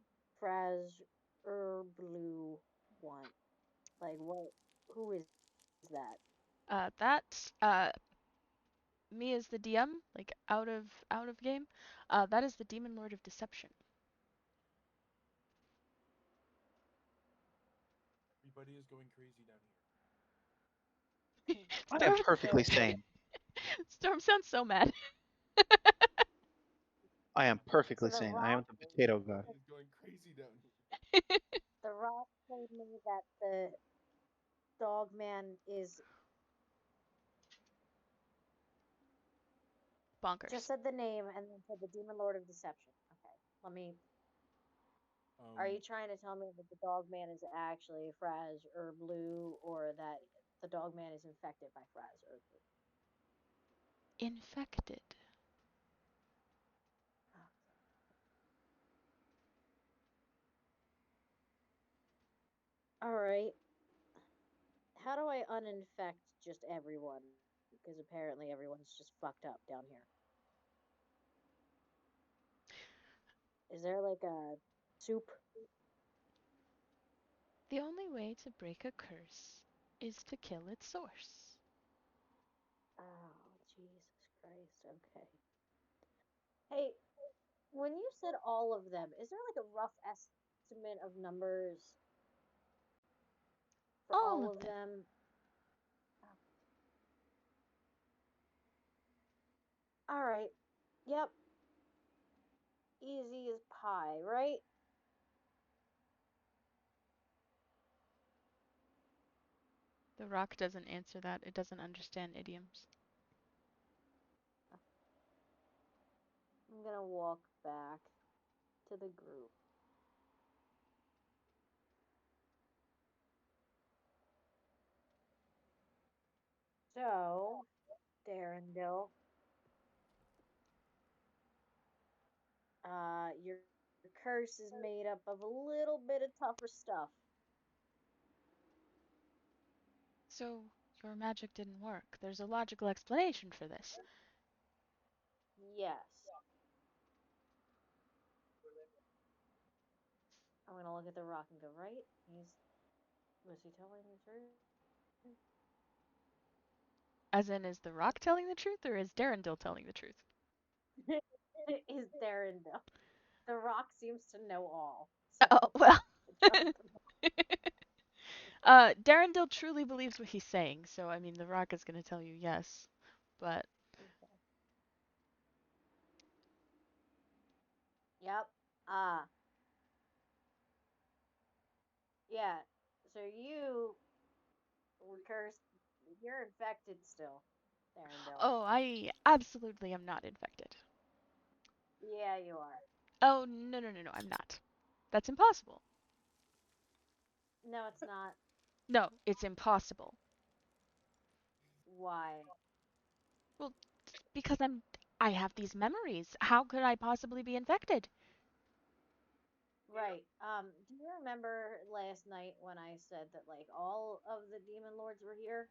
D: Fraz Blue want? Like what? Who is that?
A: That's me as the DM, like out of game. That is the Demon Lord of Deception.
C: Everybody is going crazy down here.
E: I am
A: Storm.
E: perfectly sane.
A: Storm sounds so mad.
E: I am perfectly
D: So the
E: sane. I am
D: rock.
E: the potato god.
C: Everybody is going crazy down here.
D: The Rock told me that the dog man is
A: Bonkers.
D: just said the name and then said the Demon Lord of Deception. Okay, let me. Are you
C: Um,
D: trying to tell me that the dog man is actually Fraz or Blue, or that the dog man is infected by Fraz or Blue?
A: Infected.
D: All right. How do I uninfect just everyone? Because apparently everyone's just fucked up down here. Is there like a soup?
A: The only way to break a curse is to kill its source.
D: Oh, Jesus Christ. Okay. Hey, when you said all of them, is there like a rough estimate of numbers for
A: All
D: all
A: of
D: of
A: them.
D: them? All right. Yep. Easy as pie, right?
A: The rock doesn't answer that. It doesn't understand idioms.
D: I'm gonna walk back to the group. So, Darendil, your curse is made up of a little bit of tougher stuff.
A: So, your magic didn't work. There's a logical explanation for this.
D: Yes. I'm gonna look at the rock and go, right? Was he telling the truth?
A: As in, is the rock telling the truth or is Darendil telling the truth?
D: Is Darendil. The rock seems to know all.
A: Oh,
D: So,
A: well.
D: trust him.
A: Darendil truly believes what he's saying, so I mean, the rock is going to tell you yes. But
D: Okay. Yep. Ah. Yeah. So you were cursed. You're infected still, Darendil.
A: oh, I absolutely am not infected.
D: Yeah, you are.
A: Oh, no, no, no, no, I'm not. That's impossible.
D: No, it's not.
A: No, it's impossible.
D: Why?
A: Well, because I have these memories. How could I possibly be infected?
D: Right. Do you remember last night when I said that like all of the demon lords were here?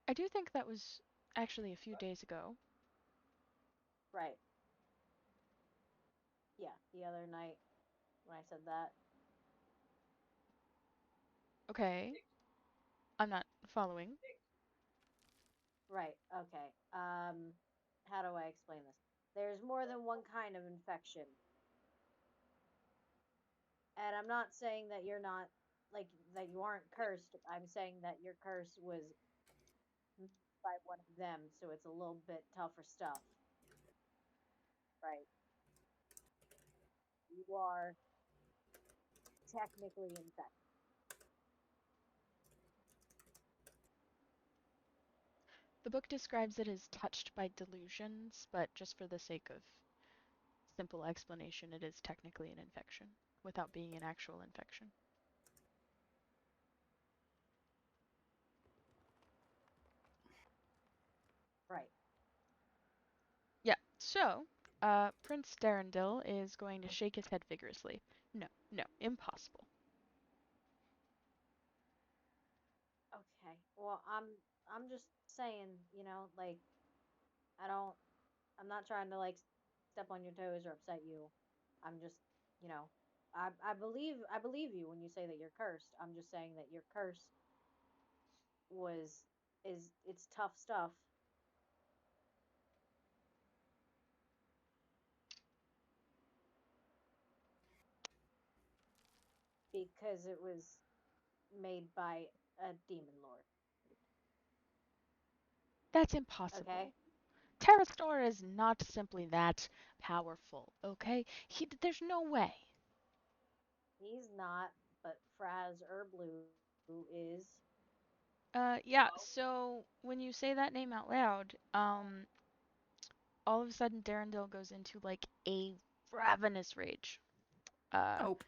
A: I do think that was actually a few days ago.
D: Right. Yeah, the other night when I said that.
A: Okay, I'm not following.
D: Right. Okay. How do I explain this? There's more than one kind of infection. And I'm not saying that you're not like that you aren't cursed. I'm saying that your curse was made by one of them, so it's a little bit tougher stuff. Right. You are technically infected.
A: The book describes it as touched by delusions, but just for the sake of simple explanation, it is technically an infection without being an actual infection.
D: Right.
A: Yeah, so, Prince Darendil is going to shake his head vigorously. No, no, impossible.
D: Okay. Well, I'm just saying, like I don't I'm not trying to like step on your toes or upset you. I'm just, you know, I believe you when you say that you're cursed. I'm just saying that your curse was is it's tough stuff because it was made by a demon lord.
A: That's
D: Okay?
A: impossible. Terrastor is not simply that powerful, okay? There's no way.
D: He's not, but Fraz Blue is.
A: Yeah, so when you say that name out loud, all of a sudden Darendil goes into like a ravenous rage. Uh,
B: Nope.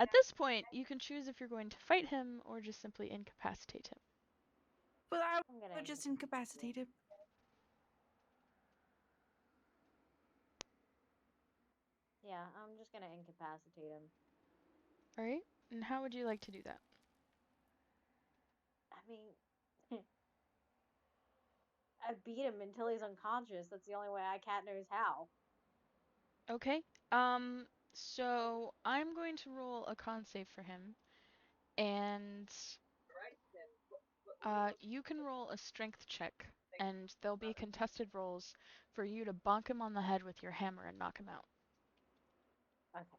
A: at this point, you can choose if you're going to fight him or just simply incapacitate him.
B: But I
D: I'm gonna
B: would just incapacitate him.
D: Yeah, I'm just gonna incapacitate him.
A: Alright? And how would you like to do that?
D: I mean, I beat him until he's unconscious. That's the only way cat knows how.
A: Okay. So I'm going to roll a con save for him, and you can roll a strength check, and there'll be contested rolls for you to bonk him on the head with your hammer and knock him out.
D: Okay.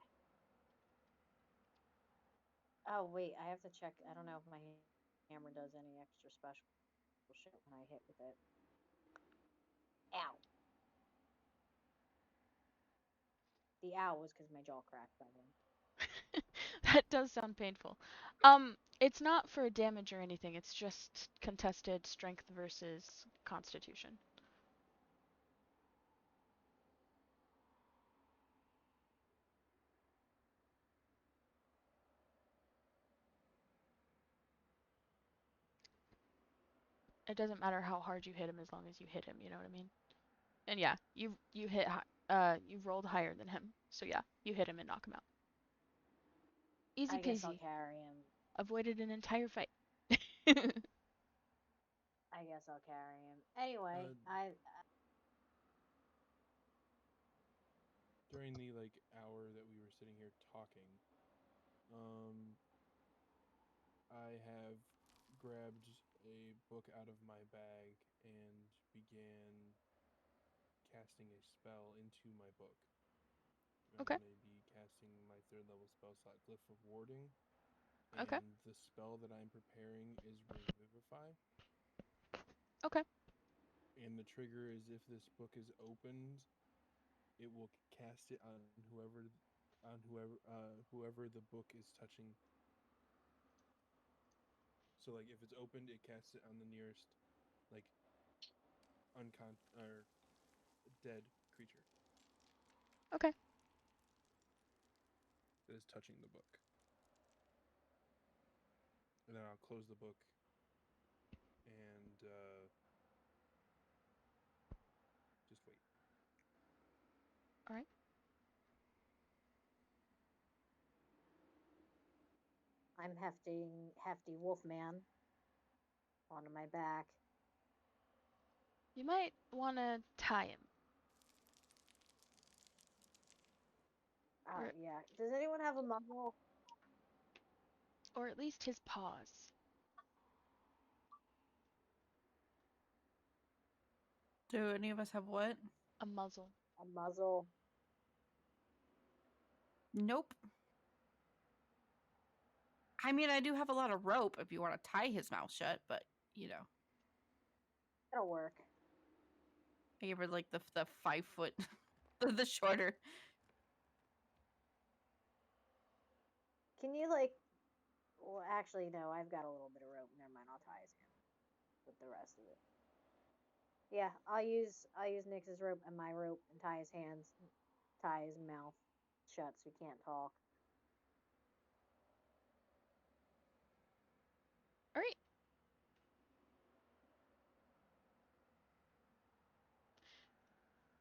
D: Oh wait, I have to check. I don't know if my hammer does any extra special shit when I hit with it. Ow. The ow was because my jaw cracked by then.
A: That does sound painful. It's not for damage or anything, it's just contested strength versus constitution. It doesn't matter how hard you hit him as long as you hit him, you know what I mean? And yeah, you you rolled higher than him. So yeah, you hit him and knock him out. Easy
D: I guess I'll
A: peasy.
D: carry him.
A: Avoided an entire fight.
D: I guess I'll carry him. Anyway,
C: During the like hour that we were sitting here talking, I have grabbed a book out of my bag and began casting a spell into my book. I'm
A: Okay.
C: going to be casting my 3rd level spell slot, Glyph of Warding,
A: Okay.
C: and the spell that I'm preparing is Revivify.
A: Okay.
C: And the trigger is if this book is opened, it will cast it on whoever the book is touching. So like if it's opened, it casts it on the nearest like or dead creature
A: Okay.
C: that is touching the book. And then I'll close the book and just wait.
A: All right.
D: I'm hefty wolfman onto my back.
A: You might want to tie him. Or,
D: Yeah. Does anyone have a muzzle?
A: or at least his paws.
B: Do any of us have what?
A: A muzzle.
D: A muzzle.
B: Nope. I mean, I do have a lot of rope if you want to tie his mouth shut, but you know,
D: That'll work.
B: I gave her like the 5 foot, the shorter.
D: Can you like? Well, actually, no. I've got a little bit of rope. Never mind. I'll tie his hands with the rest of it. Yeah, I'll use Nyx's rope and my rope and tie his hands, tie his mouth shut so he can't talk.
A: All right.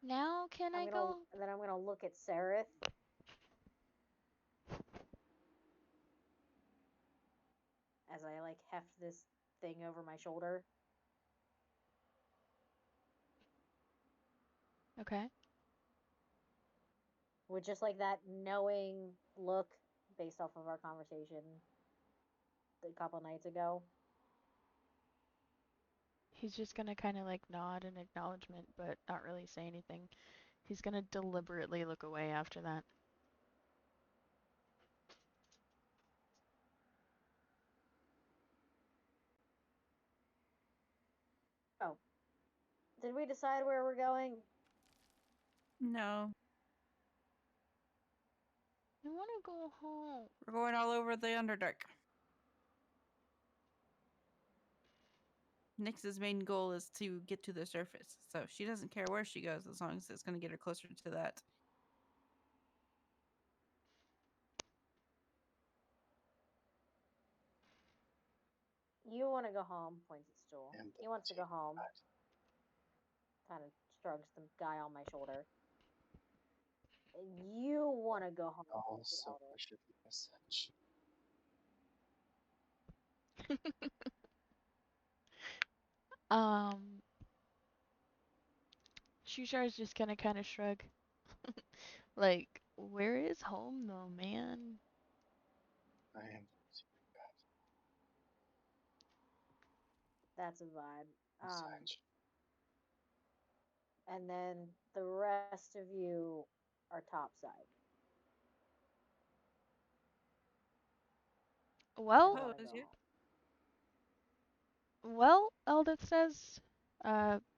A: Now can I go?
D: Then I'm gonna look at Sereth. As I like heft this thing over my shoulder.
A: Okay.
D: With just like that knowing look based off of our conversation a couple nights ago.
A: He's just gonna kind of like nod in acknowledgement, but not really say anything. He's gonna deliberately look away after that.
D: Oh. Did we decide where we're going?
B: No,
A: I want to go home.
B: we're going all over the Underdark. Nyx's main goal is to get to the surface, so she doesn't care where she goes as long as it's going to get her closer to that.
D: You want to go home, points at Stool.
E: And
D: He wants to go home.
E: that.
D: Kind of shrugs the guy on my shoulder. You want to go home. points at
E: Also,
D: Eldith.
E: I should be message.
A: Shushar's just gonna kind of shrug. Like, where is home though, man?
E: I am
D: That's a vibe.
E: message.
D: And then the rest of you are topside.
A: Well,
D: Wanna
B: Suppose,
D: go
B: yeah.
D: home.
A: well, Eldith says,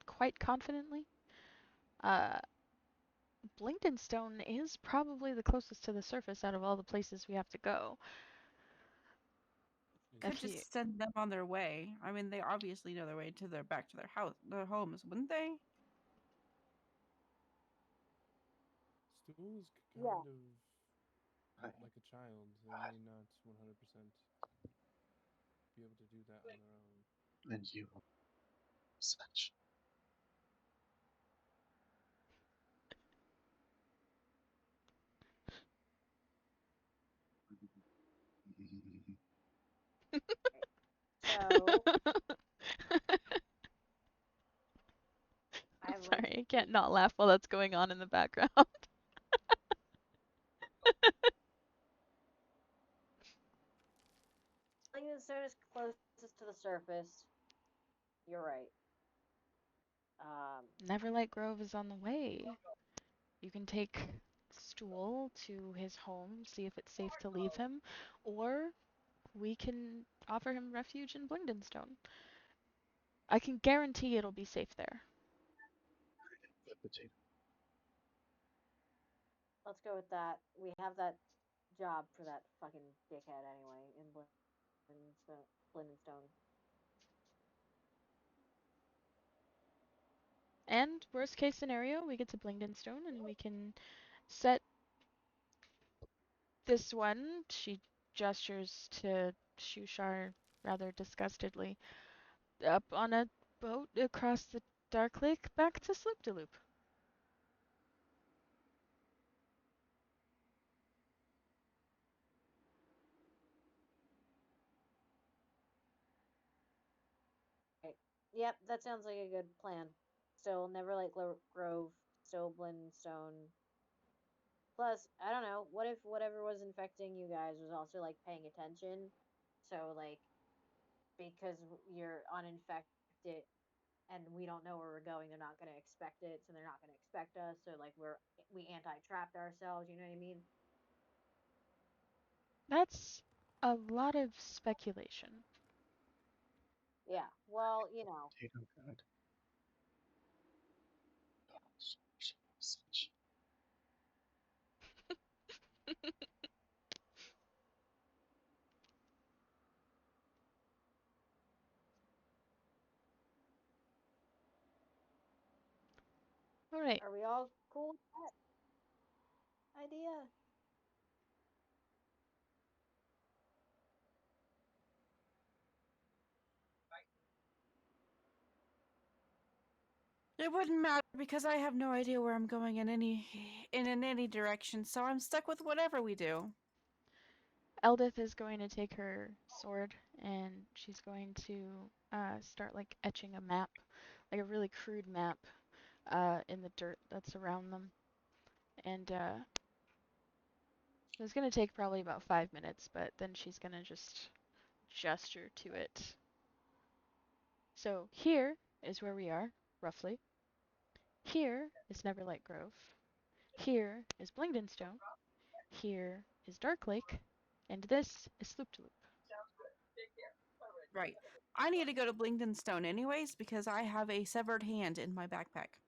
A: quite confidently. Uh, Blingdenstone is probably the closest to the surface out of all the places we have to go.
B: Could
A: If you,
B: just send them on their way. I mean, they obviously know their way to back to their house, their homes, wouldn't they?
C: Stool is kind
D: Yeah.
C: of
E: Right.
C: like a child. They may not 100% be able to do that on their own.
E: And you message.
D: So I have like
A: sorry, I can't not laugh while that's going on in the background.
D: Blingdenstone is closest to the surface. You're right.
A: Neverlight Grove is on the way. You can take Stool to his home, see if it's safe to leave him, or we can offer him refuge in Blingdenstone. I can guarantee it'll be safe there.
E: The potato.
D: Let's go with that. We have that job for that fucking dickhead anyway in Blingdenstone.
A: And worst case scenario, we get to Blingdenstone and we can set this one. She gestures to Shushar rather disgustedly. Up on a boat across the Dark Lake back to Sloop-de-Loop.
D: Right. Yep, that sounds like a good plan. Still Neverlight Grove, still Blindstone. Plus, I don't know, what if whatever was infecting you guys was also like paying attention? So like because you're uninfected and we don't know where we're going, they're not gonna expect it, so they're not gonna expect us. So like we anti-trapped ourselves, you know what I mean?
A: That's a lot of speculation.
D: Yeah. Well, you know.
E: Potato good. Message.
A: All right.
D: Are we all cool with that idea?
B: It wouldn't matter because I have no idea where I'm going in any direction, so I'm stuck with whatever we do.
A: Eldith is going to take her sword and she's going to start like etching a map, like a really crude map, in the dirt that's around them. And it's going to take probably about 5 minutes, but then she's going to just gesture to it. So here is where we are, roughly. Here is Neverlight Grove. Here is Blingdenstone. Here is Dark Lake. And this is Sloop-de-Loop.
B: Right. I need to go to Blingdenstone anyways because I have a severed hand in my backpack.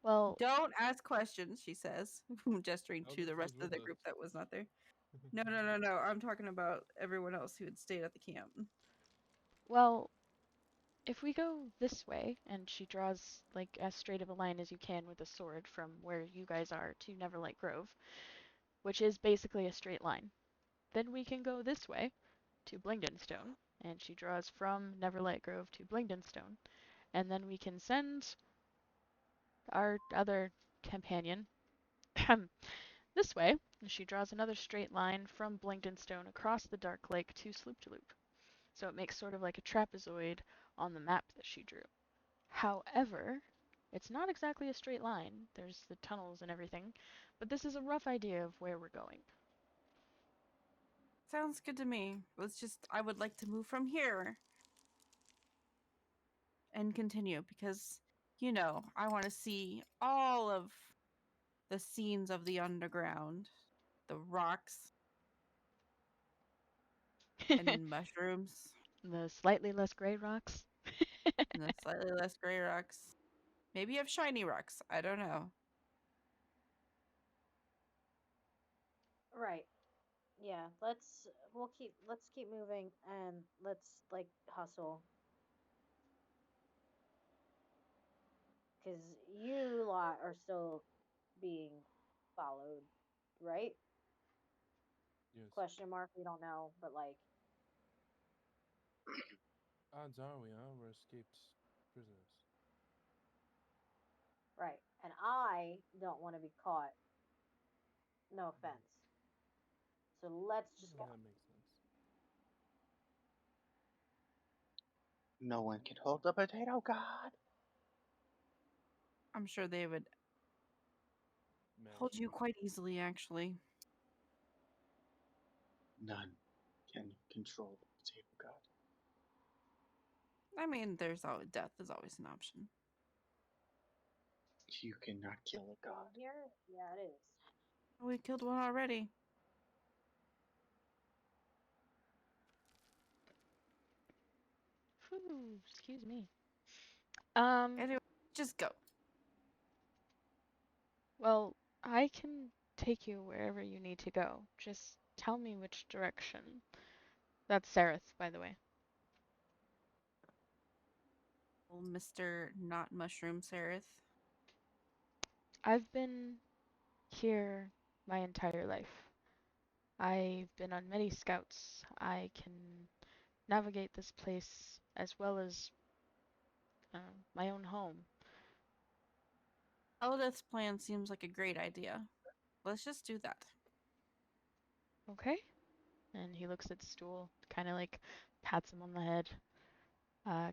A: Well,
B: Don't ask questions, she says, gesturing to the
C: Eldritch
B: rest
C: was
B: of
C: with
B: the group
C: us.
B: that was not there. No. I'm talking about everyone else who had stayed at the camp.
A: well, if we go this way, and she draws like as straight of a line as you can with a sword from where you guys are to Neverlight Grove, which is basically a straight line, then we can go this way to Blingdenstone, and she draws from Neverlight Grove to Blingdenstone, and then we can send our other companion this way, and she draws another straight line from Blingdenstone across the Dark Lake to Sloop-de-Loop. So it makes sort of like a trapezoid on the map that she drew. However, it's not exactly a straight line. There's the tunnels and everything, but this is a rough idea of where we're going.
B: Sounds good to me. I would like to move from here and continue because, I want to see all of the scenes of the underground, the rocks and mushrooms,
A: The slightly less gray rocks.
B: and the slightly less gray rocks. Maybe you have shiny rocks. I don't know.
D: Right. Yeah. Let's keep moving and let's like hustle. Cause you lot are still being followed, right?
C: Yes.
D: Question mark. We don't know, but like,
C: Odds are we are. We're escaped prisoners.
D: right. And I don't want to be caught. No offense. So let's just go.
C: Well, that makes sense.
E: No one can hold the potato god.
B: I'm sure they would hold you quite easily, actually.
E: None can control the potato god.
B: I mean, death is always an option.
E: You cannot kill a god.
D: Here? Yeah, it is.
B: We killed one already.
A: Whew, excuse me.
B: Anyway, just go.
A: Well, I can take you wherever you need to go. Just tell me which direction. That's Sereth, by the way.
B: Mr. Not Mushroom Sereth.
A: I've been here my entire life. I've been on many scouts. I can navigate this place as well as my own home.
B: Eldeth's plan seems like a great idea. Let's just do that.
A: Okay? And he looks at Stool, kind of like pats him on the head.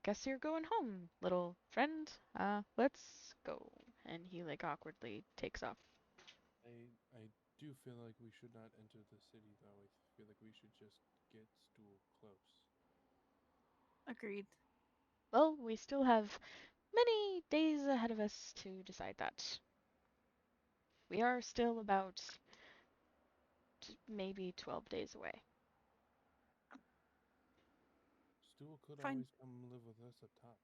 A: Guess you're going home, little friend. Let's go. And he like awkwardly takes off.
C: I do feel like we should not enter the city, though. I feel like we should just get Stool close.
B: Agreed.
A: Well, we still have many days ahead of us to decide that. We are still about maybe 12 days away.
C: Stool could
B: Fine.
C: always come live with us up top.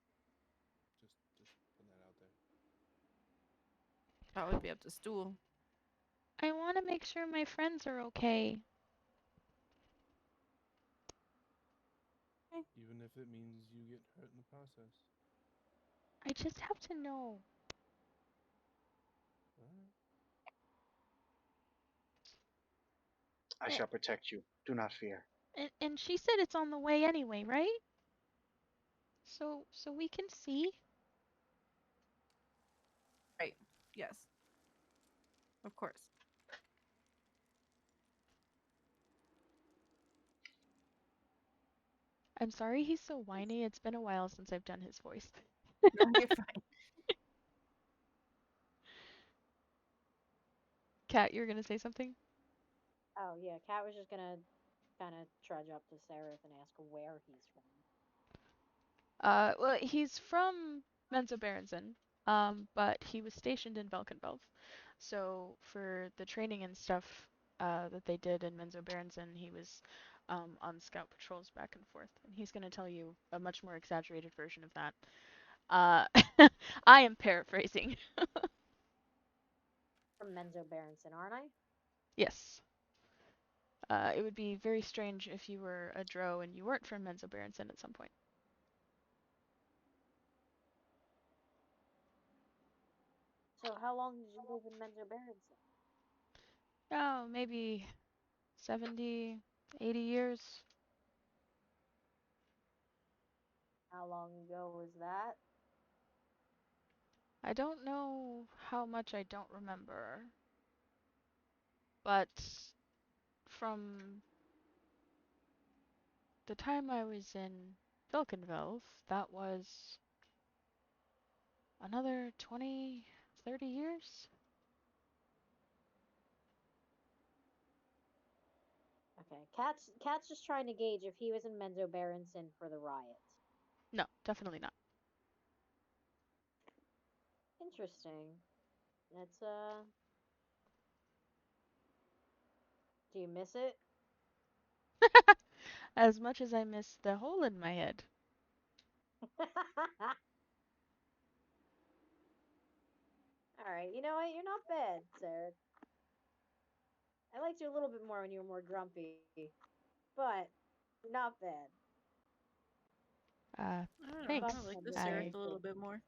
C: Just putting that out there.
B: That would be up to Stool.
A: I want to make sure my friends are okay.
C: Even if it means you get hurt in the process.
A: I just have to know.
C: Alright.
E: I shall protect you. Do not fear.
A: And she said it's on the way anyway, right? So we can see.
B: Right. Yes. Of course.
A: I'm sorry he's so whiny. It's been a while since I've done his voice.
B: No, you're fine.
A: Kat, you're gonna say something?
D: Oh yeah, Kat was just gonna kind of trudge up to Seraph and ask where he's from.
A: Well, he's from Menzoberranzan, but he was stationed in Velkenveldt. So for the training and stuff that they did in Menzoberranzan, he was on scout patrols back and forth, and he's going to tell you a much more exaggerated version of that. I am paraphrasing.
D: From Menzo Berenson, aren't I?
A: Yes. It would be very strange if you were a drow and you weren't from Menzo Berenson at some point.
D: So how long did you live in Menzo Berenson?
A: Oh, maybe 70, 80 years.
D: How long ago was that?
A: I don't know how much I don't remember, but from the time I was in Vilkenvelf, that was another 20, 30 years?
D: Okay, Cat's just trying to gauge if he was in Menzo Berenson for the riots.
A: No, definitely not.
D: Interesting. That's Do you miss it?
A: As much as I miss the hole in my head.
D: Alright, you know what? You're not bad, Sarah. I liked you a little bit more when you were more grumpy, but you're not bad.
B: I don't know.
A: Thanks.
B: I like this
A: I
B: Aerith a little bit more.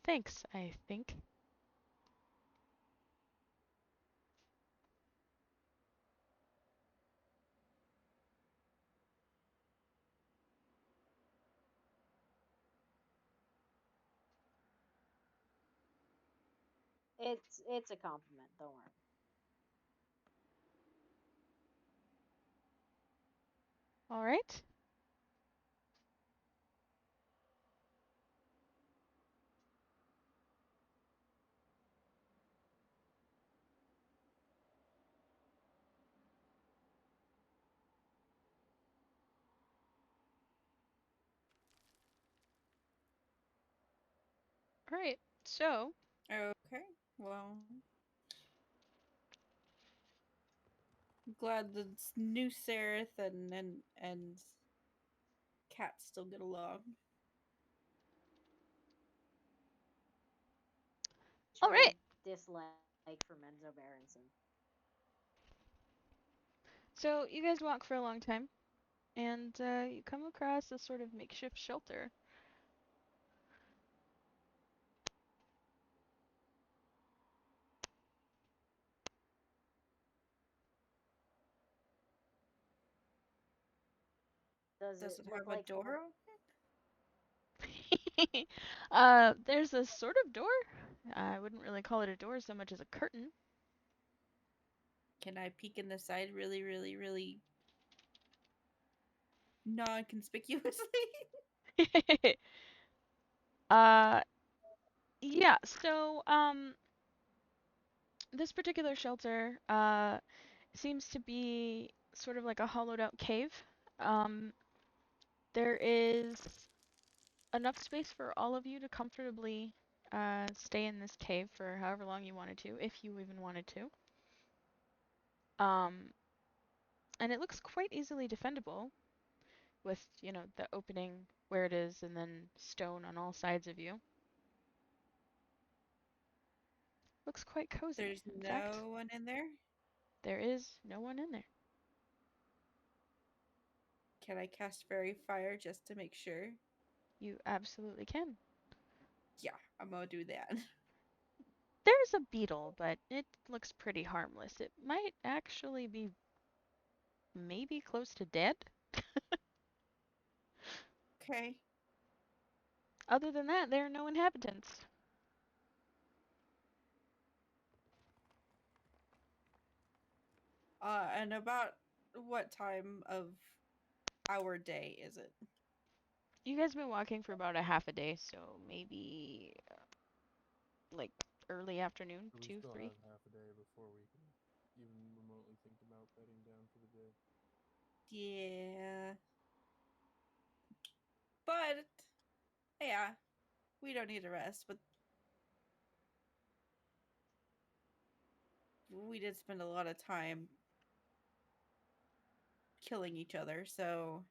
A: Thanks, I think.
D: It's a compliment, don't worry.
A: All right. All right. So,
B: Okay, well, I'm glad the new Sereth and Cat still get along.
A: all right.
D: Dislike for Menzo Berenson.
A: So you guys walk for a long time, and you come across a sort of makeshift shelter.
D: Does
B: Does
D: it
B: it
D: look
B: have a
D: like
B: door?
A: There's a sort of door. I wouldn't really call it a door so much as a curtain.
B: Can I peek in the side really, really, really non-conspicuously?
A: uh, yeah. So, this particular shelter, seems to be sort of like a hollowed out cave. Um, there is enough space for all of you to comfortably stay in this cave for however long you wanted to, if you even wanted to. And it looks quite easily defendable with, the opening where it is and then stone on all sides of you. Looks quite cozy.
B: There's
A: In
B: no
A: fact,
B: one in there?
A: there is no one in there.
B: Can I cast Fairy Fire just to make sure?
A: You absolutely can.
B: Yeah, I'm gonna do that.
A: There's a beetle, but it looks pretty harmless. It might actually be maybe close to dead.
B: Okay.
A: Other than that, there are no inhabitants.
B: And about what time of our day is it?
A: You guys have been walking for about a half a day, so maybe like early afternoon,
C: So we
A: 2,
C: still
A: 3.
C: have half a day before we can even remotely think about bedding down for the day.
B: Yeah. But yeah, we don't need a rest, but we did spend a lot of time killing each other, so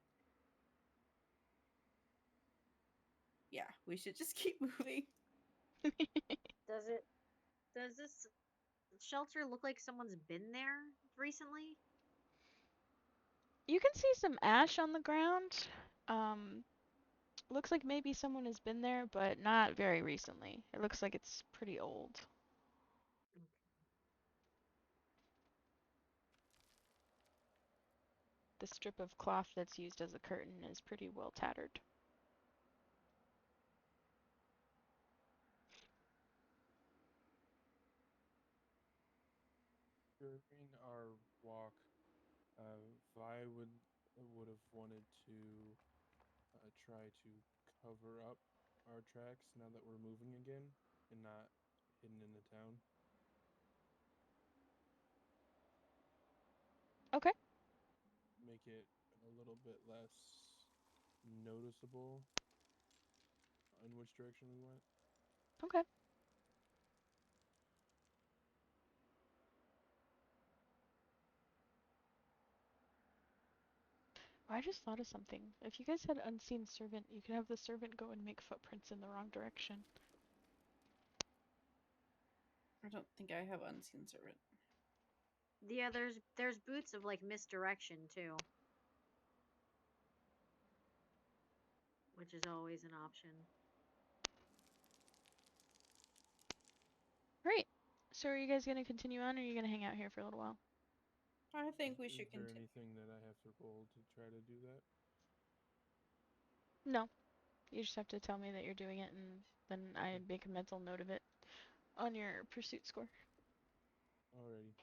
B: yeah, we should just keep moving.
D: Does this shelter look like someone's been there recently?
A: You can see some ash on the ground. Looks like maybe someone has been there, but not very recently. It looks like it's pretty old. The strip of cloth that's used as a curtain is pretty well tattered.
C: During our walk, Vi would have wanted to try to cover up our tracks now that we're moving again and not hidden in the town.
A: Okay.
C: Make it a little bit less noticeable in which direction we went.
A: Okay. I just thought of something. If you guys had unseen servant, you could have the servant go and make footprints in the wrong direction.
B: I don't think I have unseen servant.
D: Yeah, there's boots of like misdirection too, which is always an option.
A: Great. So are you guys gonna continue on, or are you gonna hang out here for a little while?
B: I think we
C: Is
B: should
C: there
B: continue.
C: anything that I have to roll to try to do that?
A: No. You just have to tell me that you're doing it, and then I make a mental note of it on your pursuit score.
C: Alrighty.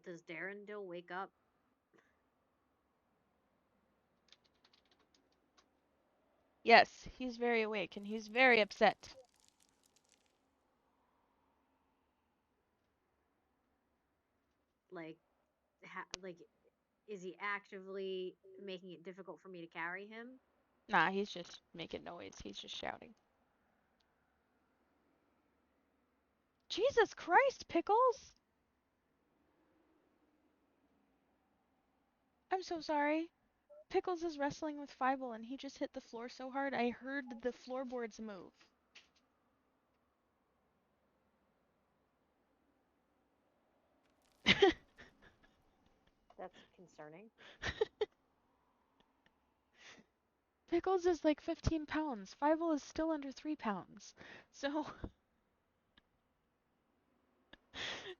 D: Does Darendil wake up?
A: Yes, he's very awake, and he's very upset.
D: Like, like, is he actively making it difficult for me to carry him?
A: Nah, he's just making noise. He's just shouting. Jesus Christ, Pickles! I'm so sorry. Pickles is wrestling with Fievel, and he just hit the floor so hard I heard the floorboards move.
D: That's concerning.
A: Pickles is like 15 pounds. Fievel is still under 3 pounds. So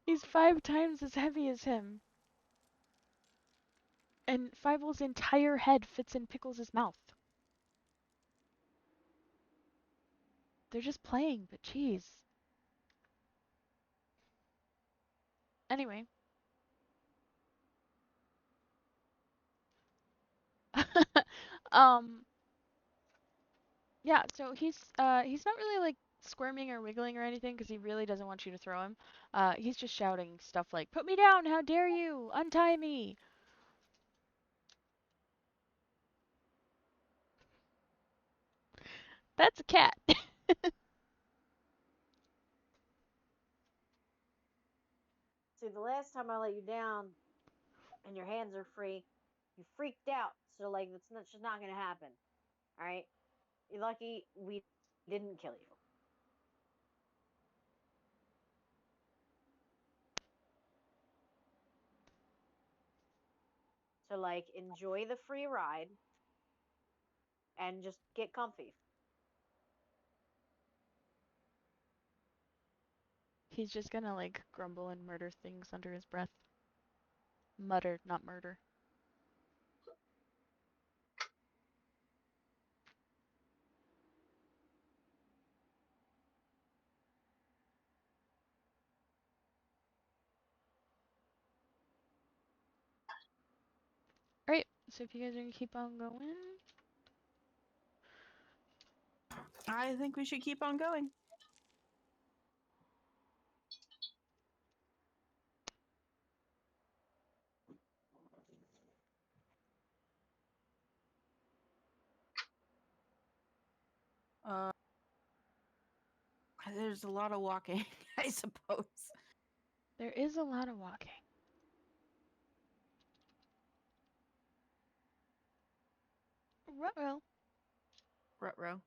A: he's 5 times as heavy as him. And Fievel's entire head fits in Pickles' mouth. They're just playing, but jeez. Anyway. um yeah, so he's not really like squirming or wiggling or anything because he really doesn't want you to throw him. He's just shouting stuff like, "Put me down, how dare you? Untie me." That's a cat.
D: See, the last time I let you down and your hands are free, you freaked out. So, like, that's just not gonna happen. All right? You're lucky we didn't kill you. So, like, enjoy the free ride and just get comfy.
A: He's just gonna like grumble and murder things under his breath. Mutter, not murder. Alright, so if you guys are gonna keep on going.
B: I think we should keep on going. There's a lot of walking, I suppose.
A: There is a lot of walking. Ruh-roh.
B: Ruh-roh.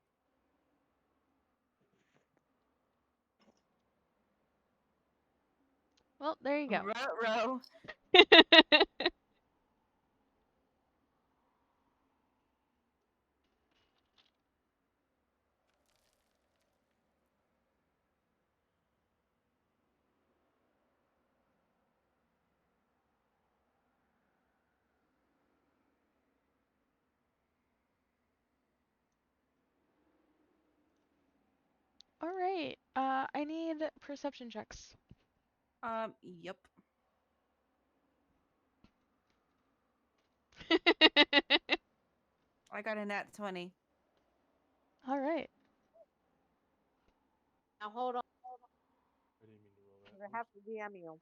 A: Well, there you go.
B: Ruh-roh.
A: All right. I need perception checks.
B: Yep. I got a nat 20.
A: All right.
D: Now hold on.
C: I didn't mean to roll that.
D: I have to DM you.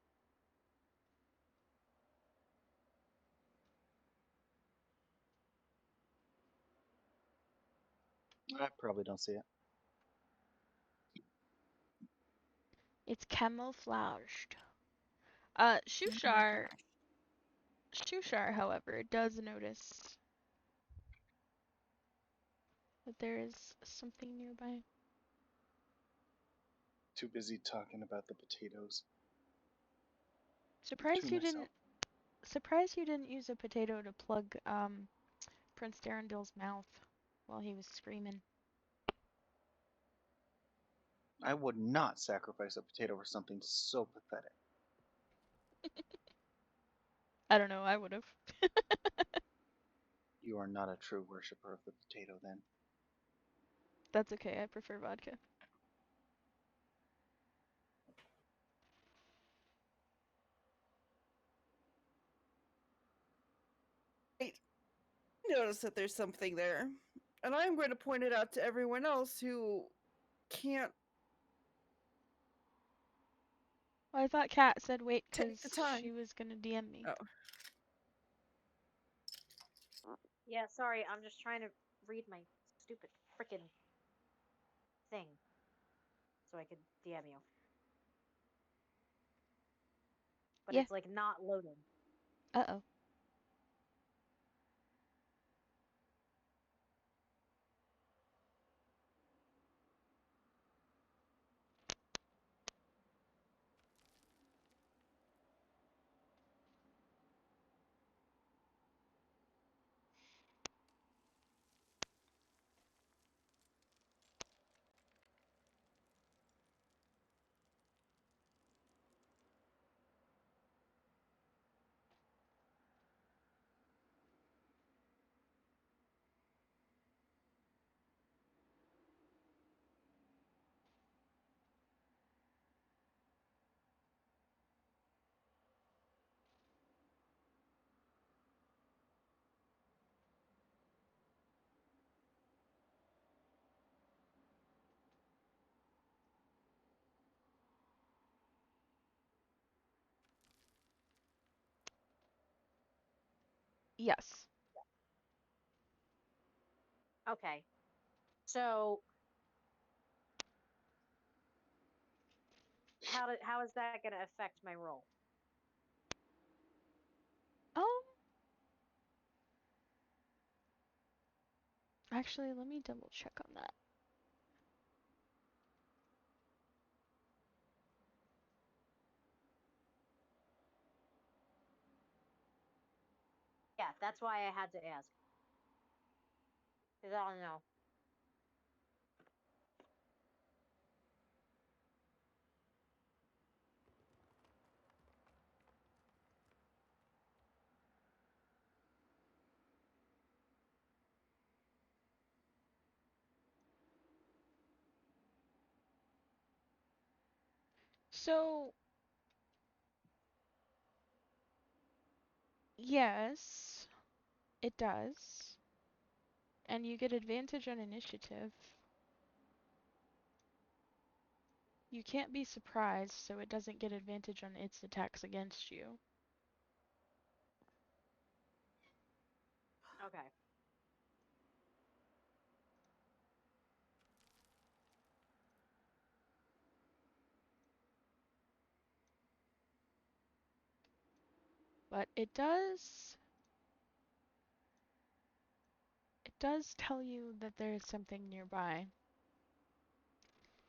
E: I probably don't see it.
A: It's camouflaged. Shushar, however, does notice that there is something nearby.
E: Too busy talking about the potatoes
A: Surprised
E: to
A: you
E: myself.
A: didn't use a potato to plug Prince Darrendel's mouth while he was screaming.
E: I would not sacrifice a potato for something so pathetic.
A: I don't know, I would have.
E: You are not a true worshiper of the potato, then.
A: That's okay, I prefer vodka.
B: I notice that there's something there, and I'm going to point it out to everyone else who can't
A: Well, I thought Kat said wait
B: take the
A: because
B: time.
A: she was gonna DM me.
B: Oh.
D: Yeah, sorry, I'm just trying to read my stupid frickin' thing so I could DM you. But
A: Yeah.
D: it's like not loading.
A: Uh-oh. Yes.
D: Okay. So how is that gonna affect my roll?
A: Actually, let me double check on that.
D: Yeah, that's why I had to ask. Because I don't know.
A: So, yes, it does. And you get advantage on initiative. You can't be surprised, so it doesn't get advantage on its attacks against you.
D: Okay.
A: But it does tell you that there is something nearby,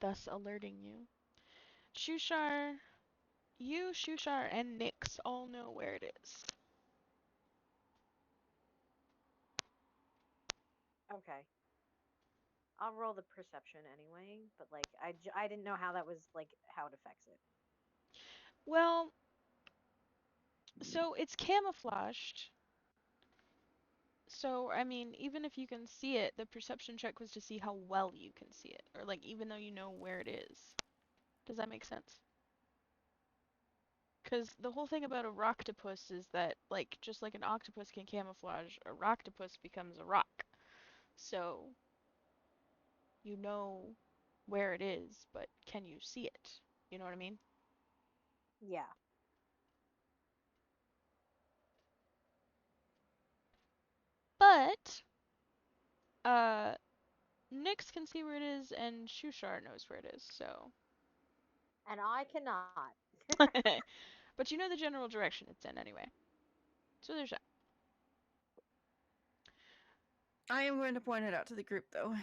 A: thus alerting you. Shushar, you, Shushar, and Nyx all know where it is.
D: Okay. I'll roll the perception anyway, but like I didn't know how that was like how it affects it.
A: Well, so it's camouflaged. So, I mean, even if you can see it, the perception check was to see how well you can see it. Or, like, even though you know where it is. Does that make sense? Because the whole thing about a rocktopus is that, like, just like an octopus can camouflage, a rocktopus becomes a rock. So, you know where it is, but can you see it? You know what I mean?
D: Yeah.
A: But, uh, Nyx can see where it is, and Shushar knows where it is, so.
D: And I cannot.
A: But you know the general direction it's in anyway. So there's that.
B: I am going to point it out to the group, though.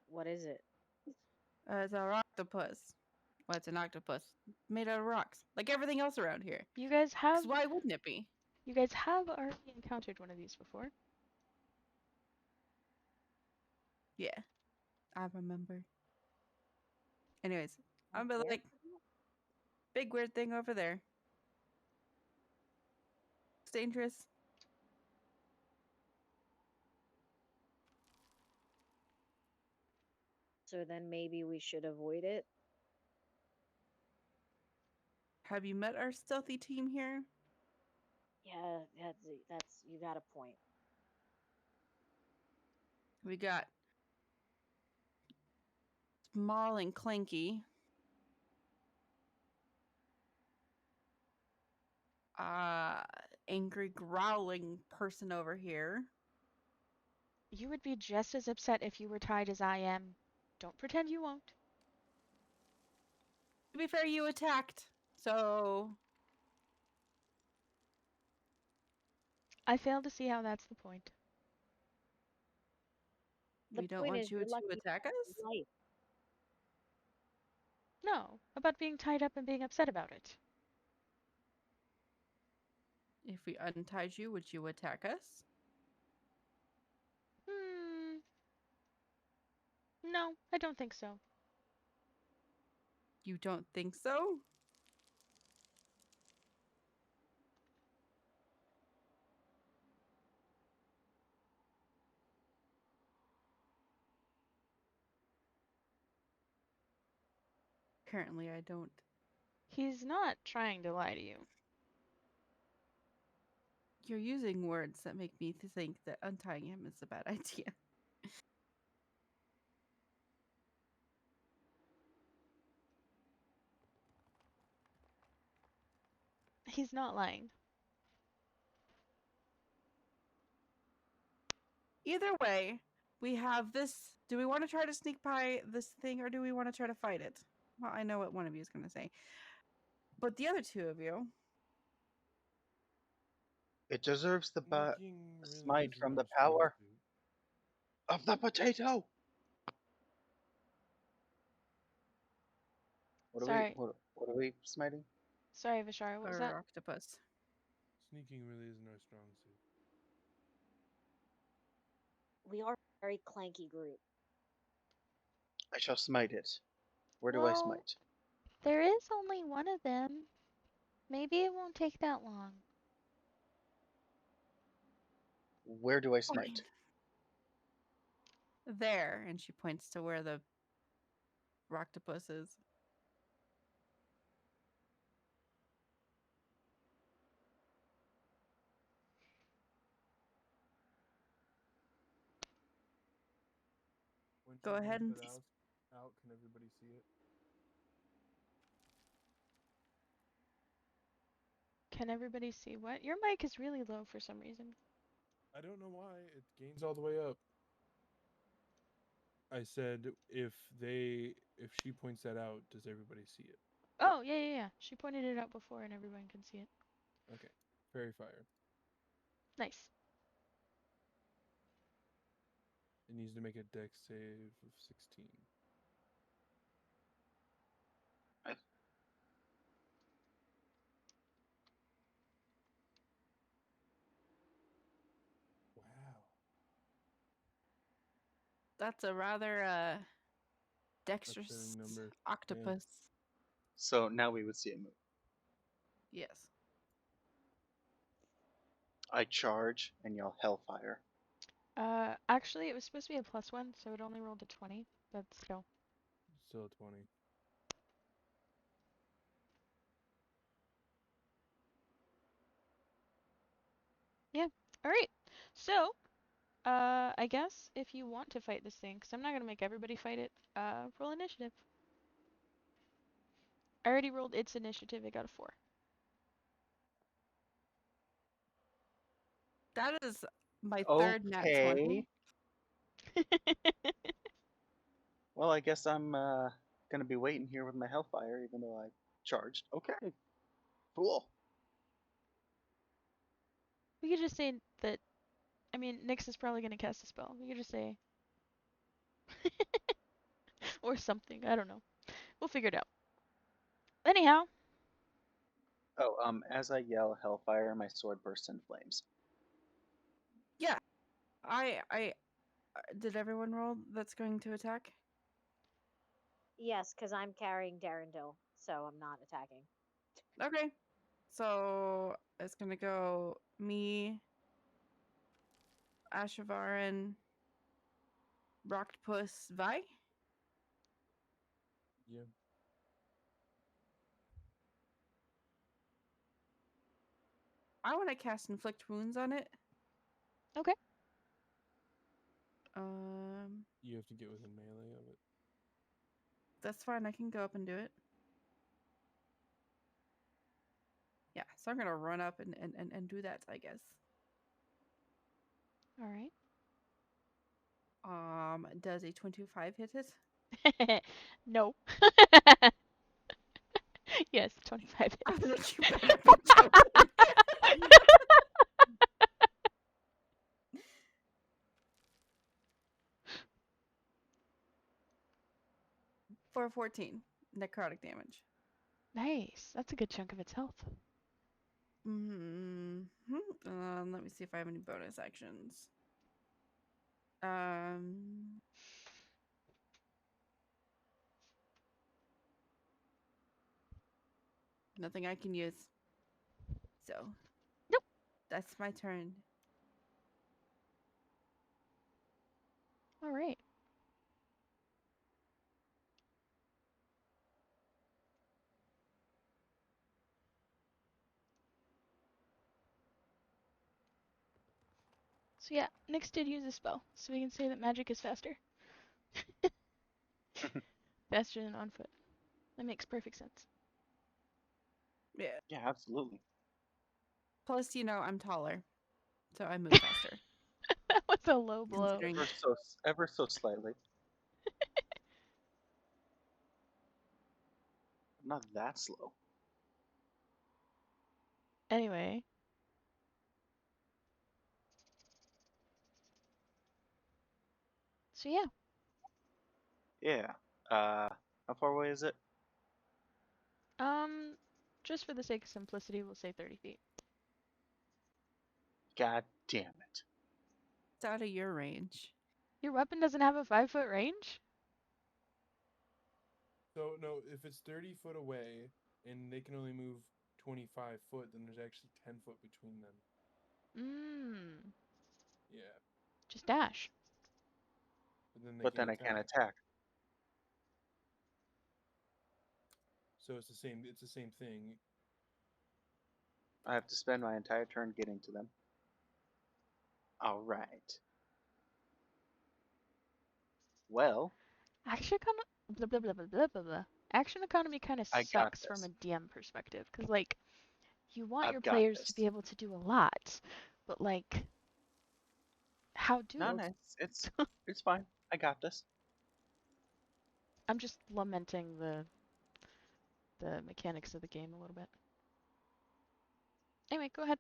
D: What is it?
B: It's a octopus. Well, it's an octopus made out of rocks, like everything else around here.
A: You guys have
B: 'Cause why wouldn't it be?
A: already encountered one of these before.
B: Yeah, I remember. Anyways, I'm
D: Where?
B: like, big weird thing over there. It's dangerous.
D: So then maybe we should avoid it.
B: Have you met our stealthy team here?
D: Yeah, that's you got a point.
B: We got small and clanky. Uh, angry growling person over here.
A: You would be just as upset if you were tied as I am. Don't pretend you won't.
B: To be fair, you attacked, so
A: I fail to see how that's the point.
D: The
B: we don't
D: point
B: want
D: is
B: you
D: you're
B: to
D: lucky
B: attack us.
D: life.
A: No, about being tied up and being upset about it.
B: If we untied you, would you attack us?
A: No, I don't think so.
B: You don't think so? Apparently, I don't.
A: He's not trying to lie to you.
B: You're using words that make me think that untying him is a bad idea.
A: He's not lying.
B: Either way, we have this. Do we want to try to sneak by this thing or do we want to try to fight it? Well, I know what one of you is going to say. But the other two of you,
E: It deserves the
C: Sneaking really
E: smite
C: isn't
E: from
C: our
E: the
C: strong
E: power
C: suit.
E: of the potato.
A: Sorry.
E: What are we smiting?
A: Sorry, Vishara, what was that?
B: or octopus.
C: Sneaking really isn't our strong suit.
D: We are a very clanky group.
E: I shall smite it. Where do I
A: Well,
E: smite?
A: there is only one of them. Maybe it won't take that long.
E: Where do I smite?
B: There, and she points to where the octopus is.
C: When
B: Go
C: she
B: ahead
C: points
B: and
C: it out, can everybody see it?
A: Can everybody see what? Your mic is really low for some reason.
C: I don't know why it gains all the way up. I said if she points that out, does everybody see it?
A: Oh, yeah, yeah, yeah. She pointed it out before and everyone can see it.
C: Okay. Fairy fire.
A: Nice.
C: It needs to make a dex save of 16.
E: Nice.
C: Wow.
B: That's a rather dexterous
C: Upsetting number.
B: octopus.
E: So now we would see it move.
B: Yes.
E: I charge and yell hellfire.
A: Actually, it was supposed to be a +1, so it only rolled a 20, but still.
C: Still a 20.
A: Yeah. Alright. So, I guess if you want to fight this thing, because I'm not gonna make everybody fight it, roll initiative. I already rolled its initiative, it got a 4.
B: That is my third nat 20.
E: Well, I guess I'm gonna be waiting here with my hellfire, even though I charged. Okay, cool.
A: We could just say that, I mean, Nyx is probably gonna cast a spell. We could just say... or something, I don't know. We'll figure it out. Anyhow.
E: Oh, as I yell hellfire, my sword bursts in flames.
B: Yeah. Did everyone roll that's going to attack?
D: Yes, because I'm carrying Darendil, so I'm not attacking.
B: Okay. So it's gonna go me, Ashavaran, Rocktopus, Vi.
C: Yeah.
B: I want to cast Inflict Wounds on it.
A: Okay.
C: You have to get within melee of it.
B: That's fine. I can go up and do it. Yeah, so I'm gonna run up and do that, I guess.
A: Alright.
B: Does a 25 hit it?
A: No. Yes, 25
B: I
A: hits.
B: was like, you better be joking. For 14 necrotic damage.
A: Nice. That's a good chunk of its health.
B: Mm-hmm. Let me see if I have any bonus actions. Nothing I can use. So,
A: Nope.
B: that's my turn.
A: Alright. So yeah, Nyx did use a spell, so we can say that magic is faster. Faster than on foot. That makes perfect sense.
B: Yeah.
E: Yeah, absolutely.
B: Plus, I'm taller, so I move faster.
A: That was a low blow.
B: Considering
E: Ever so slightly. I'm not that slow.
A: Anyway. So yeah.
E: Yeah. How far away is it?
A: Just for the sake of simplicity, we'll say 30 feet.
E: God damn it.
B: it's out of your range.
A: Your weapon doesn't have a 5-foot range?
C: So, no, if it's 30 foot away and they can only move 25 foot, then there's actually 10 foot between them. Yeah.
A: Just dash.
C: But then
E: I can't attack.
C: So it's the same thing.
E: I have to spend my entire turn getting to them. Alright. Well,
A: Action blah, blah, blah, blah, blah, blah, blah. Action economy kind of
E: I got
A: sucks from
E: this.
A: a DM perspective, because, like, You want
E: I've
A: your
E: got
A: players to
E: this.
A: be able to do a lot, but like, how do?
E: No, no, it's fine. I got this.
A: I'm just lamenting the mechanics of the game a little bit. Anyway, go ahead.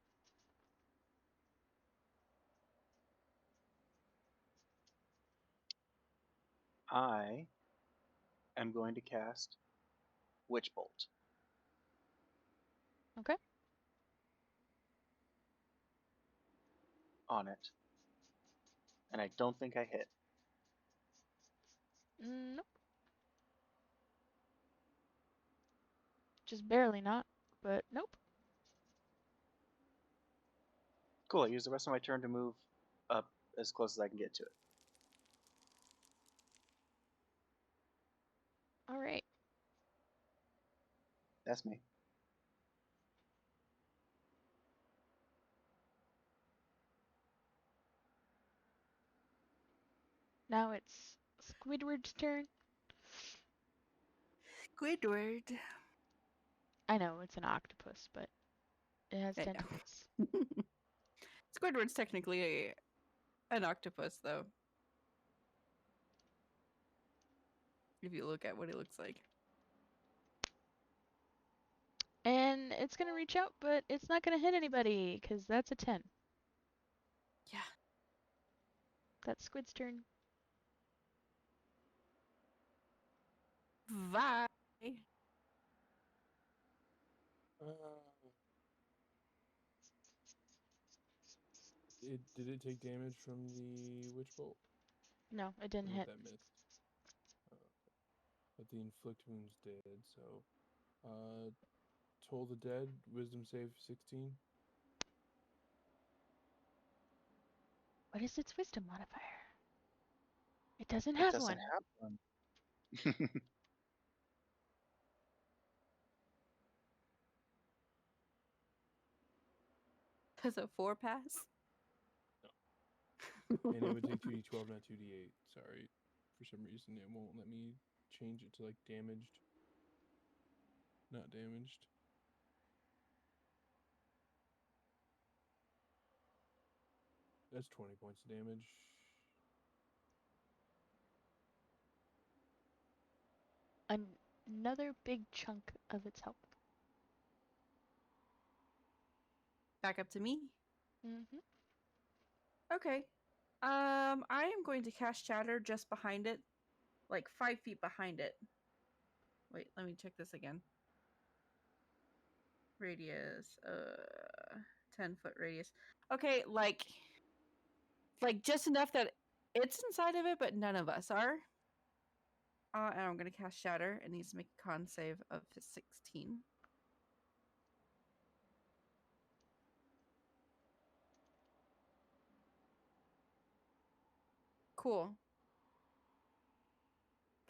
E: I am going to cast Witch Bolt.
A: Okay.
E: On it. And I don't think I hit.
A: Nope. Just barely not, but nope.
E: Cool, I use the rest of my turn to move up as close as I can get to it.
A: All right.
E: That's me.
A: Now it's Squidward's turn.
B: Squidward.
A: I know it's an octopus, but it has
B: I know.
A: tentacles.
B: Squidward's technically an octopus, though. If you look at what he looks like.
A: And it's gonna reach out, but it's not gonna hit anybody, because that's a 10.
B: Yeah.
A: That's Squid's turn.
B: Bye.
C: Did it take damage from the witch bolt?
A: No, it didn't
C: Or
A: hit.
C: that missed? Oh, okay. But the inflict wounds did. So, Toll the Dead, Wisdom save 16.
A: What is its wisdom modifier? It doesn't
E: It
A: have
E: doesn't
A: one.
E: have one.
B: Does a 4 pass?
C: And it would take 2d12, not 2d8. Sorry. For some reason, it won't let me change it to like damaged. Not damaged. That's 20 points of damage.
A: Another big chunk of its health.
B: Back up to me.
A: Mm-hmm.
B: Okay. I am going to cast Shatter just behind it. Like 5 feet behind it. Wait, let me check this again. Radius, 10-foot radius. Okay, like just enough that it's inside of it, but none of us are. And I'm gonna cast Shatter. It needs to make a con save of 16. Cool.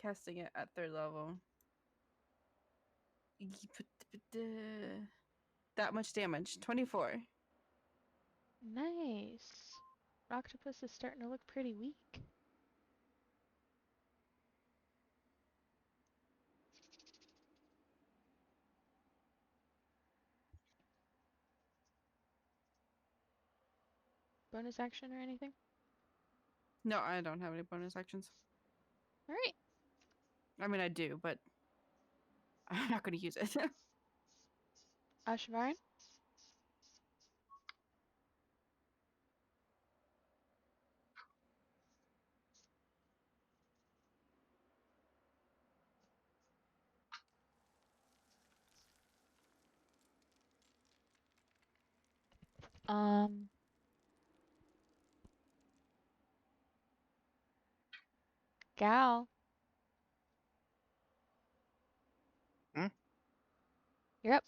B: Casting it at 3rd level. That much damage. 24.
A: Nice. Octopus is starting to look pretty weak. Bonus action or anything?
B: No, I don't have any bonus actions.
A: All right.
B: I mean, I do, but I'm not going to use it.
A: Ashvarin? Um. Gal.
E: Hmm?
A: You're up.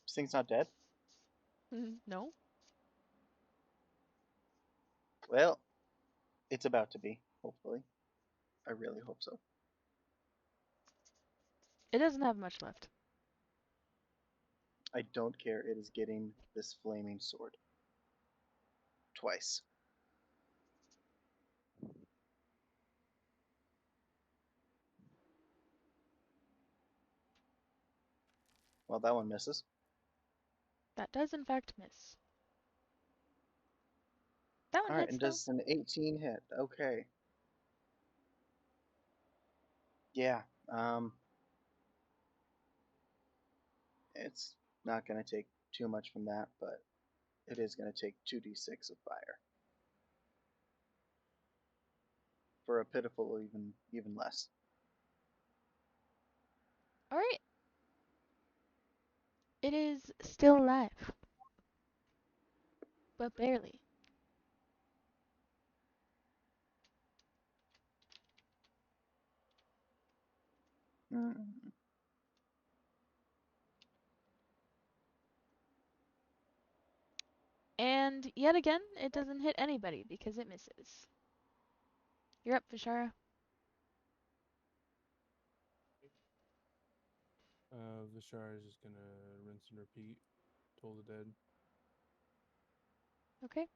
E: This thing's not dead?
A: No.
E: Well, it's about to be, hopefully. I really hope so.
A: It doesn't have much left.
E: I don't care. It is getting this flaming sword. Twice. Well, that one misses.
A: That does in fact miss. That one
E: All right,
A: hits
E: and
A: though.
E: does an 18 hit? Okay. Yeah. It's not going to take too much from that, but it is going to take 2d6 of fire. For a pitiful even less.
A: Alright. It is still alive. But barely.
E: Mm.
A: And yet again, it doesn't hit anybody because it misses. You're up, Vishara.
C: Vishar is just gonna rinse and repeat. Toll the dead.
A: Okay.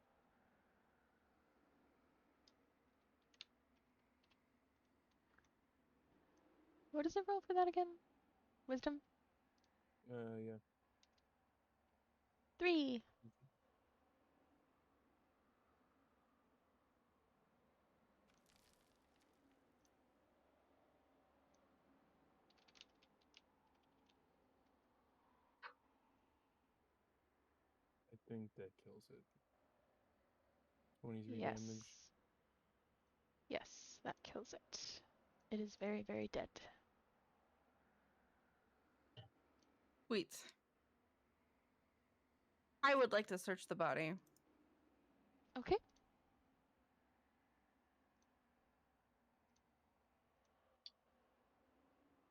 A: What does it roll for that again? Wisdom?
C: Yeah.
A: 3.
C: I think that kills it. 23
A: Yes.
C: damage.
A: Yes, that kills it. It is very, very dead.
B: Wait. I would like to search the body.
A: Okay.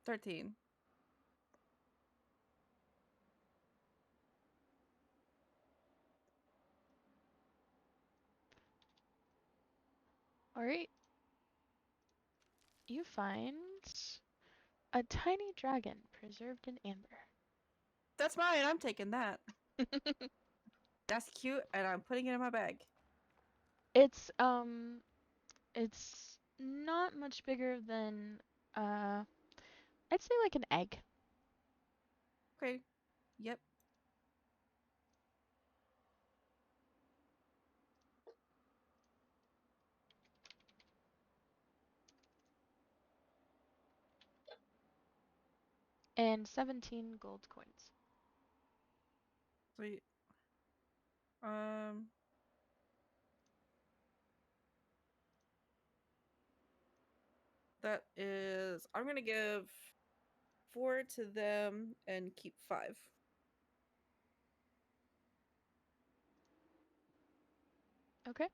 B: $13.
A: Alright. You find a tiny dragon preserved in amber.
B: That's mine. I'm taking that. That's cute, and I'm putting it in my bag.
A: It's not much bigger than I'd say like an egg.
B: Okay. Yep.
A: And 17 gold coins.
B: Sweet. That is. I'm gonna give 4 to them and keep 5.
A: Okay.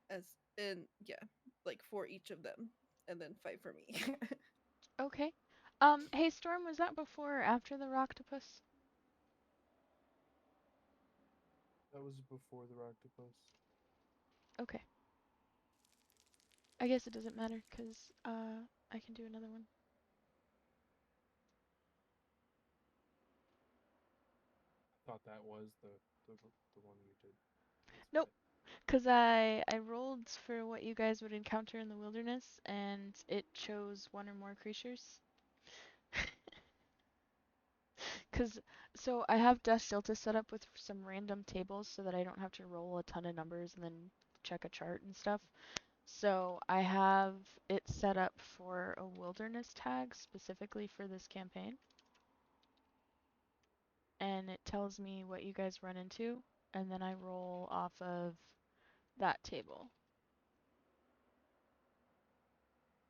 B: As in, yeah, like 4 each of them, and then 5 for me.
A: Okay. Hey Storm, was that before or after the octopus?
C: That was before the octopus.
A: Okay. I guess it doesn't matter because I can do another one.
C: I thought that was the one you did. That's
A: Nope.
C: fine.
A: Because I rolled for what you guys would encounter in the wilderness, and it chose one or more creatures. Because, so I have Death Silta set up with some random tables so that I don't have to roll a ton of numbers and then check a chart and stuff. So I have it set up for a wilderness tag specifically for this campaign. And it tells me what you guys run into, and then I roll off of that table.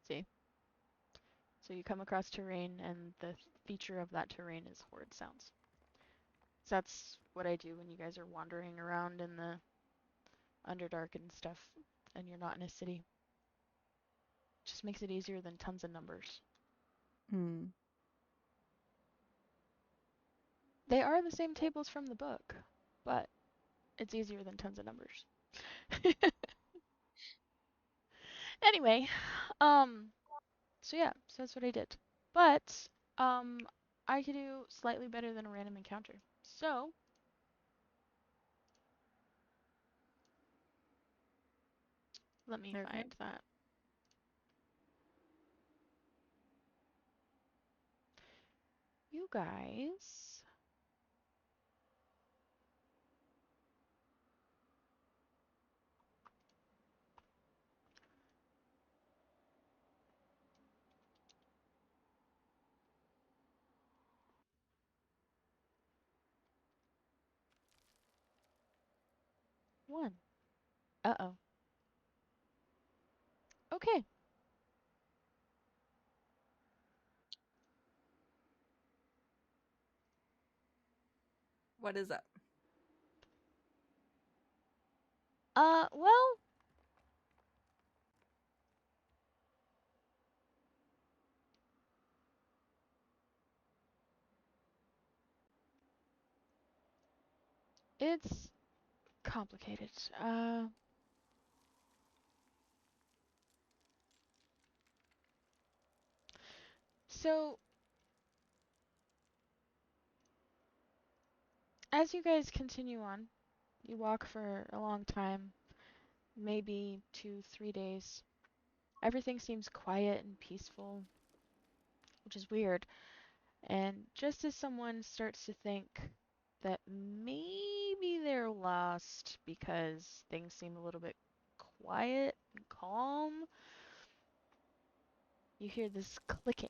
A: See? So you come across terrain, and the feature of that terrain is horde sounds. So that's what I do when you guys are wandering around in the Underdark and stuff, and you're not in a city. Just makes it easier than tons of numbers.
B: Hmm.
A: They are the same tables from the book, but it's easier than tons of numbers. Anyway, so yeah, so that's what I did. But, I could do slightly better than a random encounter. So, let me
B: Okay.
A: find that. guys won. Uh-oh. Okay.
B: What is up?
A: Well, it's complicated. So as you guys continue on, you walk for a long time, maybe 2, 3 days. Everything seems quiet and peaceful, which is weird. And just as someone starts to think that maybe they're lost because things seem a little bit quiet and calm, you hear this clicking.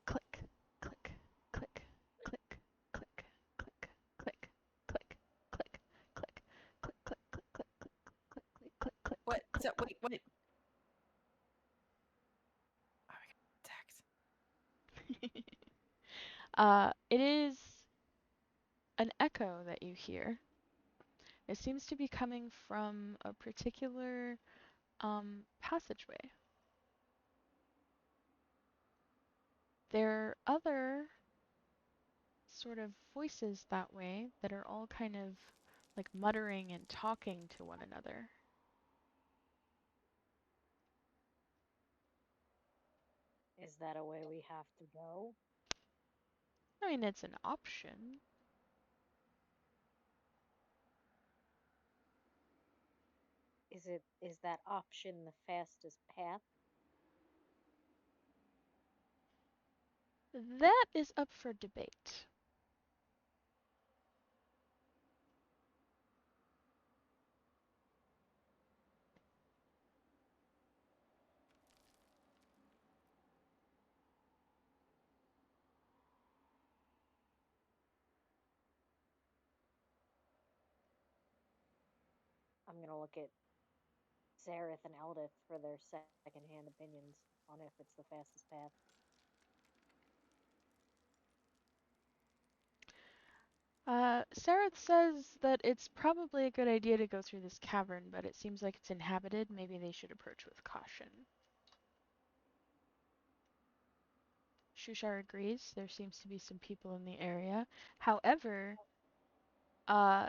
A: Click, click, click, click, click, click, click, click, click, click, click, click, click, click, click, click, click, click,
B: What?
A: click,
B: So,
A: click.
B: wait. Oh, I got attacked.
A: It is an echo that you hear. It seems to be coming from a particular passageway. There are other sort of voices that way that are all kind of like muttering and talking to one another.
D: Is that a way we have to go?
A: I mean, it's an option.
D: Is that option the fastest path?
A: That is up for debate.
D: I'm gonna look at Zareth and Eldith for their secondhand opinions on if it's the fastest path.
A: Sareth says that it's probably a good idea to go through this cavern, but it seems like it's inhabited. Maybe they should approach with caution. Shushar agrees. There seems to be some people in the area. However, uh,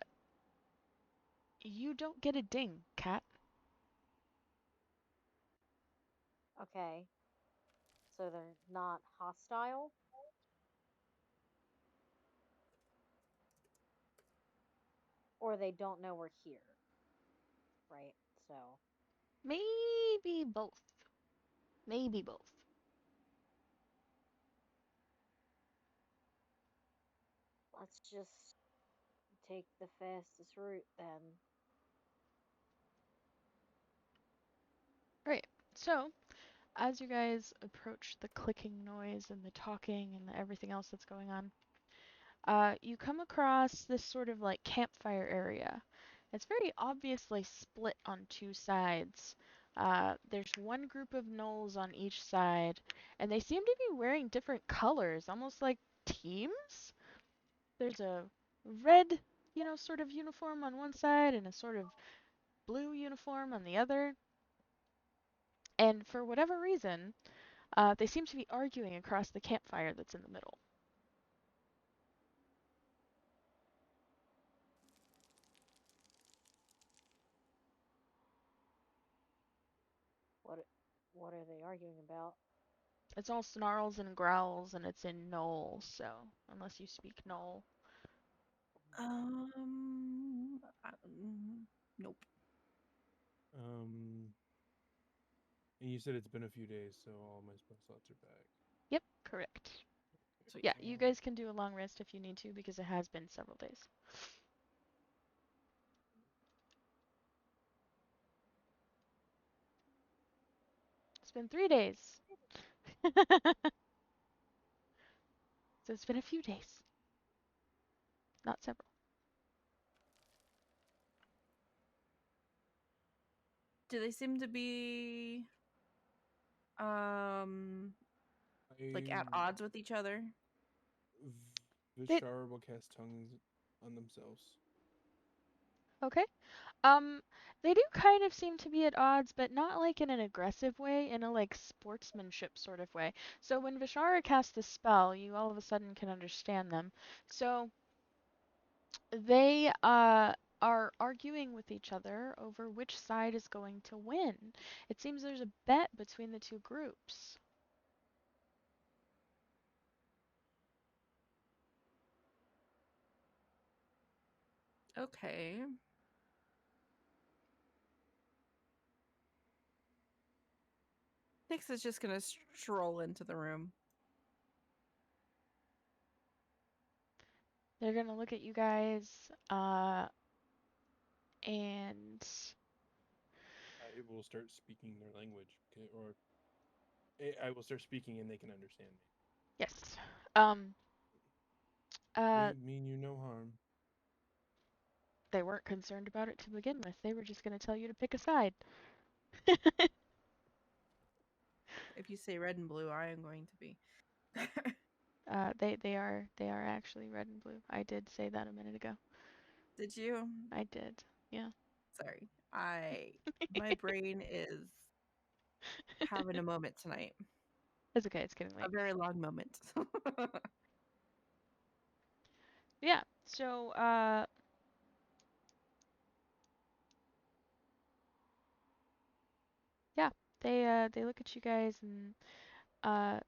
A: you don't get a ding, Cat.
D: Okay. So they're not hostile? Or they don't know we're here. Right? So
A: Maybe both. Maybe both.
D: let's just take the fastest route then.
A: Right. So, as you guys approach the clicking noise and the talking and everything else that's going on, you come across this sort of like campfire area. It's very obviously split on two sides. There's one group of gnolls on each side, and they seem to be wearing different colors, almost like teams. There's a red, sort of uniform on one side and a sort of blue uniform on the other. And for whatever reason, they seem to be arguing across the campfire that's in the middle.
D: What what are they arguing about?
A: It's all snarls and growls, and it's in Knoll, so unless you speak Knoll.
B: Nope.
C: And you said it's been a few days, so all my spell slots are back.
A: Yep, correct.
B: Sweet.
A: Yeah, you guys can do a long rest if you need to because it has been several days. It's been 3 days. So it's been a few days, not several.
B: Do they seem to be like at
C: I
B: odds with each other?
A: They,
C: Vishara will cast tongues on themselves.
A: okay. They do kind of seem to be at odds, but not like in an aggressive way, in a like sportsmanship sort of way. So when Vishara casts the spell, you all of a sudden can understand them. So they are arguing with each other over which side is going to win. It seems there's a bet between the two groups.
B: Okay. Nyx is just gonna stroll into the room.
A: They're gonna look at you guys, and
C: I will start speaking their language, okay, or I will start speaking and they can understand me.
A: yes. Um,
C: Mean you no harm.
A: they weren't concerned about it to begin with. They were just gonna tell you to pick a side.
B: If you say red and blue, I am going to be.
A: They are actually red and blue. I did say that a minute ago.
B: Did you?
A: I did. Yeah.
B: Sorry. My brain is having a moment tonight.
A: It's okay. It's getting
B: A
A: late.
B: very long moment.
A: Yeah. So yeah. They look at you guys and uh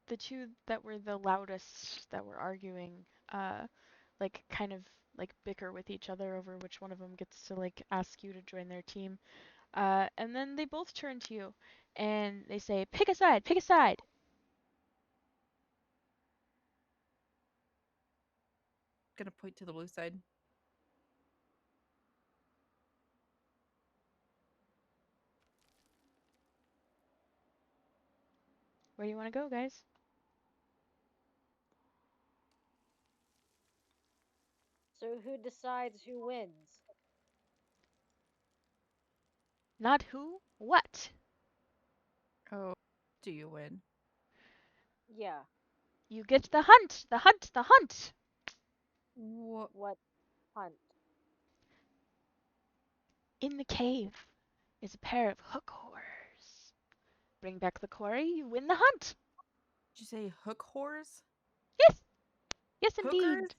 A: the two that were the loudest that were arguing like kind of like bicker with each other over which one of them gets to like ask you to join their team. And then they both turn to you and they say, "Pick a side. Pick a side."
B: Gonna point to the blue side.
A: Where do you want to go, guys?
D: So who decides who wins?
A: Not who, what?
B: Oh, do you win?
D: Yeah.
A: You get the hunt, the hunt, the hunt.
B: What?
D: What hunt?
A: In the cave is a pair of hook horrors. Bring back the quarry, you win the hunt.
B: Did you say hook whores?
A: Yes, yes,
B: Hookers?
A: indeed.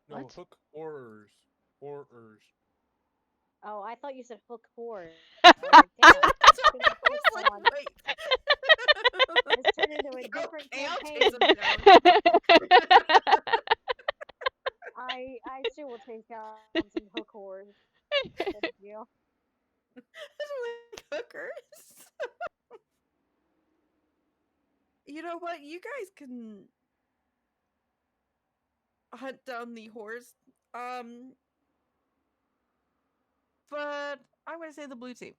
C: No,
A: What?
C: hook horrors. Horrors.
D: Oh, I thought you said hook horrors. I was like, damn.
B: That's what
D: Couldn't
B: I
D: pick
B: was like,
D: one.
B: wait.
D: This turned into a different
B: Okay, I'll
D: campaign.
B: chase him down.
D: I too will chase down some hook whores. Thank you.
B: Like hookers. You know what? You guys can hunt down the whores. But I'm gonna say the blue team.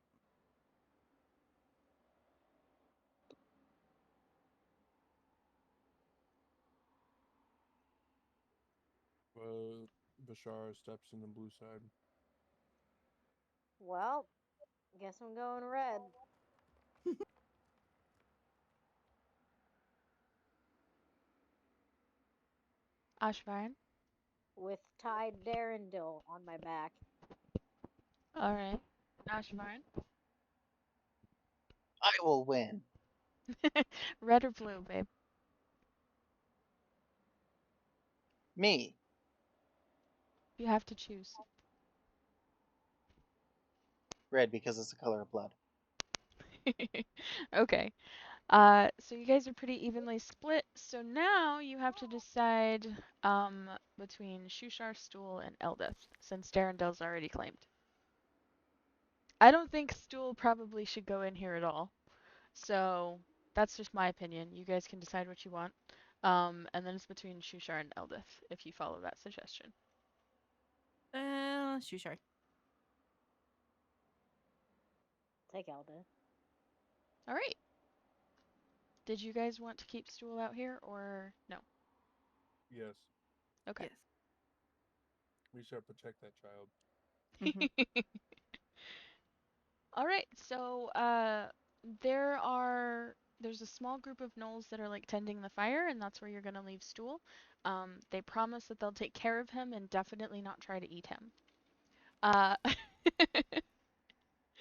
C: Vishara steps in the blue side.
D: Well, guess I'm going red.
A: Ashvine.
D: With Ty Darendil on my back.
A: All right. Ashvine.
E: I will win.
A: Red or blue, babe?
E: Me.
A: You have to choose.
E: Red because it's the color of blood.
A: Okay. So you guys are pretty evenly split. So now you have to decide between Shushar, Stool, and Eldith, since Darrendel's already claimed. I don't think Stool probably should go in here at all. So that's just my opinion. You guys can decide what you want. And then it's between Shushar and Eldith, if you follow that suggestion.
B: Sure.
D: Take Elda.
A: All right. Did you guys want to keep Stool out here, or no?
C: Yes,
A: Okay.
B: Yes.
C: we shall protect that child.
B: Mhm.
A: All right. So, there's a small group of gnolls that are like tending the fire, and that's where you're gonna leave Stool. They promise that they'll take care of him and definitely not try to eat him. Uh,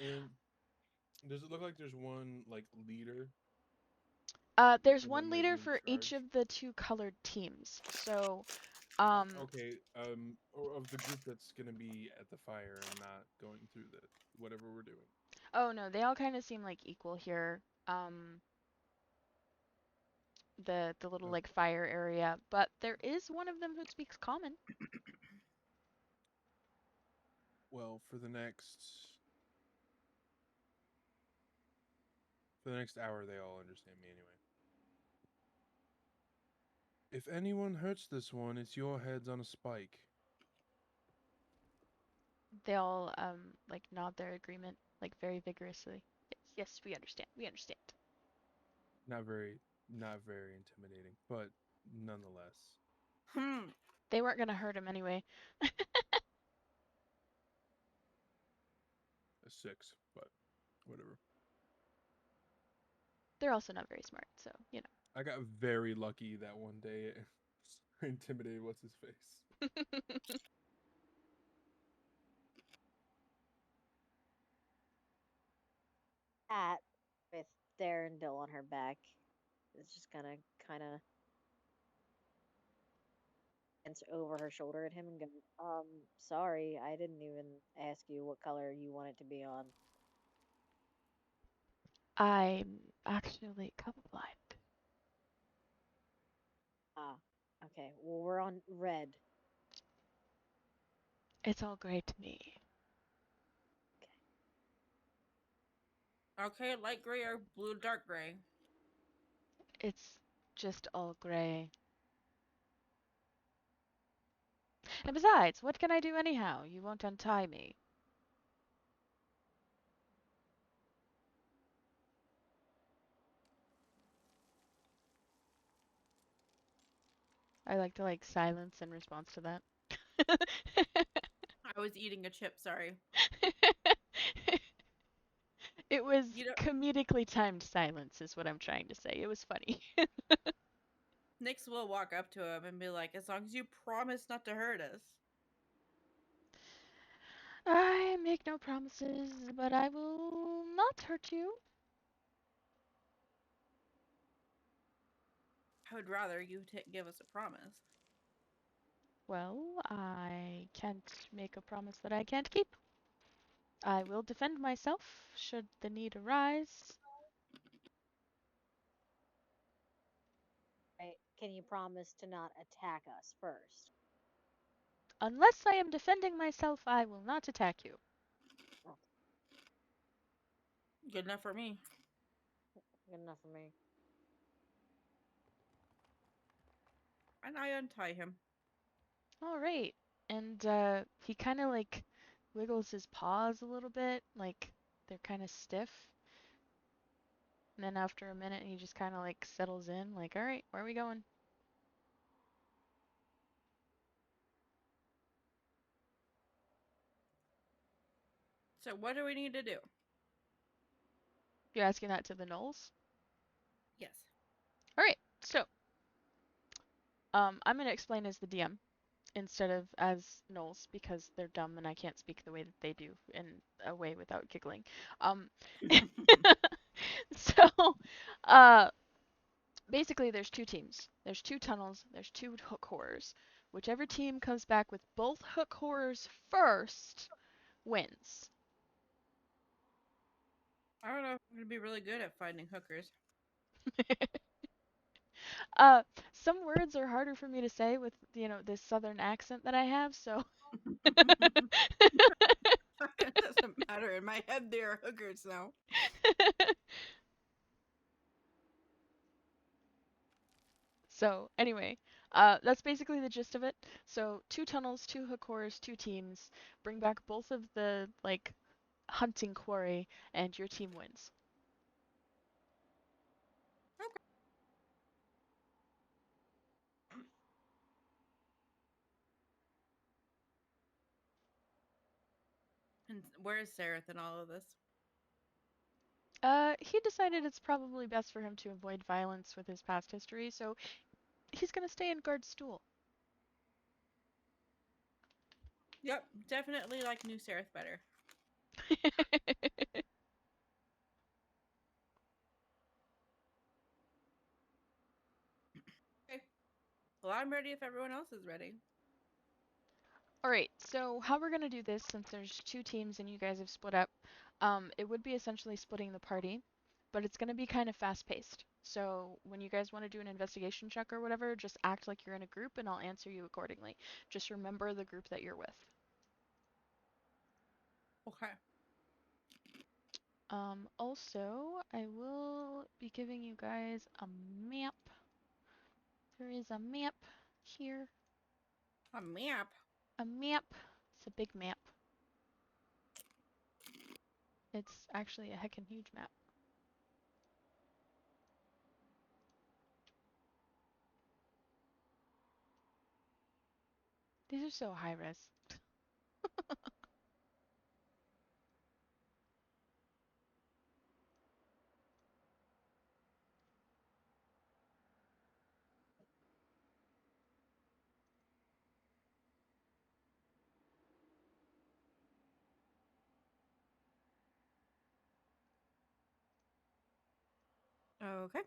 C: And does it look like there's one like leader
A: there's
C: and that
A: one
C: might be
A: leader
C: in
A: for each
C: charge?
A: of the two colored teams. So,
C: Okay, or of the group that's gonna be at the fire and not going through the whatever we're doing.
A: oh no, they all kind of seem like equal here. The little like
C: Okay.
A: fire area, but there is one of them who speaks common.
C: Well, for the next hour, they all understand me anyway. If anyone hurts this one, it's your heads on a spike.
A: They all like nod their agreement like very vigorously. Yes, we understand. We understand.
C: Not very intimidating, but nonetheless.
B: Hmm.
A: They weren't gonna hurt him anyway.
C: A 6, but whatever.
A: They're also not very smart, so you
C: I got very lucky that one day. I intimidated what's his face.
A: know.
D: Cat with Darendil on her back is just gonna kind of glance over her shoulder at him and go, sorry, I didn't even ask you what color you want it to be on.
A: I'm actually colorblind.
D: Ah, okay. Well, we're on red.
A: It's all gray to me.
B: Okay, light gray or blue dark gray.
A: It's just all gray. And besides, what can I do anyhow? You won't untie me. I like to like silence in response to that.
B: I was eating a chip. Sorry.
A: It was
B: You know,
A: comedically timed silence, is what I'm trying to say. It was funny.
B: Nyx will walk up to him and be like, "As long as you promise not to hurt us."
A: I make no promises, but I will not hurt you.
B: I would rather you give us a promise.
A: Well, I can't make a promise that I can't keep. I will defend myself should the need arise.
D: Right? Can you promise to not attack us first?
A: Unless I am defending myself, I will not attack you.
D: Oh,
B: Good enough for me.
D: good enough for me.
B: And I untie him.
A: All right. And he kind of like wiggles his paws a little bit, like they're kind of stiff. And then after a minute, he just kind of like settles in, like, all right, where are we going?
B: So what do we need to do?
A: You're asking that to the Nulls?
B: Yes.
A: All right. So, I'm gonna explain as the DM instead of as Nulls because they're dumb and I can't speak the way that they do in a way without giggling. So, uh, basically, there's two teams. There's two tunnels. There's two hook horrors. Whichever team comes back with both hook horrors first wins.
B: I don't know if I'm gonna be really good at finding hookers.
A: Some words are harder for me to say with, this southern accent that I have, so.
B: It doesn't matter. In my head, they are hookers now.
A: So anyway, that's basically the gist of it. So 2 tunnels, 2 hook horrors, 2 teams. Bring back both of the like hunting quarry, and your team wins.
B: And where is Sereth in all of this?
A: He decided it's probably best for him to avoid violence with his past history, so he's gonna stay in Graklstugh.
B: Yep, definitely like New Sereth better. Okay. Well, I'm ready if everyone else is ready.
A: Alright, so how we're gonna do this, since there's 2 teams and you guys have split up, it would be essentially splitting the party, but it's gonna be kind of fast-paced. So when you guys want to do an investigation check or whatever, just act like you're in a group and I'll answer you accordingly. Just remember the group that you're with.
B: Okay.
A: Also, I will be giving you guys a map. There is a map here.
B: A map.
A: A map. It's a big map. It's actually a heckin' huge map. These are so high res.
B: Okay.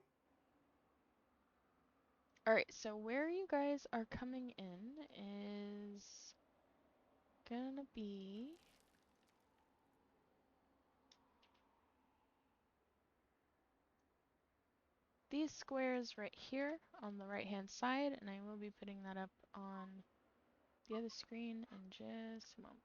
A: Alright, so where you guys are coming in is gonna be these squares right here on the right hand side, and I will be putting that up on the other screen in just a moment.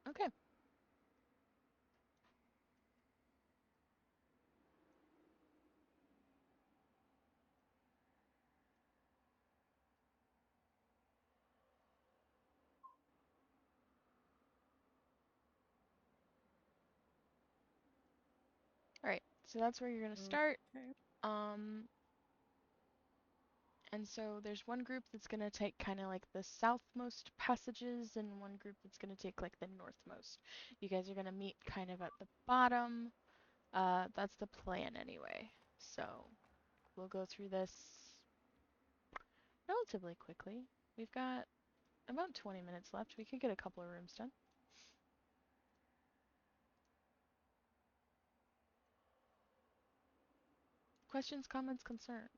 A: Okay. Alright, so that's where you're gonna start.
B: Okay.
A: And so there's one group that's gonna take kind of like the southmost passages, and one group that's gonna take like the northmost. You guys are gonna meet kind of at the bottom. That's the plan anyway. So we'll go through this relatively quickly. We've got about 20 minutes left. We could get a couple of rooms done. Questions, comments, concerns?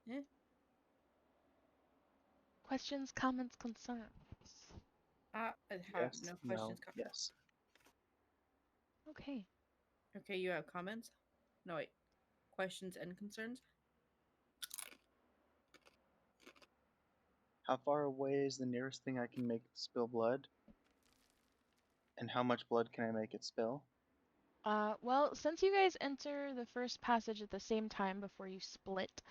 B: Yeah.
A: Questions, comments, concerns?
B: I have
E: Yes,
B: no
E: no,
B: questions.
E: yes.
A: Okay.
B: Okay, you have comments? No, wait. Questions and concerns?
E: How far away is the nearest thing I can make spill blood? And how much blood can I make it spill?
A: Well, since you guys enter the first passage at the same time before you split,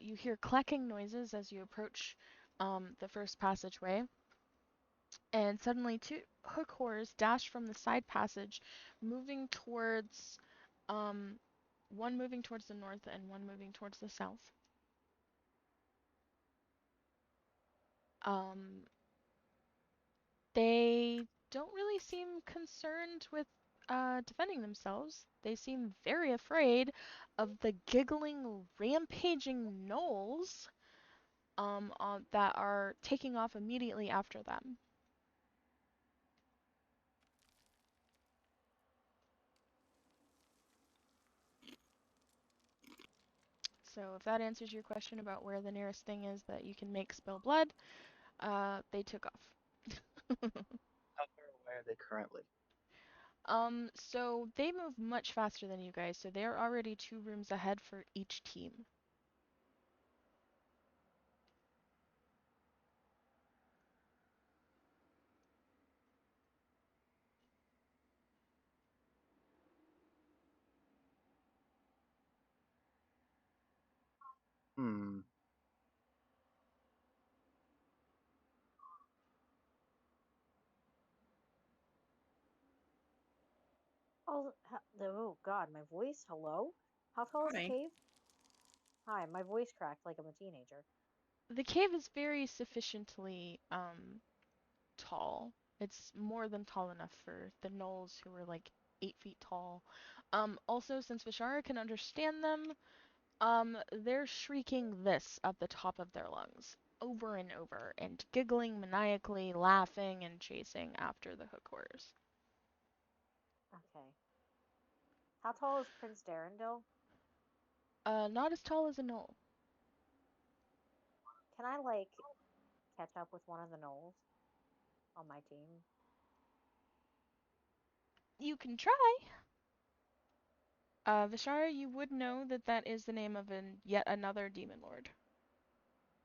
A: you hear clacking noises as you approach the first passageway, and suddenly 2 hook horrors dash from the side passage, moving towards, one moving towards the north and one moving towards the south. Um, they don't really seem concerned with defending themselves. They seem very afraid of the giggling, rampaging Nulls that are taking off immediately after them. So if that answers your question about where the nearest thing is that you can make spill blood, they took off.
E: How far away are they currently?
A: So they move much faster than you guys, so they're already 2 rooms ahead for each team.
E: Hmm.
D: Oh God, my voice. Hello. How tall is the
B: Hi.
D: cave? Hi, my voice cracked like I'm a teenager.
A: The cave is very sufficiently tall. It's more than tall enough for the Nulls who are like 8 feet tall. Also, since Vishara can understand them, they're shrieking this at the top of their lungs, over and over, and giggling maniacally, laughing and chasing after the hook horrors.
D: Okay. How tall is Prince Darendil?
A: Not as tall as a Null.
D: Can I like catch up with one of the Nulls on my team?
A: You can try. Vishara, you would know that that is the name of yet another demon lord.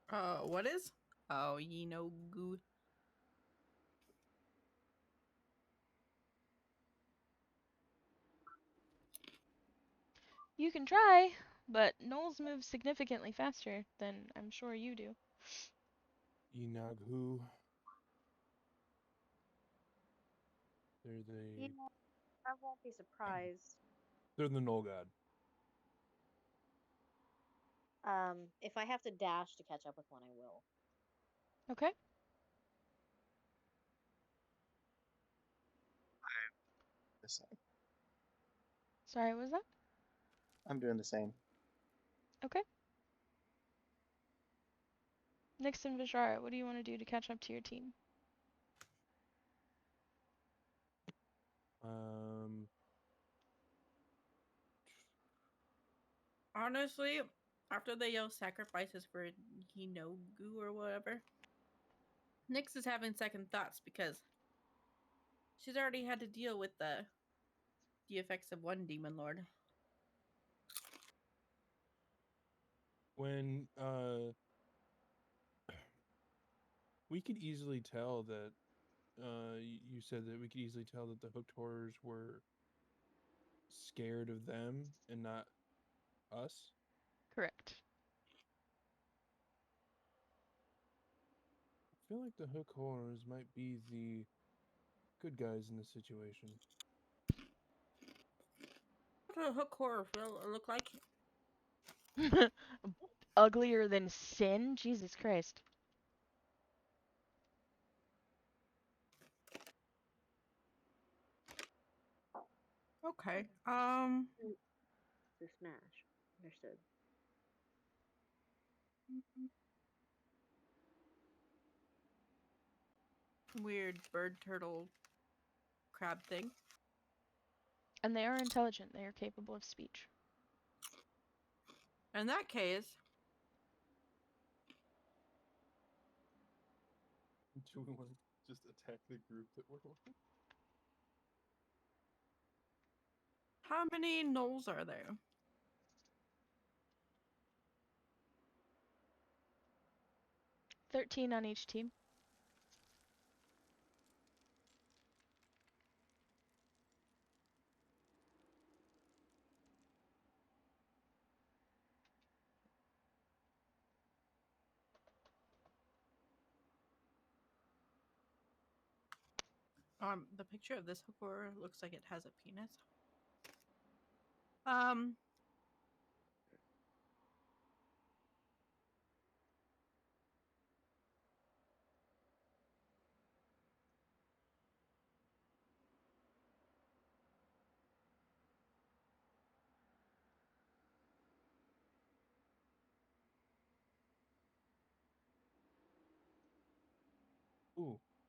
B: What is? Oh, ye no goo.
A: You can try, but Knowles moves significantly faster than I'm sure you do.
C: Inaghu. They're
D: Yeah,
C: the
D: I won't be surprised.
C: they're the Null God.
D: If I have to dash to catch up with one, I will.
A: Okay.
E: The same.
A: Sorry, what was that?
E: I'm doing the same.
A: Okay. Nix and Vishara, what do you want to do to catch up to your team?
C: Um,
B: Honestly, after they yell sacrifices for ye no goo or whatever, Nyx is having second thoughts because she's already had to deal with the effects of one demon lord.
C: when we could easily tell that you said that we could easily tell that the hooked horrors were scared of them and not us.
A: Correct.
C: I feel like the hook horrors might be the good guys in this situation.
B: What does a hook horror look like?
A: Uglier than sin? Jesus Christ.
B: Okay.
D: To smash. Understood.
B: Weird bird turtle crab thing.
A: And they are intelligent. They are capable of speech.
B: In that case,
C: Do we want to just attack the group that we're with?
B: how many gnolls are there?
A: 13 on each team.
B: The picture of this hook horror looks like it has a penis. Um,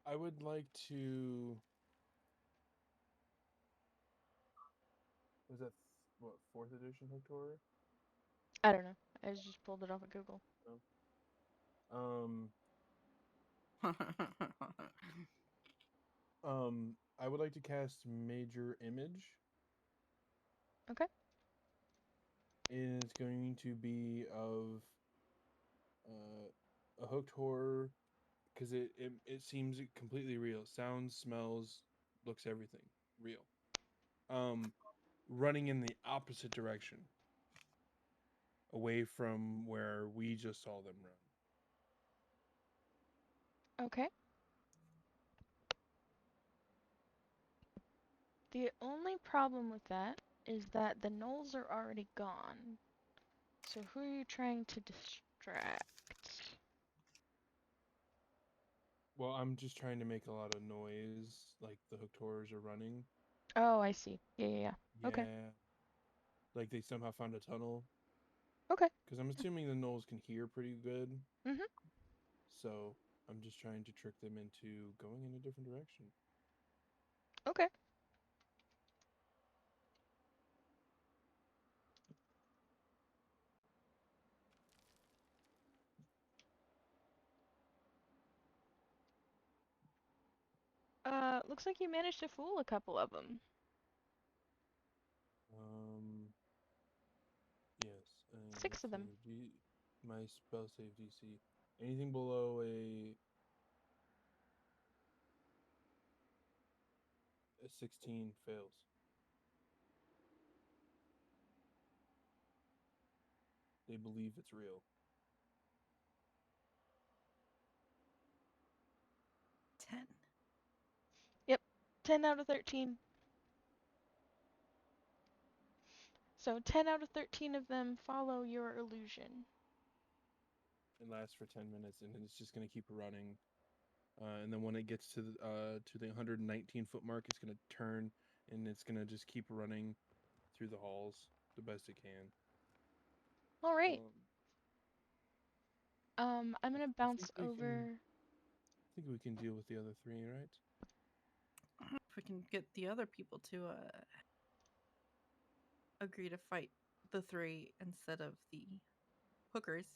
C: I would like to. Was that what, fourth edition hooked horror?
A: I don't know. I just pulled it off of Google.
C: Um, I would like to cast Major Image.
A: Okay.
C: And it's going to be of a hooked horror because it seems completely real. Sounds, smells, looks everything real. Running in the opposite direction, away from where we just saw them run.
A: Okay. The only problem with that is that the Nulls are already gone. So who are you trying to distract?
C: Well, I'm just trying to make a lot of noise, like the hooked horrors are running.
A: Oh, I see. Yeah. Okay.
C: Yeah, like they somehow found a tunnel.
A: Okay.
C: Because I'm assuming the Nulls can hear pretty good.
A: Mhm.
C: So I'm just trying to trick them into going in a different direction.
A: Okay. Looks like you managed to fool a couple of them.
C: Yes. And
A: 6
C: what's
A: of them.
C: my spell save DC? Anything below a 16 fails. They believe it's real.
B: 10.
A: Yep. 10 out of 13. So 10 out of 13 of them follow your illusion.
C: It lasts for 10 minutes, and it's just gonna keep running. And then when it gets to the 119 foot mark, it's gonna turn, and it's gonna just keep running through the halls the best it can.
A: All right. I'm
C: I,
A: gonna
C: I
A: bounce
C: think we can.
A: over.
C: I think we can deal with the other three, right?
B: If we can get the other people to agree to fight the 3 instead of the hookers.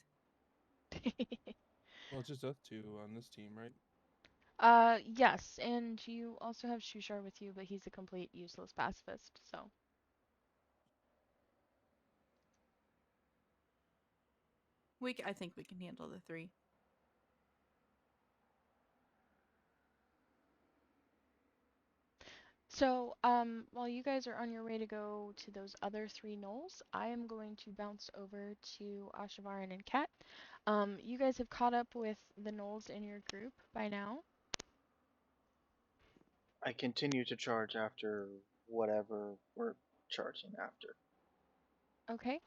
C: Well, it's just us two on this team, right?
A: Yes, and you also have Shushar with you, but he's a complete useless pacifist, so.
B: I think we can handle the 3.
A: So, while you guys are on your way to go to those other 3 Nulls, I am going to bounce over to Ashavaran and Kat. You guys have caught up with the Nulls in your group by now.
E: I continue to charge after whatever we're charging after.
A: Okay.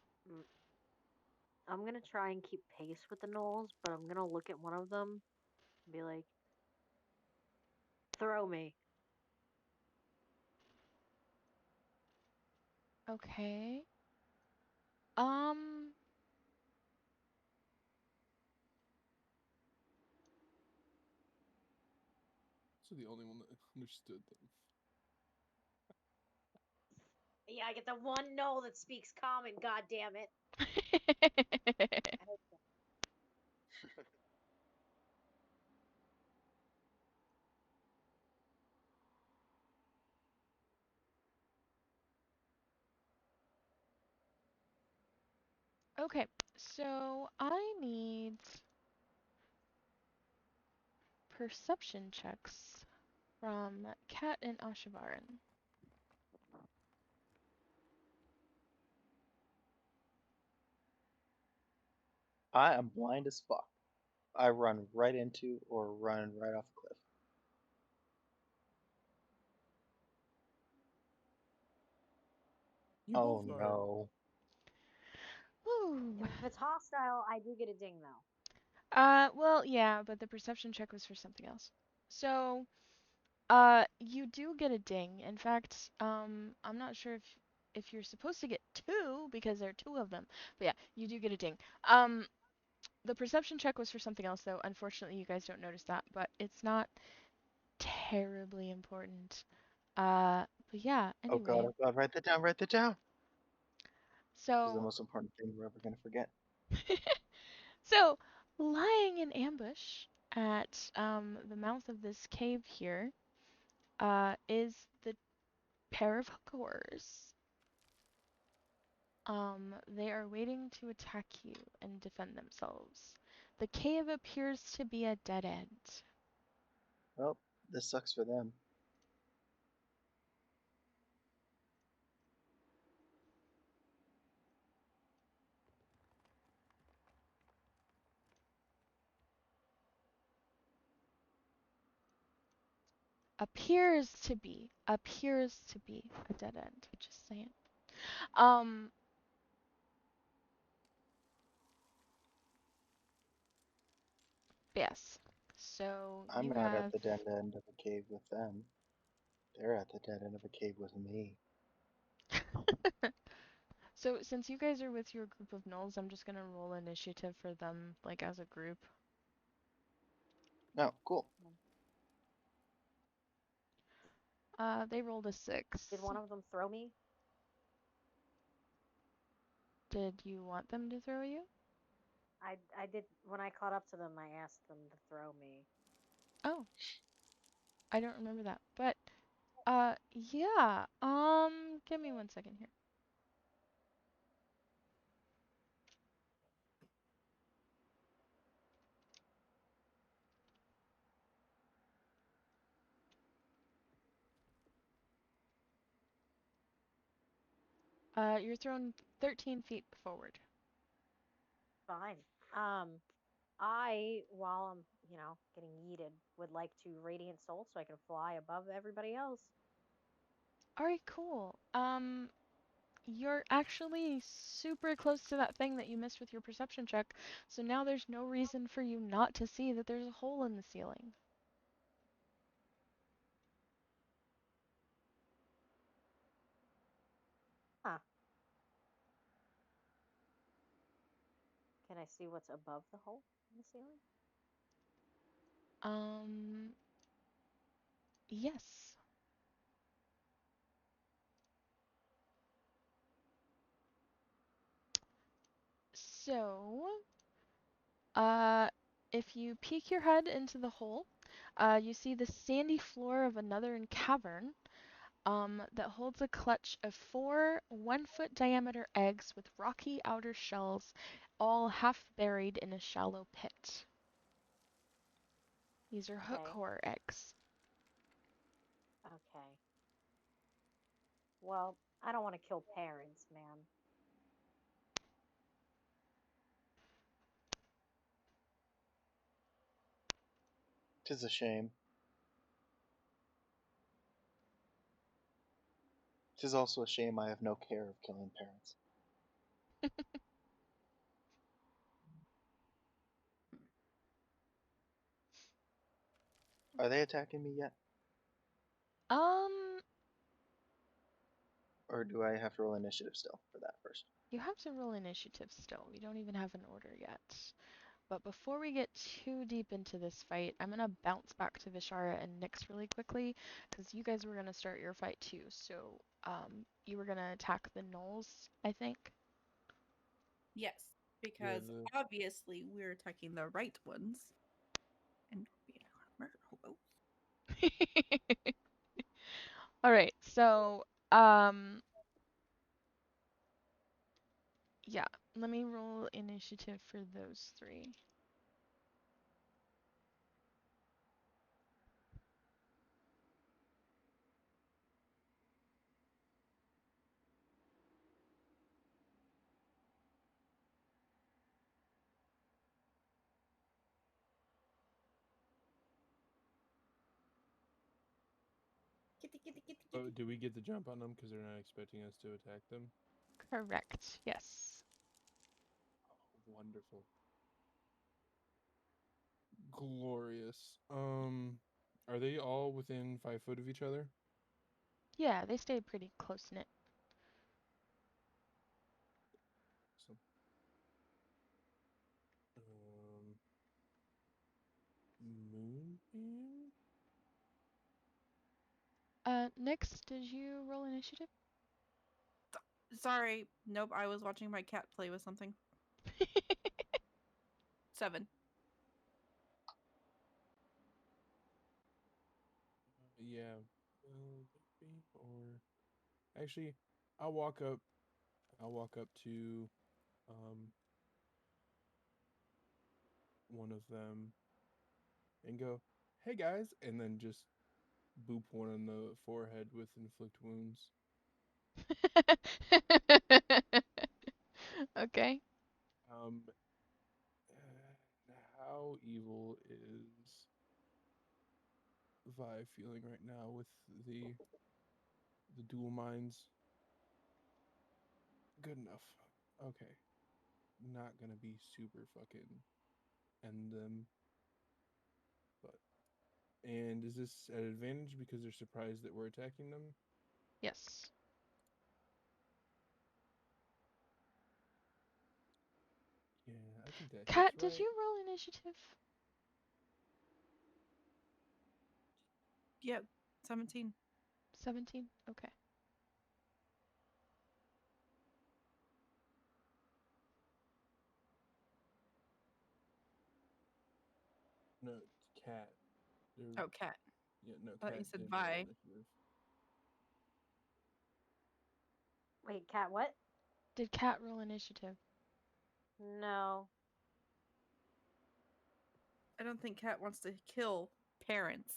D: I'm gonna try and keep pace with the Knolls, but I'm gonna look at one of them and be like, "Throw me."
A: Okay. Um,
C: So the only one that understood them.
D: Yeah, I get the one Knoll that speaks common. God damn it! I hope so.
A: Okay, so I need perception checks from Kat and Ashavaran.
E: I am blind as fuck. I run right into or run right off a cliff.
C: You
E: Oh
C: both are.
E: no.
A: Whew.
D: If it's hostile, I do get a ding though.
A: Well, yeah, but the perception check was for something else. So, you do get a ding. In fact, I'm not sure if you're supposed to get 2 because there are 2 of them. But yeah, you do get a ding. The perception check was for something else though. Unfortunately, you guys don't notice that, but it's not terribly important. But yeah,
E: Oh god,
A: anyway.
E: oh god, write that down, write that down. This is the
A: So,
E: most important thing we're ever gonna forget.
A: so lying in ambush at the mouth of this cave here is the pair of hookers. They are waiting to attack you and defend themselves. The cave appears to be a dead end.
E: Well, this sucks for them.
A: Appears to be a dead end. Just saying. Um, yes. So
E: I'm
A: you
E: not at
A: have
E: the dead end of a cave with them. They're at the dead end of a cave with me.
A: So since you guys are with your group of Nulls, I'm just gonna roll initiative for them, like as a group.
E: No, cool.
A: They rolled a 6.
D: Did one of them throw me?
A: Did you want them to throw you?
D: I did when I caught up to them. I asked them to throw me.
A: Oh, I don't remember that. But yeah. Give me 1 second here. You're thrown 13 feet forward.
D: Fine. Um, I, while I'm, getting yeeted, would like to radiant soul so I can fly above everybody else.
A: Alright, cool. You're actually super close to that thing that you missed with your perception check, so now there's no reason for you not to see that there's a hole in the ceiling.
D: Huh. Can I see what's above the hole in the ceiling?
A: Yes. So, uh, if you peek your head into the hole, you see the sandy floor of another cavern, that holds a clutch of 4 1-foot diameter eggs with rocky outer shells, all half buried in a shallow pit. These are hook
D: Okay.
A: horror eggs.
D: Okay. Well, I don't want to kill parents, man.
E: Tis a shame. Tis also a shame I have no care of killing parents. Are they attacking me yet?
A: Um,
E: Or do I have to roll initiative still for that first?
A: you have to roll initiative still. We don't even have an order yet. But before we get too deep into this fight, I'm gonna bounce back to Vishara and Nyx really quickly, because you guys were gonna start your fight too. So, you were gonna attack the Nulls, I think.
B: Yes,
C: Yeah,
B: because obviously we're attacking the right ones, and we don't want to murder hobos.
A: All right, so, yeah, let me roll initiative for those 3.
B: Kitty, kitty, kitty,
C: oh,
B: kitty.
C: do we get the jump on them because they're not expecting us to attack them?
A: Correct, yes.
C: Oh, wonderful. Glorious. Are they all within 5 foot of each other?
A: Yeah, they stay pretty close-knit.
C: So, Moonbeam?
A: Nyx, did you roll initiative?
B: Sorry. Nope, I was watching my cat play with something. 7.
C: Yeah. Or actually, I'll walk up. I'll walk up to one of them and go, "Hey guys," and then just boop one on the forehead with inflict wounds.
A: Okay.
C: How evil is Vi feeling right now with the dual minds? Good enough. Okay. Not gonna be super fucking end them. But and is this at advantage because they're surprised that we're attacking them?
A: Yes.
C: Yeah, I think that
A: Kat,
C: hits
A: did
C: right.
A: you roll initiative?
B: Yep, 17.
A: 17? Okay.
C: No, cat.
B: Oh, cat.
C: Yeah, no,
B: I thought you
C: cat
B: said
C: did roll
B: Vi.
C: initiative.
D: Wait, Cat, what?
A: Did Kat roll initiative?
D: No.
B: I don't think cat wants to kill parents.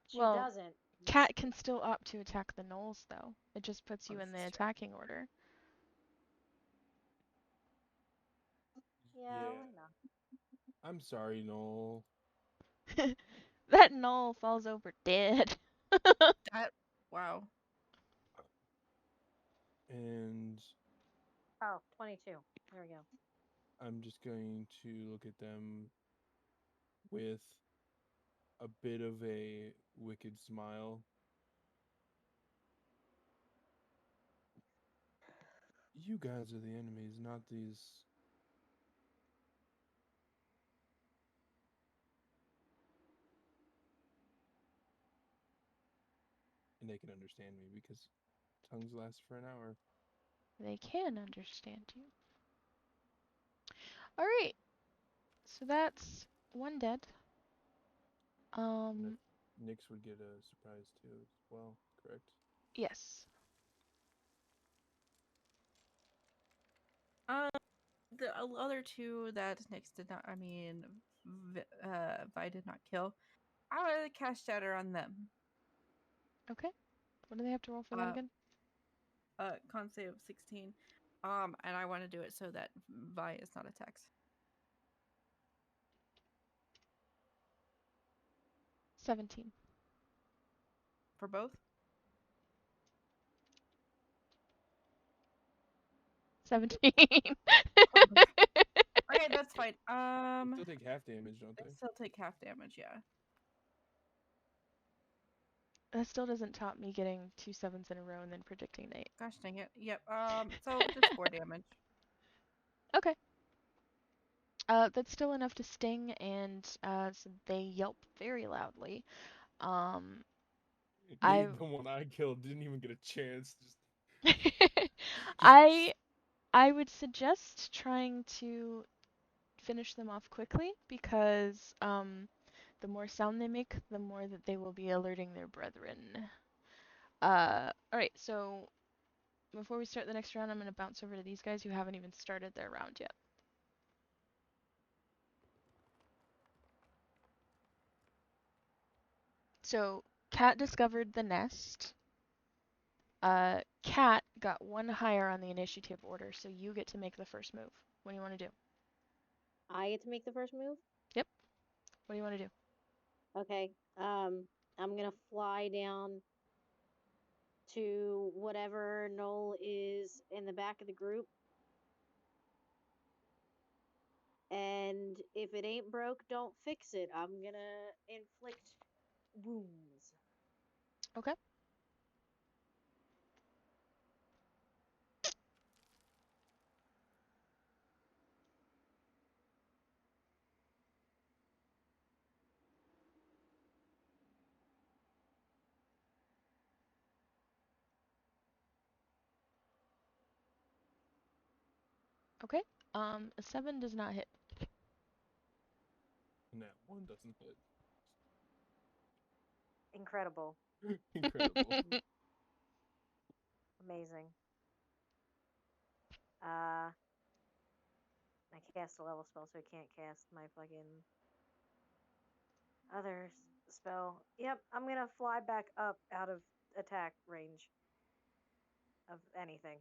D: She
A: Well,
D: doesn't.
A: Kat can still opt to attack the Nulls, though. It just puts
B: Oh,
A: you in the
B: this is true.
A: attacking order.
D: Yeah, why not?
C: I'm sorry, Noel.
A: That Null falls over dead.
B: That, wow.
C: And
D: Oh, 22. There we go.
C: I'm just going to look at them with a bit of a wicked smile. You guys are the enemies, not these. And they can understand me because tongues last for an hour.
A: They can understand you. Alright. So that's one dead.
C: Nyx would get a surprise too as well, correct?
A: Yes.
B: The other two that Nyx did not, Vi did not kill. I want to cast Shatter on them.
A: Okay. What do they have to roll for that again?
B: Con save of 16. And I want to do it so that Vi is not attacked.
A: 17.
B: For both?
A: 17.
B: Oh my god. Okay, that's fine.
C: They still take half damage, don't
B: They
C: they?
B: still take half damage, yeah.
A: That still doesn't top me getting 2 sevens in a row and then predicting Nate.
B: Gosh dang it. Yep. So just 4 damage.
A: Okay. That's still enough to sting, and so they yelp very loudly. I
C: Nate, the one I killed, didn't even get a chance.
A: I I would suggest trying to finish them off quickly because the more sound they make, the more that they will be alerting their brethren. All right. So before we start the next round, I'm gonna bounce over to these guys who haven't even started their round yet. So Cat discovered the nest. Cat got one higher on the initiative order, so you get to make the first move. What do you want to do?
D: I get to make the first move?
A: Yep. What do you want to do?
D: Okay. I'm gonna fly down to whatever Knoll is in the back of the group. And if it ain't broke, don't fix it. I'm gonna inflict wounds.
A: Okay. Okay. A 7 does not hit.
C: And that one doesn't hit.
D: Incredible.
C: Incredible.
D: Amazing. I cast a level spell, so I can't cast my fucking other spell. Yep, I'm gonna fly back up out of attack range of anything.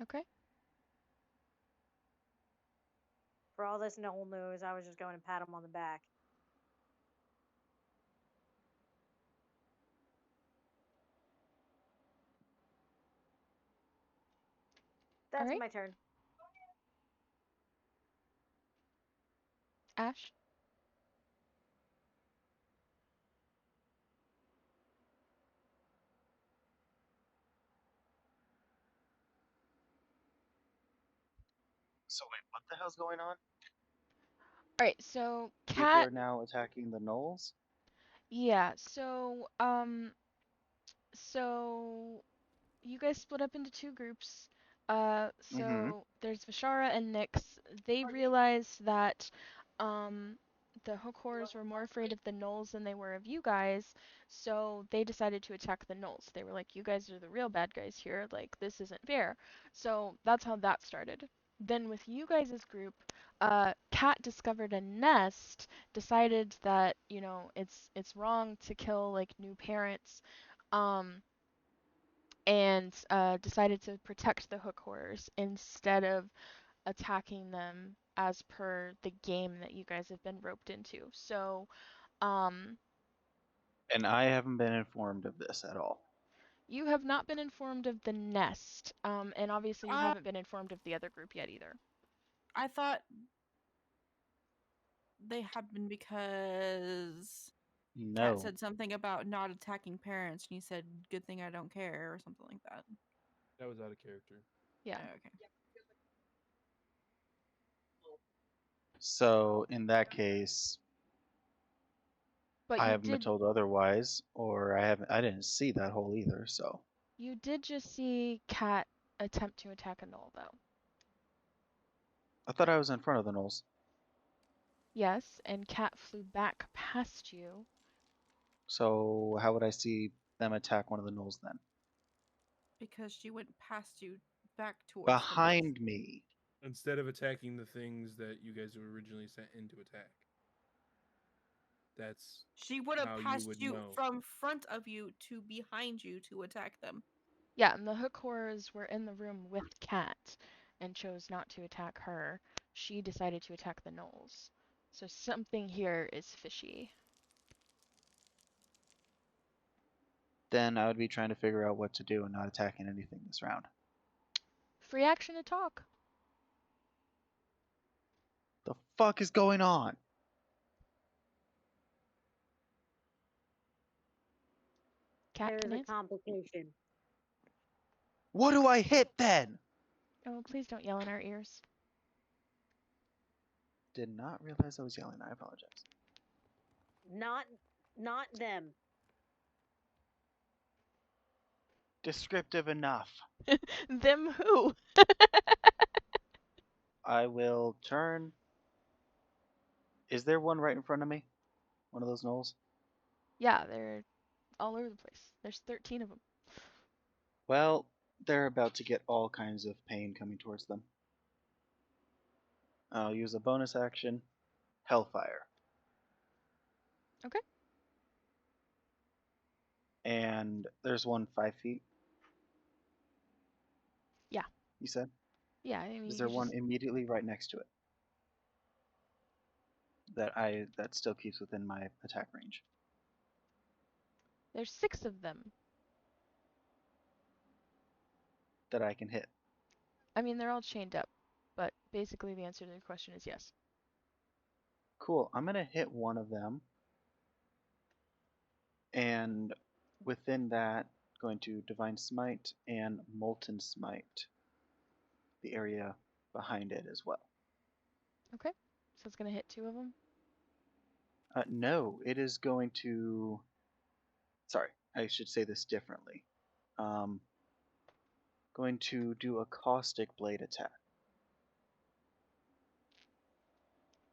A: Okay.
D: For all this Noel knows, I was just going to pat him on the back. That's
A: Alright.
D: my turn.
A: Ash.
E: So wait, what the hell's going on?
A: Alright, so
E: People
A: Cat.
E: are now attacking the Nulls.
A: Yeah, so you guys split up into two groups.
E: Mm-hmm.
A: So there's Vishara and Nyx. They realized that the hook horrors were more afraid of the Nulls than they were of you guys, so they decided to attack the Nulls. They were like, you guys are the real bad guys here, like, this isn't fair. So that's how that started. Then with you guys' group, Kat discovered a nest, decided that, you know, it's wrong to kill, like, new parents, um, and decided to protect the hook horrors instead of attacking them as per the game that you guys have been roped into. So, um,
E: And I haven't been informed of this at all.
A: you have not been informed of the nest, and obviously you haven't been informed of the other group yet either.
B: I thought they happened because Kat
E: No.
B: said something about not attacking parents, and he said, "Good thing I don't care," or something like that.
C: That was out of character.
A: Yeah.
B: Oh, okay.
E: So in that case,
A: But
E: I haven't been told otherwise, or I didn't see that hole either. So
A: you did just see Kat attempt to attack a Null though.
E: I thought I was in front of the Nulls.
A: Yes, and Kat flew back past you.
E: So how would I see them attack one of the Nulls then?
B: Because she went past you back towards the north.
E: Behind me.
C: Instead of attacking the things that you guys were originally sent in to attack. That's
B: She would
C: how
B: have
C: you
B: passed
C: would
B: you
C: know.
B: from front of you to behind you to attack them.
A: Yeah, and the hook horrors were in the room with Kat and chose not to attack her. She decided to attack the Knolls. So something here is fishy.
E: Then I would be trying to figure out what to do and not attacking anything this round.
A: Free action to talk.
E: The fuck is going on?
A: Kat
D: There's
A: can
D: a
A: answer.
D: complication.
E: What do I hit then?
A: Oh, please don't yell in our ears.
E: Did not realize I was yelling. I apologize.
D: Not them.
E: Descriptive enough.
A: Them who?
E: I will turn. Is there one right in front of me? One of those Knolls?
A: Yeah, they're all over the place. There's 13 of them.
E: Well, they're about to get all kinds of pain coming towards them. I'll use a bonus action, Hellfire.
A: Okay.
E: And there's one 5 feet.
A: Yeah.
E: You said?
A: Yeah, I mean,
E: Is
A: you
E: there
A: could
E: one
A: just...
E: immediately right next to it that still keeps within my attack range?
A: There's 6 of them.
E: That I can hit.
A: I mean, they're all chained up, but basically the answer to the question is yes.
E: Cool. I'm gonna hit one of them, and within that, going to Divine Smite and Molten Smite the area behind it as well.
A: Okay. So it's going to hit 2 of them.
E: No, it is going to. Sorry, I should say this differently. Going going to do a Caustic Blade attack.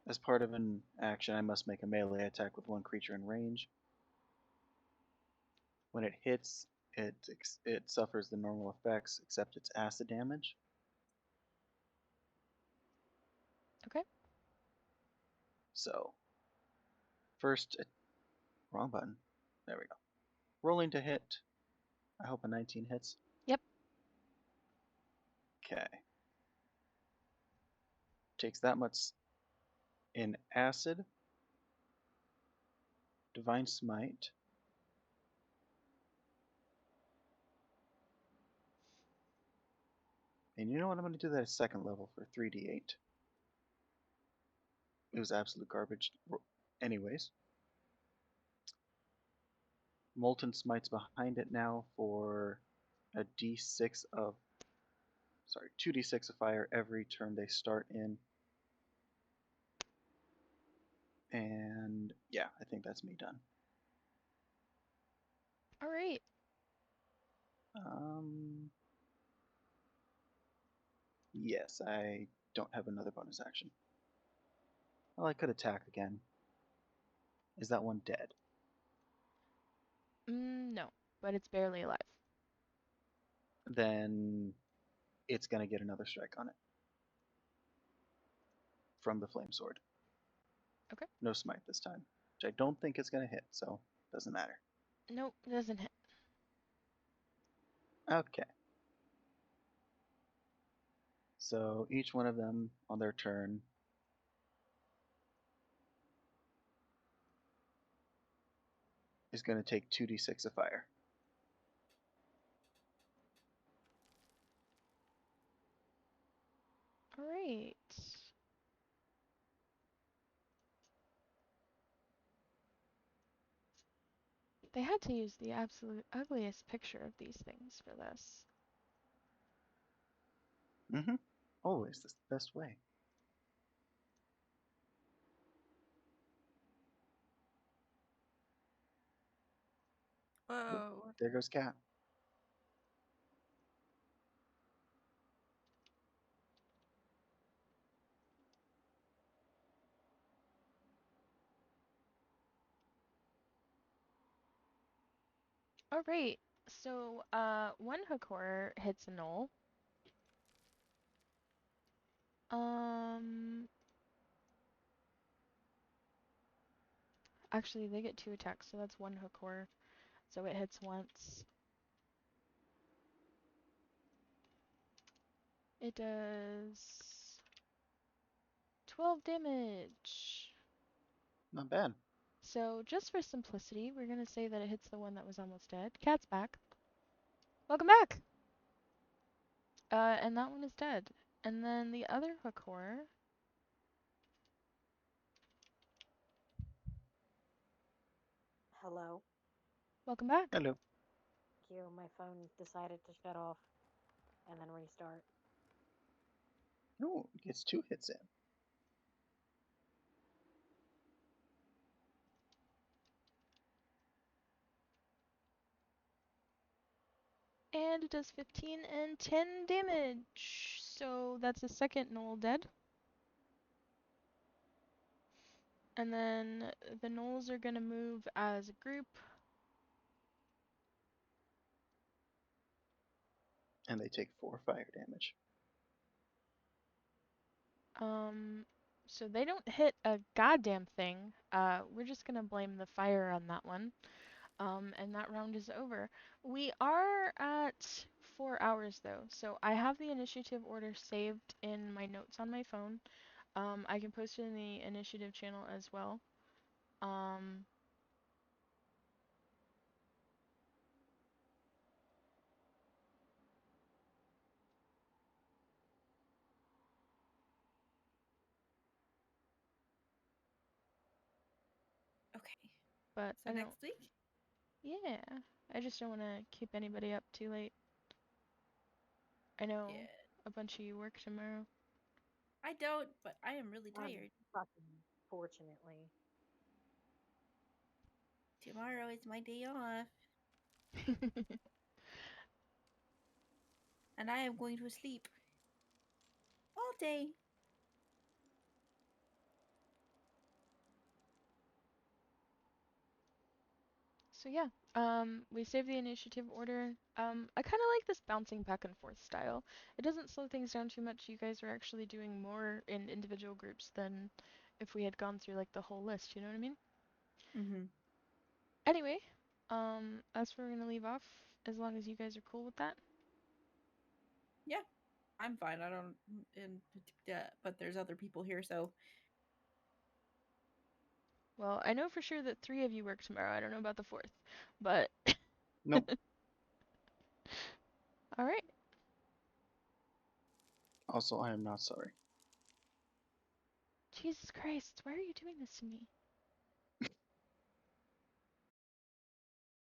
E: As part of an action, I must make a melee attack with one creature in range. When it hits, it suffers the normal effects except its acid damage.
A: Okay.
E: So, first, wrong button. There we go. Rolling to hit. I hope a 19 hits.
A: Yep.
E: Okay. Takes that much in acid, divine smite. And you know what? I'm going to do that at second level for 3d8. It was absolute garbage. Anyways. Molten Smite's behind it now for a d6 of, sorry, 2d6 of fire every turn they start in. And yeah, I think that's me done.
A: All right.
E: Yes, I don't have another bonus action. Well, I could attack again. Is that one dead?
A: No, but it's barely alive.
E: Then it's going to get another strike on it. From the flame sword.
A: Okay.
E: No smite this time. Which I don't think it's going to hit, so doesn't matter.
A: Nope, doesn't hit.
E: Okay. So each one of them on their turn is going to take 2d6 of fire.
A: All right. They had to use the absolute ugliest picture of these things for this.
E: Always, that's the best way.
B: Whoa.
E: There goes Cat.
A: All right. So, one hook horror hits a null. Actually, they get 2 attacks, so that's one hook horror. So it hits once. It does 12 damage.
E: Not bad.
A: So just for simplicity, we're gonna say that it hits the one that was almost dead. Cat's back. Welcome back! And that one is dead. And then the other hook horror.
D: Hello.
A: Welcome back.
E: Hello.
D: Thank you. My phone decided to shut off and then restart.
E: No, it gets 2 hits in.
A: And it does 15 and 10 damage. So that's a second Null dead. And then the Nulls are gonna move as a group.
E: And they take 4 fire damage.
A: So they don't hit a goddamn thing. We're just gonna blame the fire on that one. And that round is over. We are at 4 hours though, so I have the initiative order saved in my notes on my phone. I can post it in the initiative channel as well.
B: Okay.
A: But
B: So
A: I don't.
B: next week?
A: Yeah, I just don't want to keep anybody up too late. I know
B: Yeah.
A: a bunch of you work tomorrow.
B: I don't, but I am really tired.
D: Fucking fortunately.
B: Tomorrow is my day off. And I am going to sleep all day.
A: So yeah, we save the initiative order. I kind of like this bouncing back and forth style. It doesn't slow things down too much. You guys are actually doing more in individual groups than if we had gone through like the whole list, you know what I mean?
B: Mm-hmm.
A: Anyway, that's where we're gonna leave off, as long as you guys are cool with that.
B: Yeah, I'm fine. I don't, but there's other people here, so
A: Well, I know for sure that 3 of you work tomorrow. I don't know about the 4th, but
E: Nope.
A: all right.
E: Also, I am not sorry.
A: Jesus Christ, why are you doing this to me?